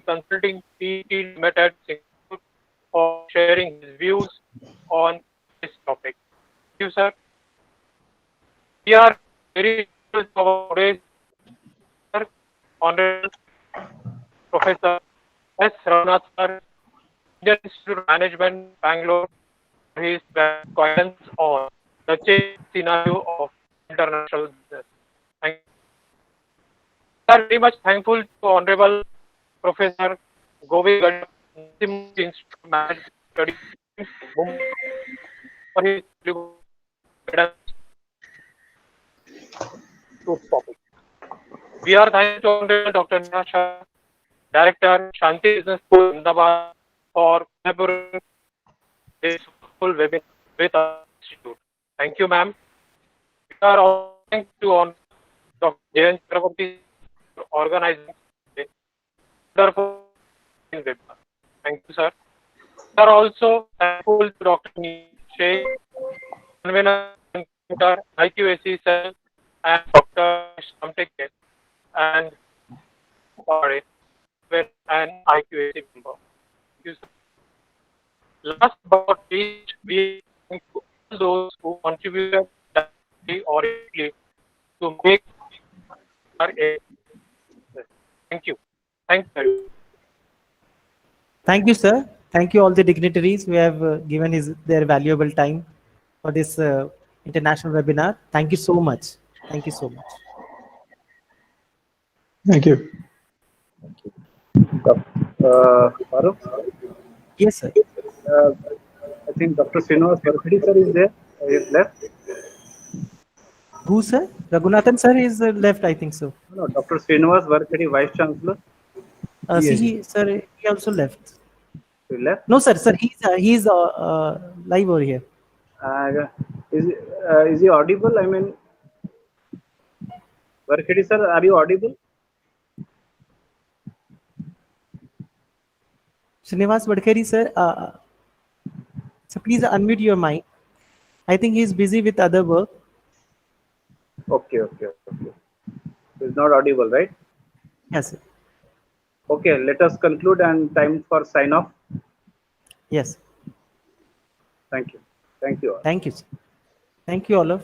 Consulting PET Limited, for sharing his views on this topic. Thank you, sir. We are very grateful for today's speaker, Honorable Professor S. Raghunath, sir, Indian Institute of Management, Bangalore, for his guidance on the change scenario of international business. Thank you. We are very much thankful to Honorable Professor Govind Gadiyal, Institute of Management Studies, Mumbai, for his guidance to topic. We are thankful to Dr. Neha, Director, Shanti Business School, Ahmedabad, for collaborating this full webinar with our institute. Thank you, ma'am. We are also thankful to Dr. Chakravorty for organizing this wonderful webinar. Thank you, sir. We are also thankful to Dr. Neha, convener IQAC cell, and Dr. Shanti and an IQAC member. Thank you, sir. Last but not least, we thank all those who contributed directly or indirectly to make our aid. Thank you. Thank you. Thank you, sir. Thank you all the dignitaries who have given their valuable time for this international webinar. Thank you so much. Thank you so much. Thank you. Farooq? Yes, sir. I think Dr. Srinivasa Varkhedi sir is there. He is left. Who, sir? Raghunathan sir is left, I think so. No, Dr. Srinivasa Varkhedi, Vice Chancellor. Sir, he also left. He left. No, sir. Sir, he's live over here. Is he audible? I mean, Varkhedi sir, are you audible? Srinivas Vadkari, sir. So please unmute your mic. I think he's busy with other work. Okay. He's not audible, right? Yes, sir. Okay, let us conclude and time for sign off. Yes. Thank you. Thank you all. Thank you, sir. Thank you all of.